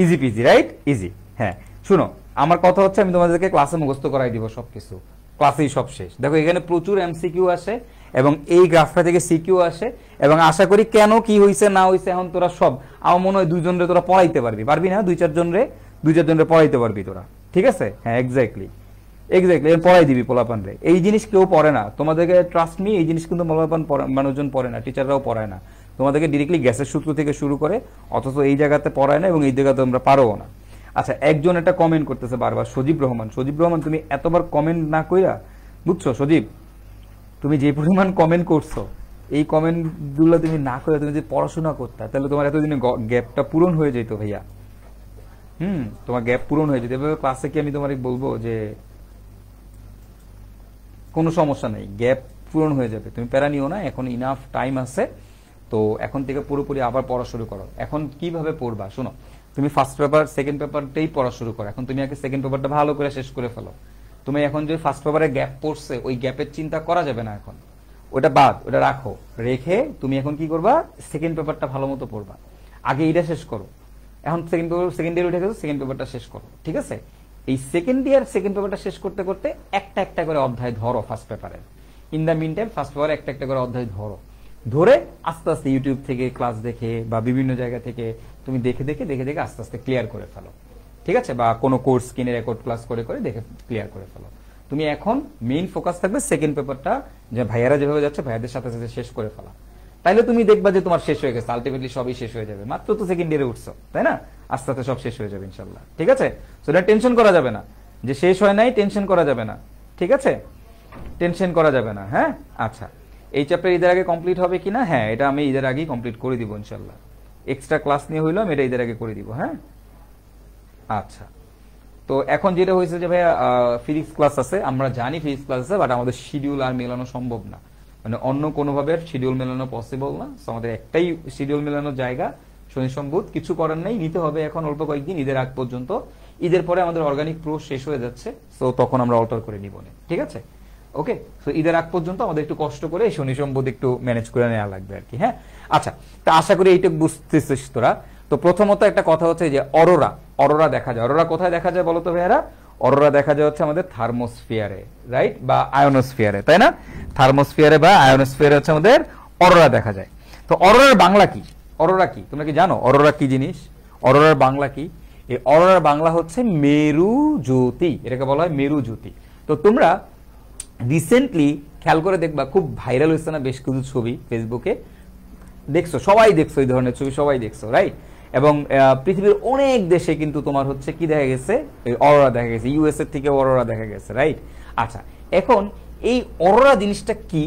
easy PG, right, easy. হ্যাঁ, শুনো, আমার কথা হচ্ছে আমি তোমাদেরকে ক্লাসে মুখস্থ করাই দিব সবকিছু, ক্লাসেই সব শেষ। দেখো এখানে প্রচুর এমসিকিউ আসে এবং এই গ্রাফটা থেকে সিকিউ আসে, এবং আশা করি কেন কি হয়েছে না হয়েছে এখন তোরা সব, আমার মনে হয় 2 জনরে তোরা পড়াইতে পারবি না? 2-4 জনরে পড়াইতে পারবি তোরা। ঠিক আছে, হ্যাঁ, এক্স্যাক্টলি পড়াই দিবি পোলাপান রে। এই জিনিস কেউ পড়ে না, তোমাদেরকে ট্রাস্ট মি, এই জিনিস কিন্তু পোলাপান মানুষজন পড়ে না, টিচাররাও পড়ায় না, তোমাদেরকে ডিরেক্টলি গ্যাসের সূত্র থেকে শুরু করে, অথচ এই জায়গাতে পড়ায় না এবং এই জায়গাতে আমরা পারো না। আচ্ছা, একজন একটা কমেন্ট করতেছে বারবার, সজীব রহমান, তুমি এতবার কমেন্ট না কইরা, বুঝছো সজীব, তুমি যে পরিমাণ কমেন্ট করছো, এই কমেন্ট গুলো তুমি না করে তুমি যদি পড়াশোনা করতে, তাহলে তোমার এতদিনে গ্যাপটা পূরণ হয়ে যেত ভাইয়া। তোমার গ্যাপ পূরণ হয়ে যেত। এভাবে ক্লাসে কি আমি তোমার বলবো যে কোনো সমস্যা নেই, গ্যাপ পূরণ হয়ে যাবে, তুমি প্যারা নিও না, এখন ইনাফ টাইম আছে, তো এখন থেকে পুরোপুরি আবার পড়া শুরু করো। এখন কিভাবে পড়বা শোনো, তুমি ফার্স্ট পেপার সেকেন্ড পেপারটাই পড়া শুরু করো। এখন তুমি আগে সেকেন্ড পেপারটা ভালো করে শেষ করে ফেলো। তুমি এখন যে ফার্স্ট পেপারে গ্যাপ পড়ছে ওই গ্যাপের চিন্তা করা যাবে না, এখন ওটা বাদ, ওটা রাখো। রেখে তুমি এখন কি করবা, সেকেন্ড পেপারটা ভালো মতো পড়বা। আগে এটা শেষ করো। এখন সেকেন্ড ইয়ার উঠে গেছো, সেকেন্ড পেপারটা শেষ করো, ঠিক আছে? এই সেকেন্ড ইয়ার সেকেন্ড পেপারটা শেষ করতে করতে একটা একটা করে অধ্যায় ধরো ফার্স্ট পেপারের। In the meantime first পেপারে একটা একটা করে অধ্যায় ধরো। ধরে আস্তে আস্তে ইউটিউব থেকে ক্লাস দেখে বা বিভিন্ন জায়গা থেকে তুমি দেখে দেখে দেখে দেখে আস্তে আস্তে ক্লিয়ার করে ফেলো, ঠিক আছে? বা কোনো কোর্স কিনে রেকর্ড ক্লাস করে করে দেখে ক্লিয়ার করে ফেলো। তুমি এখন মেইন ফোকাস থাকবে সেকেন্ড পেপারটা, যে ভাইয়ারা যেভাবে যাচ্ছে ভাইয়াদের সাথে সাথে শেষ করে ফেলা। তাইলে তুমি দেখবা যে তোমার শেষ হয়ে গেছে, আলটিমেটলি সবই শেষ হয়ে যাবে। মাত্র তো সেকেন্ড ইয়ারে উঠছো, তাই না? আস্তে আস্তে সব শেষ হয়ে যাবে ইনশাল্লাহ, ঠিক আছে? সো এটা টেনশন করা যাবে না যে শেষ হয় নাই, টেনশন করা যাবে না, ঠিক আছে? টেনশন করা যাবে না, হ্যাঁ? আচ্ছা, এই চ্যাপ্টার ঈদের আগে কমপ্লিট হবে কিনা? হ্যাঁ, এটা আমি ঈদের আগেই কমপ্লিট করে দিব ইনশাল্লাহ। এক্সট্রা ক্লাস নিয়ে হইলো, আমি এটা ঈদের আগে করে দিব, হ্যাঁ? আচ্ছা, তো এখন যেটা হয়েছে যে ভাইয়া ফিজিক্স ক্লাস আছে, আমরা জানি ফিজিক্স ক্লাস আছে, বাট আমাদের শিডিউল আর মেলানো সম্ভব না, মানে অন্য কোনোভাবে শিডিউল মেলানো পসিবল না। তো আমাদের একটাই শিডিউল মেলানোর জায়গা, শনি সম্ভব, কিছু করার নেই, নিতে হবে এখন অল্প কয়েকদিন, ঈদের আগ পর্যন্ত। ঈদের পরে আমাদের অর্গানিক প্রো শেষ হয়ে যাচ্ছে, তো তখন আমরা অল্টার করে নিব না, ঠিক আছে? ওকে, তো ঈদের আগ পর্যন্ত আমাদের একটু কষ্ট করে শনি সম্পদ একটু ম্যানেজ করে নেওয়া লাগবে আর কি, হ্যাঁ? আচ্ছা, তো আশা করি এইটুকু বুঝতেছিস তোরা। তো প্রথমত একটা কথা হচ্ছে যে অরোরা, অরোরা দেখা যায়। অরোরা কোথায় দেখা যায় বলতো ভাইয়ারা? অরোরা দেখা যায় হচ্ছে আমাদের থার্মোস্ফিয়ারে, রাইট? বা আয়োনোস্ফিয়ারে, তাই না? থার্মোস্ফিয়ারে বা আয়োনোস্ফিয়ারে হচ্ছে আমাদের অরোরা দেখা যায়। তো অরোরার বাংলা কি? অরোরা কি তোমরা কি জানো? অরোরা কি জিনিস? অরোরার বাংলা কি? এই অরোরার বাংলা হচ্ছে মেরু জ্যোতি, এটাকে বলা হয় মেরু জ্যোতি। তো তোমরা রিসেন্টলি খেয়াল করে দেখবা, খুব ভাইরাল হয়েছে না বেশ কিছু ছবি ফেসবুকে, দেখছো, সবাই দেখছো এই ধরনের ছবি, সবাই দেখছো, রাইট? এবং পৃথিবীর অনেক দেশে কিন্তু তোমার হচ্ছে কি দেখা গেছে, অরোরা দেখা গেছে, ইউএসএ থেকে অরোরা দেখা গেছে, রাইট? আচ্ছা, এখন এই অরোরা জিনিসটা কি,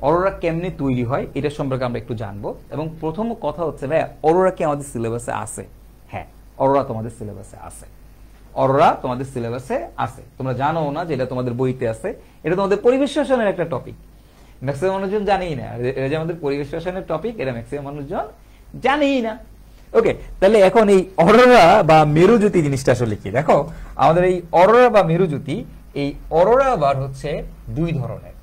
অরোরা কেমনে তৈরি হয়, এটা সম্পর্কে আমরা একটু জানবো। এবং প্রথম কথা হচ্ছে ভাই, অরোরা কি আমাদের সিলেবাসে আছে? হ্যাঁ, অরোরা তোমাদের সিলেবাসে আছে। অরোরা তোমাদের সিলেবাসে আছে, তোমরা জানো না যে এটা তোমাদের বইতে আছে। এটা তোমাদের পরিবেশ রসায়নের একটা টপিক, ম্যাক্সিমাম মানুষজন জানেই না। এটা যে আমাদের পরিবেশ রসায়নের টপিক, এটা ম্যাক্সিমাম মানুষজন জানেই না। ওকে, তাহলে এখন এই অরোরা বা মেরুজ্যোতি জিনিসটা আসলে কি? দেখো, আমাদের এই অরোরা বা মেরুজ্যোতি, এই অরোরা আবার হচ্ছে দুই ধরনের।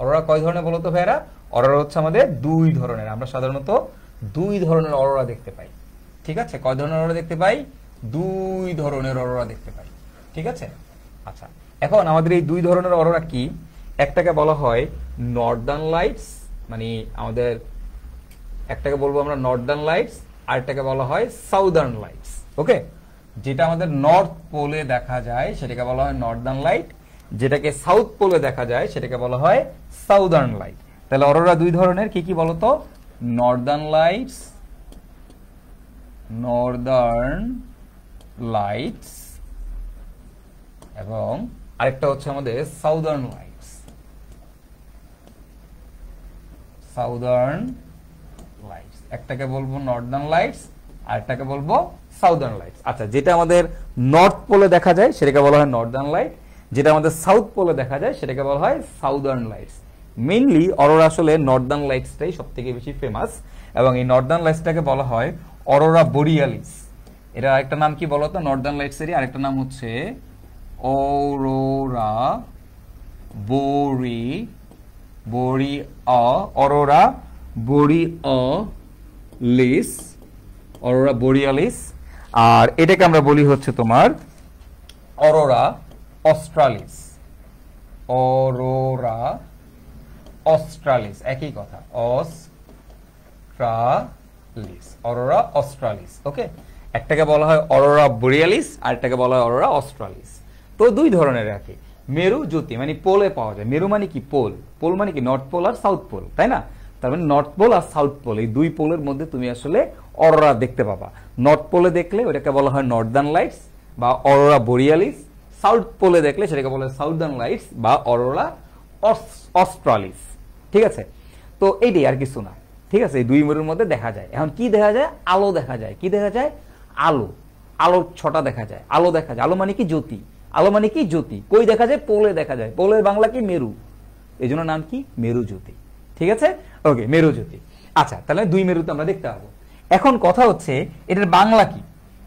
অরোরা কয় ধরনের বলো তো ভাইরা? অরোরা হচ্ছে আমাদের দুই ধরনের। আমরা সাধারণত দুই ধরনের অরোরা দেখতে পাই, ঠিক আছে? কয় ধরনের অরোরা দেখতে পাই? দুই ধরনের অরোরা দেখতে পাই, ঠিক আছে? আচ্ছা, এখন আমাদের এই দুই ধরনের অরোরা কি? একটাকে বলা হয় নর্দার্ন লাইটস, মানে আমাদের একটাকে বলবো আমরা নর্দার্ন লাইটস, আরেকটাকে বলা হয় সাউদার্ন লাইটস। ওকে, যেটা আমাদের নর্থ পোলে দেখা যায় সেটাকে বলা হয় নর্দার্ন লাইট, যেটাকে সাউথ পোলে দেখা যায় সেটাকে বলা হয় সাউদার্ন লাইট। তাহলে অরোরা দুই ধরনের, কি কি বলতো? নর্দার্ন লাইটস, নর্দার্ন লাইটস, এবং আরেকটা হচ্ছে আমাদের সাউদার্ন লাইটস, সাউদার্ন লাইটস। একটাকে বলবো নর্দার্ন লাইটস, আরেকটাকে বলবো সাউদার্ন লাইটস। আচ্ছা, যেটা আমাদের নর্থ পোলে দেখা যায় সেটাকে বলা হয় নর্দার্ন লাইট, যেটা আমাদের সাউথ পোলে দেখা যায় সেটাকে বলা হয় সাউদার্ন লাইটস। মেইনলি অরোরা আসলে নর্দার্ন লাইটসটাই সব থেকে বেশি ফেমাস, এবং এই নর্দার্ন লাইটসটাকে বলা হয় অরোরা বোরিয়ালিস। এটা আরেকটা নাম কি বলতো? নর্দার্ন লাইটসেরই আরেকটা নাম হচ্ছে অরোরা অরোরা বোরিয়ালিস, অরোরা বোরিয়ালিস। আর এটাকে আমরা বলি হচ্ছে তোমার অরোরা অস্ট্রালিস, অরোরা অস্ট্রালিস, একই কথা, অস্ট্রালিস, অরোরা অস্ট্রালিস। ওকে, একটাকে বলা হয় অরোরা বোরিয়ালিস, আরেকটাকে বলা হয় অরোরা অস্ট্রালিস। তো দুই ধরনের আর কি। মেরু জ্যোতি মানে পোলে পাওয়া যায়। মেরু মানে কি? পোল। পোল মানে কি? নর্থ পোল আর সাউথ পোল, তাই না? তার মানে নর্থ পোল আর সাউথ পোল, এই দুই পোলের মধ্যে তুমি আসলে অরোরা দেখতে পাবা। নর্থ পোলে দেখলে ওটাকে বলা হয় নর্দার্ন লাইটস বা অরোরা বোরিয়ালিস, সাউথ পোলে দেখলে সেটাকে বলা হয় সাউদার্ন লাইটস বা অরোরা অস্ট্রালিস, ঠিক আছে? তো এইটাই, আর কিছু না, ঠিক আছে? এই দুই মেরুর মধ্যে দেখা যায়। এখন কি দেখা যায়? আলো দেখা যায়। কি দেখা যায়? আলো। আলোর ছটা দেখা যায়, আলো দেখা যায়। আলো মানে কি? জ্যোতি। আলো মানে কি? জ্যোতি। কই দেখা যায়? পোলে দেখা যায়। পোলের বাংলা কি? মেরু। এই জন্য নাম কি? মেরু জ্যোতি, ঠিক আছে? ওকে, মেরু জ্যোতি। আচ্ছা, তাহলে 2 মেরুতে আমরা দেখতে পাবো। এখন কথা হচ্ছে এটার বাংলা কি?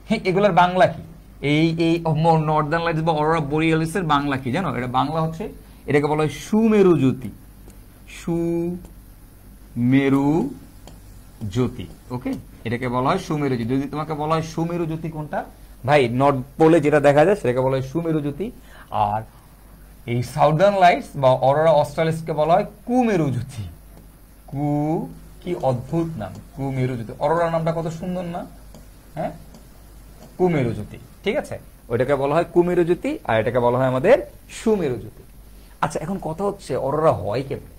হ্যাঁ, এগুলোর বাংলা কি? এই নর্দার্ন লাইটস বা অরোরা বোরিয়ালিসের বাংলা কি জানো? এটা বাংলা হচ্ছে, এটাকে বলা হয় সুমেরু জ্যোতি। সুমেরু জ্যোতি, ওকে, এটাকে বলা হয় সুমেরু জ্যোতি। যদি তোমাকে বলা হয় সুমেরু জ্যোতি কোনটা ভাই, নর্থ পোলে যেটা দেখা যায় সেটাকে বলা হয় সুমেরু জ্যোতি, আর এই সাউদার্ন লাইটস বা অরোরা অস্ট্রালিসকে বলা হয় কুমেরু জ্যোতি। কি অদ্ভুত নাম, কুমেরু জ্যোতি। অরোরা নামটা কত সুন্দর না? হ্যাঁ, কুমেরু জ্যোতি, ঠিক আছে, ওইটাকে বলা হয় কুমেরু জ্যোতি, আর এটাকে বলা হয় আমাদের সুমেরু জ্যোতি। আচ্ছা, এখন কথা হচ্ছে অরোরা হয় কেমন,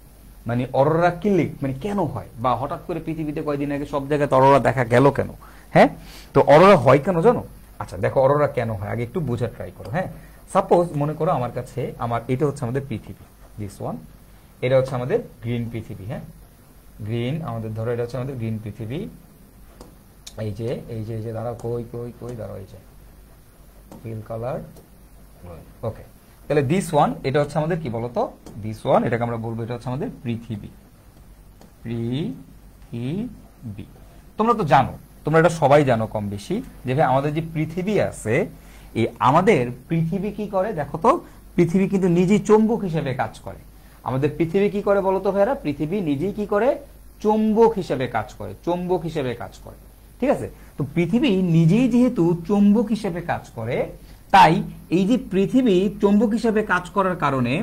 মানে অরোরা কিলিক মানে কেন হয়, বা হঠাৎ করে পৃথিবীতে কয়েকদিন আগে সব জায়গায় অরোরা দেখা গেল কেন? হ্যাঁ, তো অরোরা হয় কেন জানো? আচ্ছা দেখো, অরোরা কেন হয় আগে একটু বোঝার ট্রাই করো। হ্যাঁ, সাপোজ মনে করো আমার কাছে এটা হচ্ছে আমাদের পৃথিবী, দিস ওয়ান, এটা হচ্ছে আমাদের গ্রিন পৃথিবী। হ্যাঁ, গ্রিন আমাদের, ধরো এটা হচ্ছে আমাদের গ্রিন পৃথিবী। এই যে দাঁড়াও, কই দাঁড়াও, এই যে ফিল কালার, ওকে। তাহলে দিস ওয়ান, এটা হচ্ছে আমাদের কি বলতো, দিস ওয়ান, এটাকে আমরা বলবো এটা হচ্ছে আমাদের পৃথিবী। তোমরা তো জানো, তোমরা এটা সবাই জানো কম বেশি, যে ভাই আমাদের যে পৃথিবী আছে, এই আমাদের পৃথিবী কি করে দেখো তো, পৃথিবী কিন্তু নিজেই চৌম্বক হিসেবে কাজ করে। আমাদের পৃথিবী কি করে বলতো ভাইরা, পৃথিবী নিজেই কি করে, চৌম্বক হিসেবে কাজ করে, চৌম্বক হিসেবে কাজ করে, ঠিক আছে। তো পৃথিবী নিজেই যেহেতু চৌম্বক হিসেবে কাজ করে, তাই এই যে পৃথিবী চৌম্বক হিসেবে কাজ করার কারণে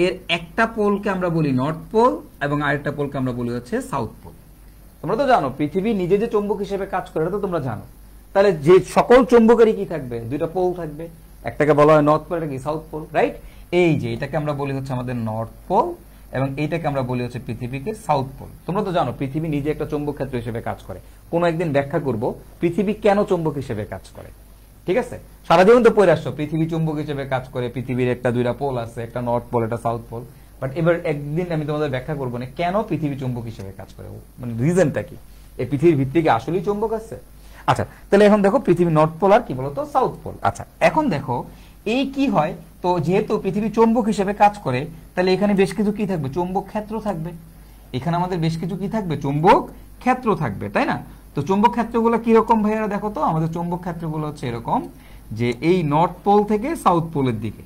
এর একটা পোলকে আমরা বলি নর্থ পোল, এবং আরেকটা পোলকে আমরা বলি হচ্ছে সাউথ পোল। তোমরা তো জানো পৃথিবী নিজে যে চৌম্বক হিসেবে কাজ করে, এটা তো তোমরা জানো। তাহলে যে সকল চৌম্বকেরই কি থাকবে, দুইটা পোল থাকবে, একটাকে বলা হয় নর্থ পোল, এটা কি সাউথ পোল, রাইট। এই যে এটাকে আমরা বলি হচ্ছে আমাদের নর্থ পোল, এবং এইটাকে আমরা বলি হচ্ছে পৃথিবীকে সাউথ পোল। তোমরা তো জানো পৃথিবী নিজে একটা চৌম্বক ক্ষেত্র হিসেবে কাজ করে। কোনো একদিন ব্যাখ্যা করব পৃথিবী কেন চৌম্বক হিসেবে কাজ করে, ঠিক আছে। সারা জীবন তো পড়ে আসছো পৃথিবী চৌম্বক হিসেবে কাজ করে, পৃথিবীর একটা দুইটা পোল আছে, একটা নর্থ পোল, একটা সাউথ পোল। বাট এবার একদিন আমি তোমাদের ব্যাখ্যা করবো না কেন পৃথিবী চৌম্বক হিসেবে কাজ করে, মানে রিজনটা কি, এই পৃথিবীর ভিত্তি কি আসলেই চৌম্বক আছে। আচ্ছা, তাহলে এখন দেখো পৃথিবী নর্থ পোল আর কি বলতো সাউথ পোল। আচ্ছা, এখন দেখো এই কি হয়, তো যেহেতু পৃথিবী চৌম্বক হিসেবে কাজ করে, তাহলে এখানে বেশ কিছু কি থাকবে, চৌম্বক ক্ষেত্র থাকবে। এখানে আমাদের বেশ কিছু কি থাকবে, চৌম্বক ক্ষেত্র থাকবে, তাই না। তো চৌম্বক ক্ষেত্রগুলো কিরকম ভাইয়ারা দেখো তো, আমাদের চৌম্বক ক্ষেত্রগুলো হচ্ছে এরকম, যে এই নর্থ পোল থেকে সাউথ পোলের দিকে,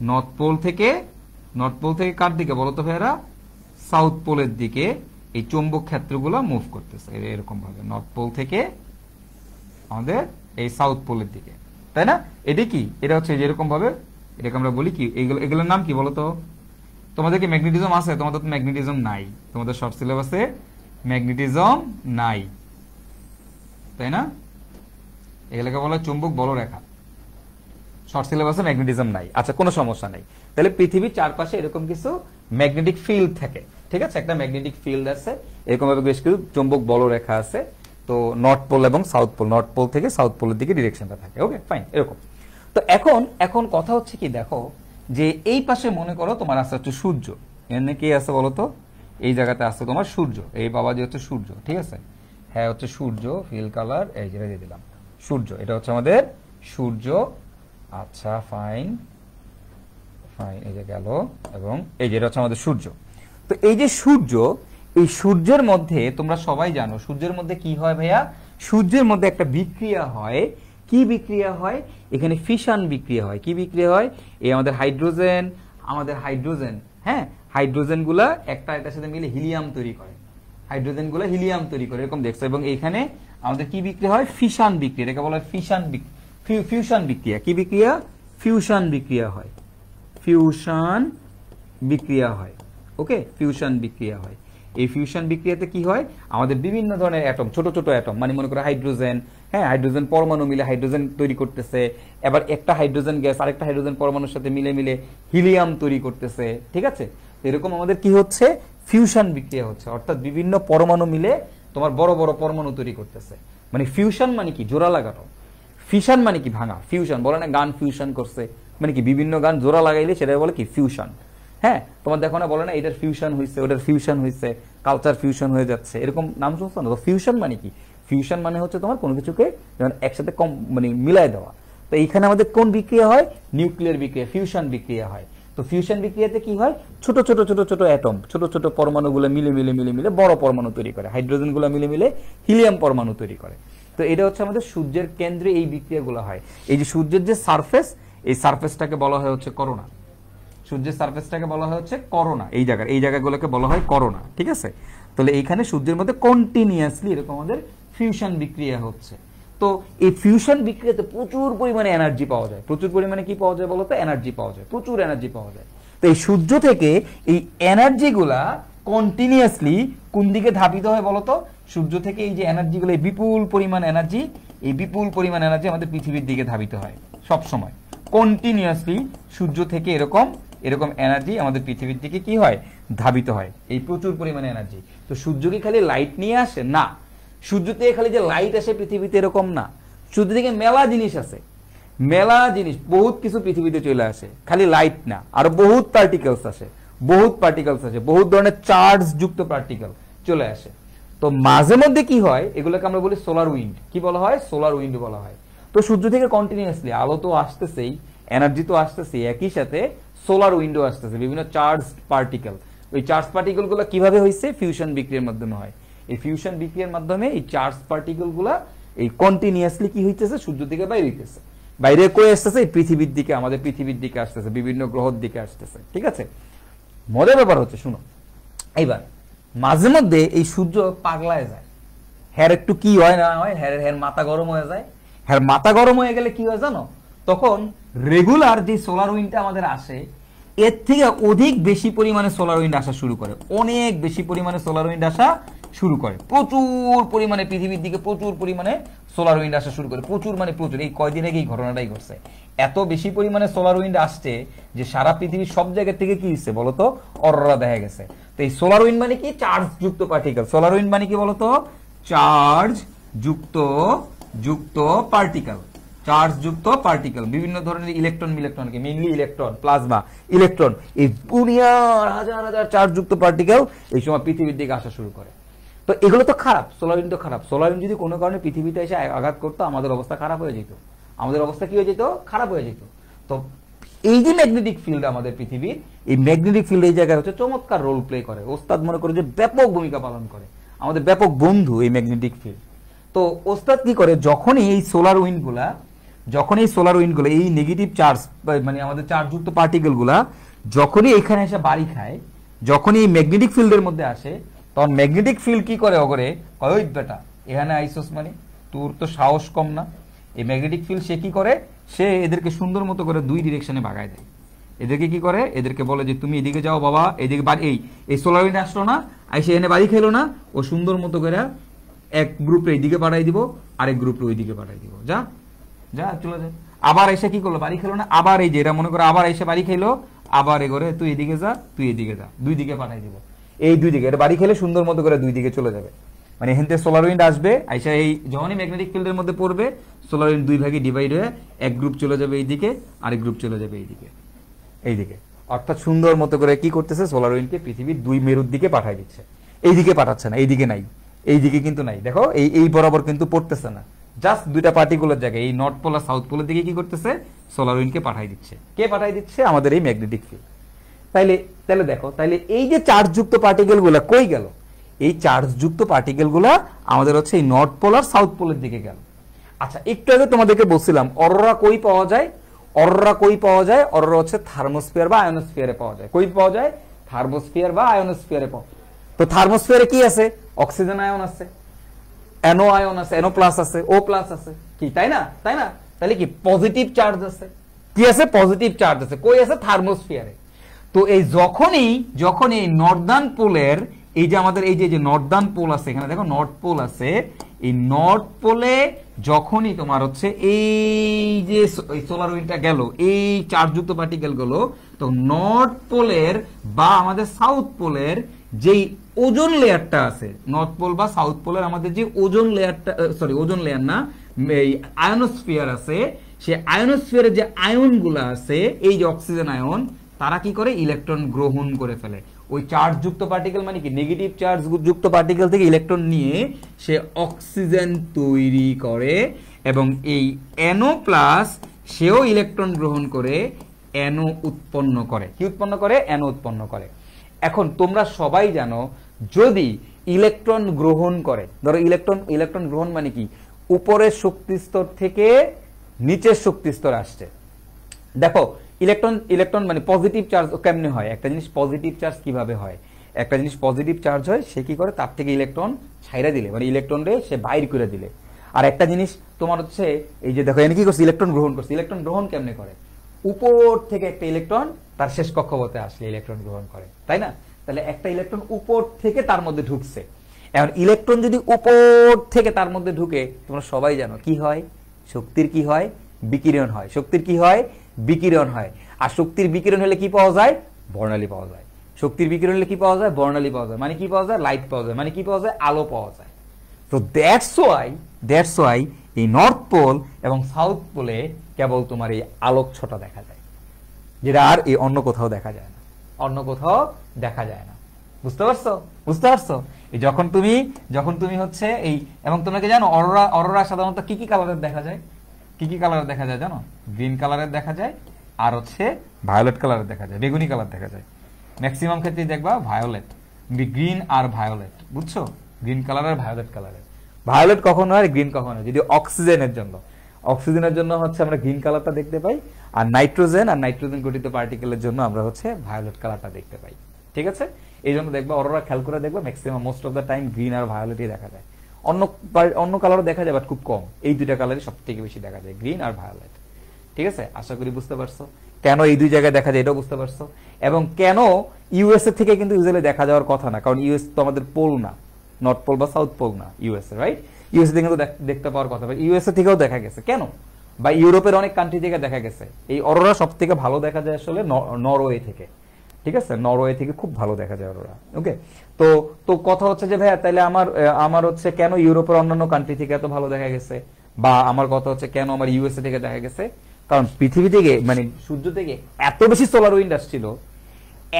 নর্থ পোল থেকে কার দিকে বলতো ভাইয়ারা, সাউথ পোলের দিকে এই চৌম্বক ক্ষেত্রগুলো মুভ করতেছে এরকম ভাবে, নর্থ পোল থেকে আমাদের এই সাউথ পোলের দিকে, তাই না। এটা কি, এটা হচ্ছে যেরকম ভাবে, এটাকে আমরা বলি কি, এগুলোর নাম কি বলতো। তোমাদের কি ম্যাগনেটিজম আছে? তোমাদের তো ম্যাগনেটিজম নাই, তোমাদের শর্ট সিলেবাসে ম্যাগনেটিজম নাই, তাই না। এগুলোকে বলা হয় চুম্বক বলরেখা, শর্ট সিলেবাসে ম্যাগনেটিজম নাই। আচ্ছা, কোনো সমস্যা নেই। তাহলে পৃথিবীর চারপাশে এরকম কিছু ম্যাগনেটিক ফিল্ড থাকে, ঠিক আছে, একটা ম্যাগনেটিক ফিল্ড আছে, এরকম ভাবে বেশ কিছু চুম্বক বলরেখা আছে। তো নর্থ পোল এবং সাউথ পোল, নর্থ পোল থেকে সাউথ পোলের দিকে ডিরেকশনটা থাকে, ওকে ফাইন, এরকম। তো এখন কথা হচ্ছে কি, দেখো যে এই পাশে মনে করো তোমার আছে হচ্ছে সূর্য, এখানে কি আছে বলতো, এই জায়গাতে আছে তোমার সূর্য, এই বাবা যে হচ্ছে সূর্য, ঠিক আছে, হ্যাঁ হচ্ছে সূর্য, ফিল কালার এই যেটা দিয়ে দিলাম, সূর্য, এটা হচ্ছে আমাদের সূর্য। আচ্ছা ফাইন, এই যে গেল, এবং এই যেটা হচ্ছে আমাদের সূর্য। তো এই যে সূর্য, এই সূর্যের মধ্যে তোমরা সবাই জানো সূর্যের মধ্যে কি হয় ভাইয়া, সূর্যের মধ্যে একটা বিক্রিয়া হয়। কি বিক্রিয়া হয়, এখানে ফিশন বিক্রিয়া হয়। কি বিক্রিয়া হয়, এই আমাদের হাইড্রোজেন, হ্যাঁ, হাইড্রোজেন গুলা একটা এটার সাথে মিলে হিলিয়াম তৈরি করে, হাইড্রোজেন গুলা হিলিয়াম তৈরি করে, এরকম দেখছো। এবং এখানে আমাদের কি বিক্রিয়া হয়, ফিশন বিক্রিয়া, এটাকে বলা হয় ফিউশন বিক্রিয়া। কি বিক্রিয়া, ফিউশন বিক্রিয়া হয়, ওকে, ফিউশন বিক্রিয়া হয়। এই ফিউশন বিক্রিয়াতে কি হয়, আমাদের বিভিন্ন ধরনের অ্যাটম, ছোট ছোট অ্যাটম, মানে মনে করো হাইড্রোজেন, হ্যাঁ, হাইড্রোজেন পরমাণু মিলে হাইড্রোজেন তৈরি করতেছে, এবার একটা হাইড্রোজেন গ্যাস আরেকটা হাইড্রোজেন পরমাণুর সাথে মিলে হিলিয়াম তৈরি করতেছে, ঠিক আছে। এরকম আমাদের কি হচ্ছে, ফিউশন বিক্রিয়া হচ্ছে, অর্থাৎ বিভিন্ন পরমাণু মিলে তোমার বড় বড় পরমাণু তৈরি করতেছে। মানে ফিউশন মানে কি, জোড়া লাগানো, ফিশন মানে কি ভাঙা, ফিউশন বলে না, গান ফিউশন করছে, মানে কি বিভিন্ন গান জোড়া লাগাইলে সেটা বলে কি ফিউশন। হ্যাঁ, তোমার দেখো না, বলে না এটার ফিউশন হয়েছে, ওটার ফিউশন হয়েছে, কালচার ফিউশন হয়ে যাচ্ছে, এরকম নাম শুনছো না। তো ফিউশন মানে কি, ফিউশন মানে হচ্ছে তোমার কোনো কিছুকে একসাথে মানে মিলাই দেওয়া। তো এইখানে আমাদের কোন বিক্রিয়া হয়? নিউক্লিয়ার বিক্রিয়া, ফিউশন বিক্রিয়া হয়। তো ফিউশন বিক্রিয়াতে কি হয়? ছোট ছোট ছোট ছোট অ্যাটম, ছোট ছোট পরমাণুগুলো মিলে মিলে মিলে মিলে বড় পরমাণু তৈরি করে, হাইড্রোজেনগুলো মিলে মিলে হিলিয়াম পরমাণু তৈরি করে। তো এটা হচ্ছে আমাদের সূর্যের কেন্দ্রে এই বিক্রিয়াগুলো হয়। এই যে সূর্যের যে সারফেস, এই সারফেসটাকে বলা হয় হচ্ছে করোনা। সূর্যের সারফেসটাকে বলা হয় হচ্ছে করোনা। এই জায়গাগুলোকে বলা হয় করোনা, ঠিক আছে? তাহলে এইখানে সূর্যের মধ্যে কন্টিনিউয়াসলি এরকম আমাদের ফিউশন বিক্রিয়া হচ্ছে। তো এই ফিউশন বিক্রিয়াতে প্রচুর পরিমাণে এনার্জি পাওয়া যায়। প্রচুর পরিমাণে কি পাওয়া যায় বলতো? এনার্জি পাওয়া যায়, প্রচুর এনার্জি পাওয়া যায়। তো এই সূর্য থেকে এই এনার্জিগুলা কন্টিনিউয়াসলি কোন দিকে ধাবিত হয় বলতো? সূর্য থেকে এই যে এনার্জিগুলো, এই বিপুল পরিমাণ এনার্জি, এই বিপুল পরিমাণ এনার্জি আমাদের পৃথিবীর দিকে ধাবিত হয় সব সময়। কন্টিনিউয়াসলি সূর্য থেকে এরকম এরকম এনার্জি আমাদের পৃথিবীর দিকে কি হয়? ধাবিত হয়, এই প্রচুর পরিমাণে এনার্জি। তো সূর্য কি খালি লাইট নিয়ে আসে? না। সূর্য থেকে খালি যে লাইট আসে পৃথিবীতে এরকম না, সূর্য থেকে মেলা জিনিস আসে, মেলা জিনিস, বহুত কিছু পৃথিবীতে চলে আসে, খালি লাইট না, আরো বহুত পার্টিকেলস আসে, বহুত ধরনের চার্জ যুক্ত পার্টিকেল চলে আসে। তো মাঝে মধ্যে কি হয়, এগুলোকে আমরা বলি সোলার উইন্ড। কি বলা হয়? সোলার উইন্ড বলা হয়। তো সূর্য থেকে কন্টিনিউয়াসলি আলো তো আসতেছেই, এনার্জি তো আসতেছেই, একই সাথে সোলার উইন্ডো আসতেছে, বিভিন্ন চার্জ পার্টিকেল। ওই চার্জ পার্টিকেল গুলো কিভাবে হয়েছে? ফিউশন বিক্রিয়ার মাধ্যমে হয়। এই ফিউশন বিক্রিয়ার মাধ্যমে এই চার্জ পার্টিকেল গুলা এই কন্টিনিউয়াসলি কি হইতেছে? সূর্য থেকে বাইরে হইতেছে, বাইরে করে আসতেছে এই পৃথিবীর দিকে, আমাদের পৃথিবীর দিকে আসতেছে, বিভিন্ন গ্রহর দিকে আসতেছে, ঠিক আছে? মজার ব্যাপার হচ্ছে, শুনো, এইবার মাঝে মধ্যে এই সূর্য পাগলায় যায়, হ্যার একটু কি হয় না হয়, হ্যার মাথা গরম হয়ে যায়। হ্যার মাথা গরম হয়ে গেলে কি হয় জানো? তখন রেগুলার যে সোলার উইন্ডটা আমাদের আসে, এর থেকে অধিক বেশি পরিমাণে সোলার উইন্ড আসা শুরু করে, অনেক বেশি পরিমাণে সোলার উইন্ড আসা শুরু করে, প্রচুর পরিমাণে পৃথিবীর দিকে প্রচুর পরিমাণে সোলার উইন্ড আসা শুরু করে, প্রচুর মানে প্রচুর। এই কয়দিন আগে এই ঘটনাটাই ঘটছে, এত বেশি পরিমাণে সোলার উইন্ড আসছে যে সারা পৃথিবীর সব জায়গা থেকে কি হচ্ছে বলতো? অরোরা দেখা গেছে। তো এই সোলার উইন্ড মানে কি? চার্জ যুক্ত পার্টিকেল। সোলার উইন্ড মানে কি বলতো? চার্জ যুক্ত পার্টিকেল, চার্জ যুক্ত পার্টিকেল, বিভিন্ন ধরনের ইলেকট্রন মিলেকট্রনকে, মেইনলি ইলেকট্রন, প্লাজমা, ইলেকট্রন, এই দুনিয়ার হাজার হাজার চার্জ যুক্ত পার্টিকেল এই সময় পৃথিবীর দিকে আসা শুরু করে। তো এগুলো তো খারাপ, সোলার উইন্ড তো খারাপ। সোলার উইন্ড যদি কোনো কারণে পৃথিবীতে এসে আঘাত করতো, আমাদের অবস্থা খারাপ হয়ে যেত, আমাদের অবস্থা কি হয়ে যেত? খারাপ হয়ে যেত। তো এই যে ম্যাগনেটিক ফিল্ড আমাদের পৃথিবীর, এই ম্যাগনেটিক ফিল্ড এই জায়গায় হচ্ছে চমৎকার রোল প্লে করে, ওস্তাদ মনে করে যে ব্যাপক ভূমিকা পালন করে, আমাদের ব্যাপক বন্ধু এই ম্যাগনেটিক ফিল্ড। তো ওস্তাদ কি করে? যখনই এই সোলার উইন্ডগুলা, এই নেগেটিভ চার্জ মানে আমাদের চার্জযুক্ত পার্টিকেলগুলা যখনই এখানে এসে বাড়ি খায়, যখনই এই ম্যাগনেটিক ফিল্ডের মধ্যে আসে, তখন ম্যাগনেটিক ফিল্ড কি করে? ওগরে ওই বেটা এখানে আইসোস মানে তোর তো সাহস কম না। এই ম্যাগনেটিক ফিল্ড সে কি করে? সে এদেরকে সুন্দর মতো করে দুই ডিরেকশনে ভাগায় দেয়। এদেরকে কি করে? এদেরকে বলে যে তুমি এদিকে যাও বাবা, এদিকে এই সোলার উইন্ড আসলো না, আইসে এনে বাড়ি খেলো না, ও সুন্দর মতো করে এক গ্রুপে এইদিকে পাঠাই দিব, আরেক গ্রুপে ওইদিকে পাঠাই দিব, যা যা চলে যায়। আবার এসে কি করলো? বাড়ি খেলো না, আবার এই যে এরা মনে করে আবার এসে বাড়ি খেলো, আবার এ করে তুই এদিকে যা, তুই এদিকে যা, দুই দিকে পাঠাই দিব। এই দুই দিকে এটা বাড়ি খেলে সুন্দর মতো করে দুই দিকে চলে যাবে। মানে এখান থেকে সোলার উইন্ড আসবে, আইসা এই যখনই ম্যাগনেটিক ফিল্ডের মধ্যে পড়বে, সোলার উইন্ড দুই ভাগে ডিভাইড হয়ে এক গ্রুপ চলে যাবে এইদিকে, আরেক গ্রুপ চলে যাবে এইদিকে। অর্থাৎ সুন্দর মতো করে কি করতেছে? সোলার উইন্ডকে পৃথিবীর দুই মেরুর দিকে পাঠাই দিচ্ছে। এইদিকে পাঠাচ্ছে না, এইদিকে নাই, এইদিকে কিন্তু নাই, দেখো এই বরাবর কিন্তু পড়তেছে না, জাস্ট দুইটা পার্টিকুলার জায়গায় এই নর্থ পোল আর সাউথ পোলের দিকে কি করতেছে? সোলার উইন্ডকে পাঠাই দিচ্ছে। কে পাঠাই দিচ্ছে? আমাদের এই ম্যাগনেটিক ফিল্ড। তাহলে দেখো, তাহলে এই যে চার্জযুক্ত পার্টিকেল গুলা কই গেল? এই চার্জযুক্ত পার্টিকেল গুলা আমাদের হচ্ছে এই নর্থ পোল আর সাউথ পোলের দিকে গেল। আচ্ছা, একটু আগে তোমাদেরকে বলছিলাম অরোরা কই পাওয়া যায়? অরোরা হচ্ছে থার্মোস্ফিয়ার বা আয়োনোস্ফিয়ারে পাওয়া যায়। কই পাওয়া যায়? থার্মোস্ফিয়ার বা আয়োনোস্ফিয়ারে পাওয়া। তো থার্মোস্ফিয়ারে কি আছে? অক্সিজেন আয়ন আছে, NO আয়ন আছে, NO প্লাস আছে, O প্লাস আছে, কি তাই না? তাহলে কি পজিটিভ চার্জ আছে? কি আছে? পজিটিভ চার্জ আছে। কই আছে? থার্মোস্ফিয়ারে। তো এই যখন এই নর্দার্ন পোলের এই যে আমাদের এই যে নর্দার্ন পোল আছে, এখানে দেখো নর্থ পোল আছে, এই নর্থ পোলে যখনই তোমার হচ্ছে এই যে সোলার উইন্ডটা গেল, এই চার্জযুক্ত পার্টিকেল গুলো, তো নর্থ পোলের বা আমাদের সাউথ পোলের যেই ওজোন লেয়ারটা আছে, নর্থ পোল বা সাউথ পোলের আমাদের যে ওজোন লেয়ারটা, ওজোন লেয়ার না, এই আয়োনোস্ফিয়ার আছে, সেই আয়োনোস্ফিয়ারের যে আয়নগুলো আছে, এই যে অক্সিজেন আয়ন, তারা কি করে? ইলেকট্রন গ্রহণ করে ফেলে। ওই চার্জ যুক্ত পার্টিকেল মানে কি? নেগেটিভ চার্জ যুক্ত পার্টিকেল থেকে ইলেকট্রন নিয়ে সে অক্সিজেন তৈরি করে, এবং এই NO প্লাস সেও ইলেকট্রন গ্রহণ করে NO উৎপন্ন করে। কি উৎপন্ন করে? NO উৎপন্ন করে। এখন তোমরা সবাই জানো, যদি ইলেকট্রন গ্রহণ করে, ধরো ইলেকট্রন গ্রহণ মানে কি, উপরের শক্তি স্তর থেকে নিচের শক্তি স্তর আসছে। দেখো ইলেকট্রন মানে পজিটিভ চার্জ কেমনে হয়, একটা জিনিস পজিটিভ চার্জ কিভাবে হয়, একটা জিনিস পজিটিভ চার্জ হয় সে কি করে, তার থেকে ইলেকট্রন ছাইরা দিলে, মানে ইলেকট্রন রে সে বাইর করে দিলে। আর একটা জিনিস তোমার হচ্ছে এই যে দেখো এনে কি করছে, ইলেকট্রন গ্রহণ করছে। ইলেকট্রন গ্রহণ কেমনে করে, উপর থেকে একটা ইলেকট্রন তার শেষ কক্ষপথে আসলে ইলেকট্রন গ্রহণ করে, তাই না? তাহলে একটা ইলেকট্রন উপর থেকে তার মধ্যে ঢুকছে। এখন ইলেকট্রন যদি উপর থেকে তার মধ্যে ঢুকে, তোমরা সবাই জানো কি হয়, শক্তির কি হয়, বিকিরণ হয়। শক্তির কি হয়, বিকিরণ হয়। আর শক্তির বিকিরণ হলে কি পাওয়া যায়, বর্ণালী পাওয়া যায়। শক্তির বিকিরণ হলে কি পাওয়া যায়, বর্ণালী পাওয়া যায়। মানে কি পাওয়া যায়, লাইট পাওয়া যায়। মানে কি পাওয়া যায়, আলো পাওয়া যায়। তো দ্যাটস ওয়াই এই নর্থ পোল এবং সাউথ পোলে কেবল তোমার এই আলোক ছটা দেখা যায়, যেটা আর এই অন্য কোথাও দেখা যায় না, অন্য কোথাও দেখা যায় না। বুঝতে পারছো? এই যখন তুমি হচ্ছে এই, এবং তোমাকে জানো অরোরা সাধারণত কি কি কালারের দেখা যায়, কি কি কালারের দেখা যায় জানো? গ্রিন কালারের দেখা যায়, আর হচ্ছে ভায়োলেট কালারের দেখা যায়, বেগুনি কালার দেখা যায়। ম্যাক্সিমাম ক্ষেত্রে দেখবা ভায়োলেট, গ্রিন আর ভায়োলেট, বুঝছো? গ্রিন কালার আর ভায়োলেট কালারের। ভায়োলেট কখন হয়, গ্রিন কখন হয়? যদি অক্সিজেনের জন্য হচ্ছে আমরা গ্রিন কালারটা দেখতে পাই, আর নাইট্রোজেন গঠিত পার্টিকেলের জন্য আমরা হচ্ছে ভায়োলেট কালারটা দেখতে পাই। ঠিক আছে? এই জন্য দেখবা অরোরা খেয়াল করে দেখবা maximum most of the time green আর ভায়োলেটই দেখা যায়। অন্য কালারও দেখা যায়, বাট খুব কম। এই দুইটা কালারই সব থেকে বেশি দেখা যায়, গ্রিন আর ভায়োলেট। ঠিক আছে? আশা করি বুঝতে পারছো কেন এই দুই জায়গায় দেখা যায়, এটাও বুঝতে পারছো। এবং কেন ইউএসএ থেকে কিন্তু ইউজুয়ালি দেখা যাওয়ার কথা না, কারণ ইউএস তো আমাদের পোল না, নর্থ পোল বা সাউথ পোল না ইউএসএ, রাইট? ইউএসএ থেকে কিন্তু দেখতে পাওয়ার কথা, ইউএসএ থেকেও দেখা গেছে। কেন? বা ইউরোপের অনেক কান্ট্রি থেকে দেখা গেছে। এই অরোরা সব থেকে ভালো দেখা যায় আসলে নরওয়ে থেকে। ঠিক আছে? নরওয়ে থেকে খুব ভালো দেখা যায় অরোরা। ওকে, তো কথা হচ্ছে যে ভাইয়া তাহলে আমার হচ্ছে কেন ইউরোপের অন্যান্য কান্ট্রি থেকে এত ভালো দেখা গেছে, বা আমার কথা হচ্ছে কেন আমার ইউএসএ থেকে দেখা গেছে, কারণ পৃথিবী থেকে মানে সূর্য থেকে এত বেশি সোলার উইন্ড আসছিল,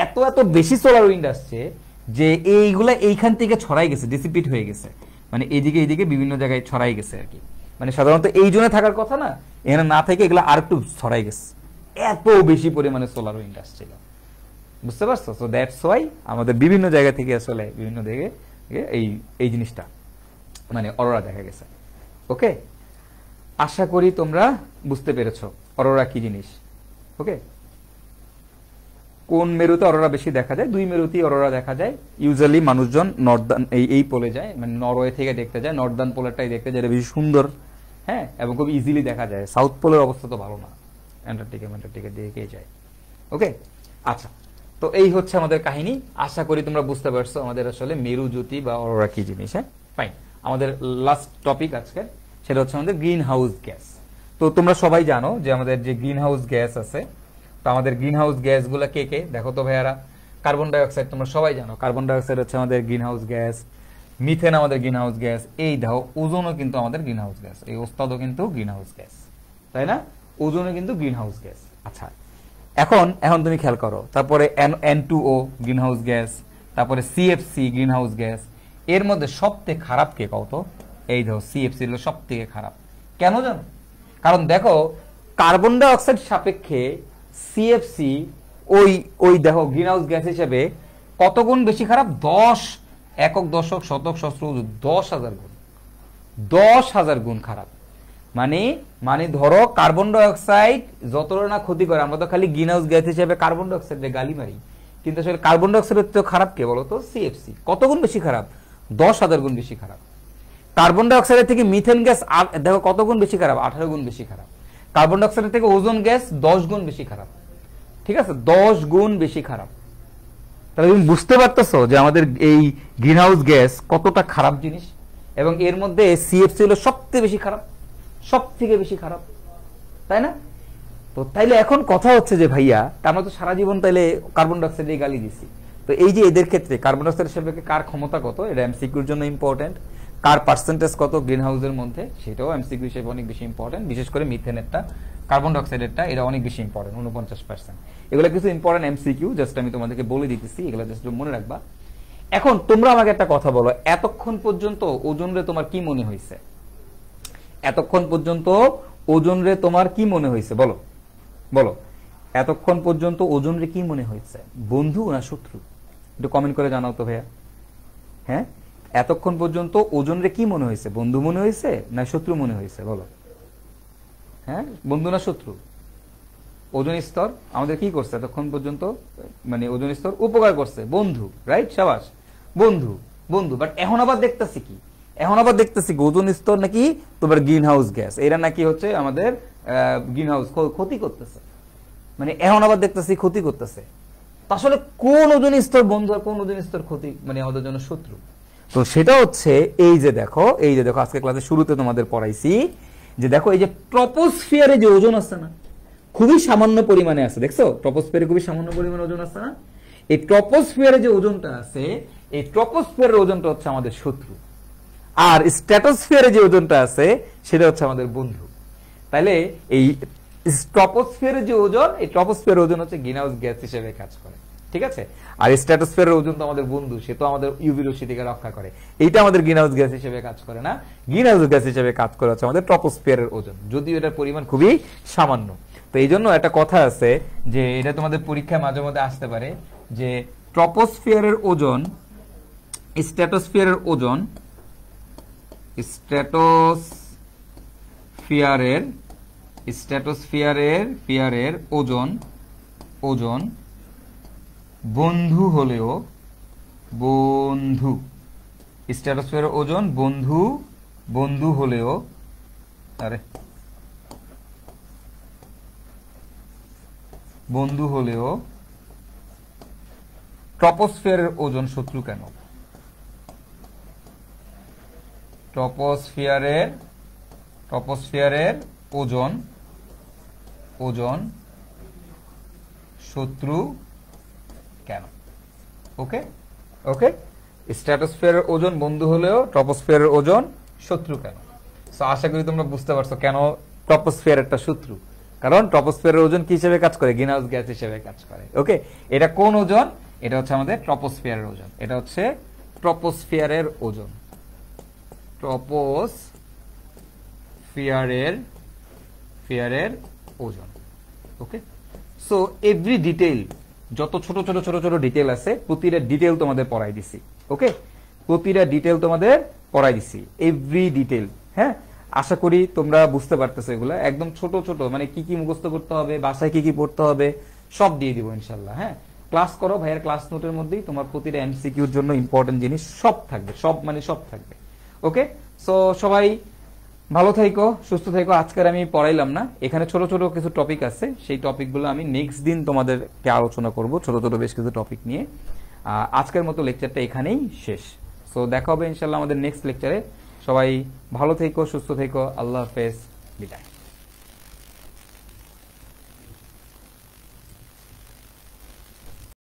এত বেশি সোলার উইন্ড আসছে যে এইগুলা এইখান থেকে ছড়াই গেছে, ডিসিপিট হয়ে গেছে, মানে এইদিকে বিভিন্ন জায়গায় ছড়াই গেছে আর কি। মানে সাধারণত এই জোনে থাকার কথা না, এখানে না থেকে এগুলো আর একটু ছড়াই গেছে, এত বেশি পরিমাণে সোলার উইন্ড আসছিল। বুঝতে পারছো? সো দ্যাটস ওয়াই আমাদের বিভিন্ন জায়গা থেকে আসলে বিভিন্ন দিকে এই জিনিসটা মানে অরোরা দেখা গেছে। ওকে, আশা করি তোমরা বুঝতে পেরেছো অরোরা কি জিনিস। ওকে, কোন মেরুতে অরোরা বেশি দেখা যায়? দুই মেরুতেই অরোরা দেখা যায়। ইউজুয়ালি মানুষজন নর্দার্ন এই পোলে যায়, মানে নরওয়ে থেকে দেখতে যায়, নর্দার্ন পোলারটাই দেখতে যায়, এটা বেশি সুন্দর, হ্যাঁ, এবং খুব ইজিলি দেখা যায়। সাউথ পোলের অবস্থা তো ভালো না, অ্যান্টার্কটিকা দিকে যায়। ওকে, আচ্ছা, তো এই হচ্ছে আমাদের কাহিনী। আশা করি তোমরা বুঝতে পারছো আমাদের আসলে মেরু জ্যোতি বা অরোরা কি জিনিস। হ্যাঁ, ফাইন। আমাদের লাস্ট টপিক আজকে সেটা হচ্ছে আমাদের গ্রিন হাউস গ্যাস। তো তোমরা সবাই জানো যে আমাদের যে গ্রিন হাউস গ্যাস আছে, তো আমাদের গ্রিন হাউস গ্যাস গুলা কে কে দেখো তো ভাইয়ারা। কার্বন ডাইঅক্সাইড তোমরা সবাই জানো, কার্বন ডাইঅক্সাইড হচ্ছে আমাদের গ্রিন হাউস গ্যাস। মিথেন আমাদের গ্রিন হাউস গ্যাস। এই দেখো ওজোনও কিন্তু আমাদের গ্রিন হাউস গ্যাস, এই ওস্তাদও কিন্তু গ্রিন হাউস গ্যাস, তাই না? ওজোনও কিন্তু গ্রিন হাউস গ্যাস। আচ্ছা, এখন তুমি খেয়াল করো, তারপরে N2O গ্রিন হাউস গ্যাস, তারপরে CFC গ্রিন হাউস গ্যাস। এর মধ্যে সবথেকে খারাপ কে কও তো? এই দেখো CFC হলো সব থেকে খারাপ। কেন জানো? কারণ দেখো কার্বন ডাইঅক্সাইড সাপেক্ষে CFC ওই দেখো গ্রিন হাউস গ্যাস হিসেবে কত গুণ বেশি খারাপ? 10 একক দশক শতক সহস্র 10,000 গুণ, 10,000 গুণ খারাপ। মানে ধরো কার্বন ডাইঅক্সাইড যতটা না ক্ষতি করে, আমরা তো খালি গ্রিন হাউস গ্যাস হিসেবে কার্বন ডাইঅক্সাইডে গালি মারি, কিন্তু আসলে কার্বন ডাইঅক্সাইডের তো খারাপ কে বলো তো? CFC। কত গুণ বেশি খারাপ? 10,000 গুণ বেশি খারাপ। কার্বন ডাইঅক্সাইডের থেকে মিথেন গ্যাস দেখো কত গুণ বেশি খারাপ? 18 গুণ বেশি খারাপ। কার্বন ডাইঅক্সাইডের থেকে ওজোন গ্যাস 10 গুণ বেশি খারাপ। ঠিক আছে, 10 গুণ বেশি খারাপ। তাহলে তুমি বুঝতে পারতেছো যে আমাদের এই গ্রিন হাউস গ্যাস কতটা খারাপ জিনিস, এবং এর মধ্যে CFC হলো সবথেকে বেশি খারাপ, সব থেকে বেশি খারাপ, তাই না? তো তাইলে এখন কথা হচ্ছে যে ভাইয়া আমরা তো সারা জীবন তাইলে কার্বন ডাইঅক্সাইডে গালি দিছি, তো এই যে এদের ক্ষেত্রে কার্বন ডাইঅক্সাইডের সাপেক্ষে কার ক্ষমতা কত, এটা MCQর জন্য ইম্পর্টেন্ট। কার পার্সেন্টেজ কত গ্রিন হাউসের মধ্যে, সেটাও MCQ হিসেবে অনেক বেশি ইম্পর্টেন্ট। বিশেষ করে মিথেনেরটা, কার্বন ডাইঅক্সাইডেরটা, এটা অনেক বেশি ইম্পর্টেন্ট, 49%। এগুলো কিছু ইম্পর্টেন্ট MCQ, জাস্ট আমি তোমাদেরকে বলে দিতেছি, এগুলো জাস্ট মনে রাখবা। এখন তোমরা আমাকে একটা কথা বলো, এতক্ষণ পর্যন্ত ওজোন রে তোমার কি মনে হয়েছে? এতক্ষণ পর্যন্ত ওজন রে তোমার কি মনে হয়েছে বলো, বলো এতক্ষণ পর্যন্ত ওজন রে কি মনে হয়েছে, বন্ধু না শত্রু? একটু কমেন্ট করে জানাও তো ভাইয়া। হ্যাঁ, এতক্ষণ পর্যন্ত ওজন রে কি মনে হয়েছে, বন্ধু মনে হয়েছে না শত্রু মনে হয়েছে বলো? হ্যাঁ, বন্ধু না শত্রু? ওজন স্তর আমাদের কি করছে এতক্ষণ পর্যন্ত, মানে ওজন স্তর উপকার করছে, বন্ধু, রাইট, সাবাস, বন্ধু বন্ধু। বাট এখন আবার দেখতেছি কি, এখন আবার দেখতেছি কি ওজন স্তর নাকি তোমার গ্রিন হাউস গ্যাস, এরা নাকি হচ্ছে আমাদের গ্রিন হাউস ক্ষতি করতেছে, মানে এখন আবার দেখতেছি ক্ষতি করতেছে। তো আসলে কোন ওজন স্তর বন্ধু আর কোন ওজন স্তর ক্ষতি, মানে আমাদের জন্য শত্রু? তো সেটা হচ্ছে এই যে দেখো, এই যে দেখো আজকে ক্লাসের শুরুতে তোমাদের পড়াইছি যে দেখো এই যে ট্রপোস্ফিয়ারে যে ওজন আছে না, খুবই সামান্য পরিমাণে আছে, দেখছো ট্রপোস্ফিয়ারে খুবই সামান্য পরিমাণে ওজন আছে না? এই ট্রপোস্ফিয়ারে যে ওজনটা আছে, এই ট্রপোস্ফিয়ারের ওজনটা হচ্ছে আমাদের শত্রু, আর স্ট্র্যাটোস্ফিয়ারে যে ওজনটা আছে সেটা হচ্ছে আমাদের বন্ধু। তাইলে এই ট্রপোস্ফিয়ারের যে ওজন, এই ট্রপোস্ফিয়ারের ওজন হচ্ছে গ্রিনহাউস গ্যাস হিসেবে কাজ করে, ঠিক আছে? আর স্ট্র্যাটোস্ফিয়ারের ওজন তো আমাদের বন্ধু, সে তো আমাদের ইউভি রশ্মি থেকে রক্ষা করে, এইটা আমাদের গ্রিনহাউস গ্যাস হিসেবে কাজ করে না। গ্রিনহাউস গ্যাস হিসেবে কাজ করে হচ্ছে আমাদের ট্রপোস্ফিয়ারের ওজন, যদিও এটার পরিমাণ খুবই সামান্য। তো এই জন্য একটা কথা আছে যে এটা তোমাদের পরীক্ষায় মাঝে মধ্যে আসতে পারে যে ট্রপোস্ফিয়ারের ওজন, স্ট্র্যাটোস্ফিয়ারের ওজন, স্ট্র্যাটোস্ফিয়ারের ওজন ওজন বন্ধু হলেও, বন্ধু স্ট্র্যাটোস্ফিয়ারের ওজন বন্ধু হলেও, আরে বন্ধু হলেও ট্রপোস্ফিয়ারের ওজন শত্রু কেন? ট্রপোস্ফিয়ারের ওজন শত্রু কেন? ওকে ওকে, স্ট্র্যাটোস্ফিয়ারের ওজন বন্ধু হলেও ট্রপোস্ফিয়ারের ওজন শত্রু কেন? সো আশা করি তোমরা বুঝতে পারছো কেন ট্রপোস্ফিয়ার একটা শত্রু, কারণ ট্রপোস্ফিয়ারের ওজন কি হিসেবে কাজ করে, গ্রিনহাউস গ্যাস হিসেবে কাজ করে। ওকে, এটা কোন ওজন? এটা হচ্ছে আমাদের ট্রপোস্ফিয়ারের ওজন, এটা হচ্ছে ট্রপোস্ফিয়ারের ওজন, ট্রপোস্ফিয়ারের ওজন। ওকে, সো এভরি ডিটেইল, যত ছোট ছোট ছোট ছোট ডিটেইল আছে প্রতিটা ডিটেইল তোমাদের পড়াই দিছি। ওকে, প্রতিটা ডিটেইল তোমাদের পড়াই দিছি, এভরি ডিটেইল। হ্যাঁ, আশা করি তোমরা বুঝতে পারতেছো এগুলা, একদম ছোট ছোট, মানে কি কি মুখস্থ করতে হবে, বাসায় কি কি পড়তে হবে সব দিয়ে দিব ইনশাল্লাহ। হ্যাঁ, ক্লাস করো, ভাইয়ের ক্লাস নোটের মধ্যেই তোমার প্রতিটা এমসিকিউর জন্য ইম্পর্টেন্ট জিনিস সব থাকবে, সব মানে সব থাকবে। ওকে, সো সবাই ভালো থাইকো, সুস্থ থাইকো। আজকের আমি পড়াইলাম না, এখানে ছোট ছোট কিছু টপিক আছে, সেই টপিকগুলো আমি নেক্সট দিন তোমাদেরকে আলোচনা করব, ছোট ছোট বেশ কিছু টপিক নিয়ে। আজকের মতো লেকচারটা এখানেই শেষ। সো দেখা হবে ইনশাল্লাহ আমাদের নেক্সট লেকচারে। সবাই ভালো থেকো, সুস্থ থেকো, আল্লাহ হাফেজ, বিদায়।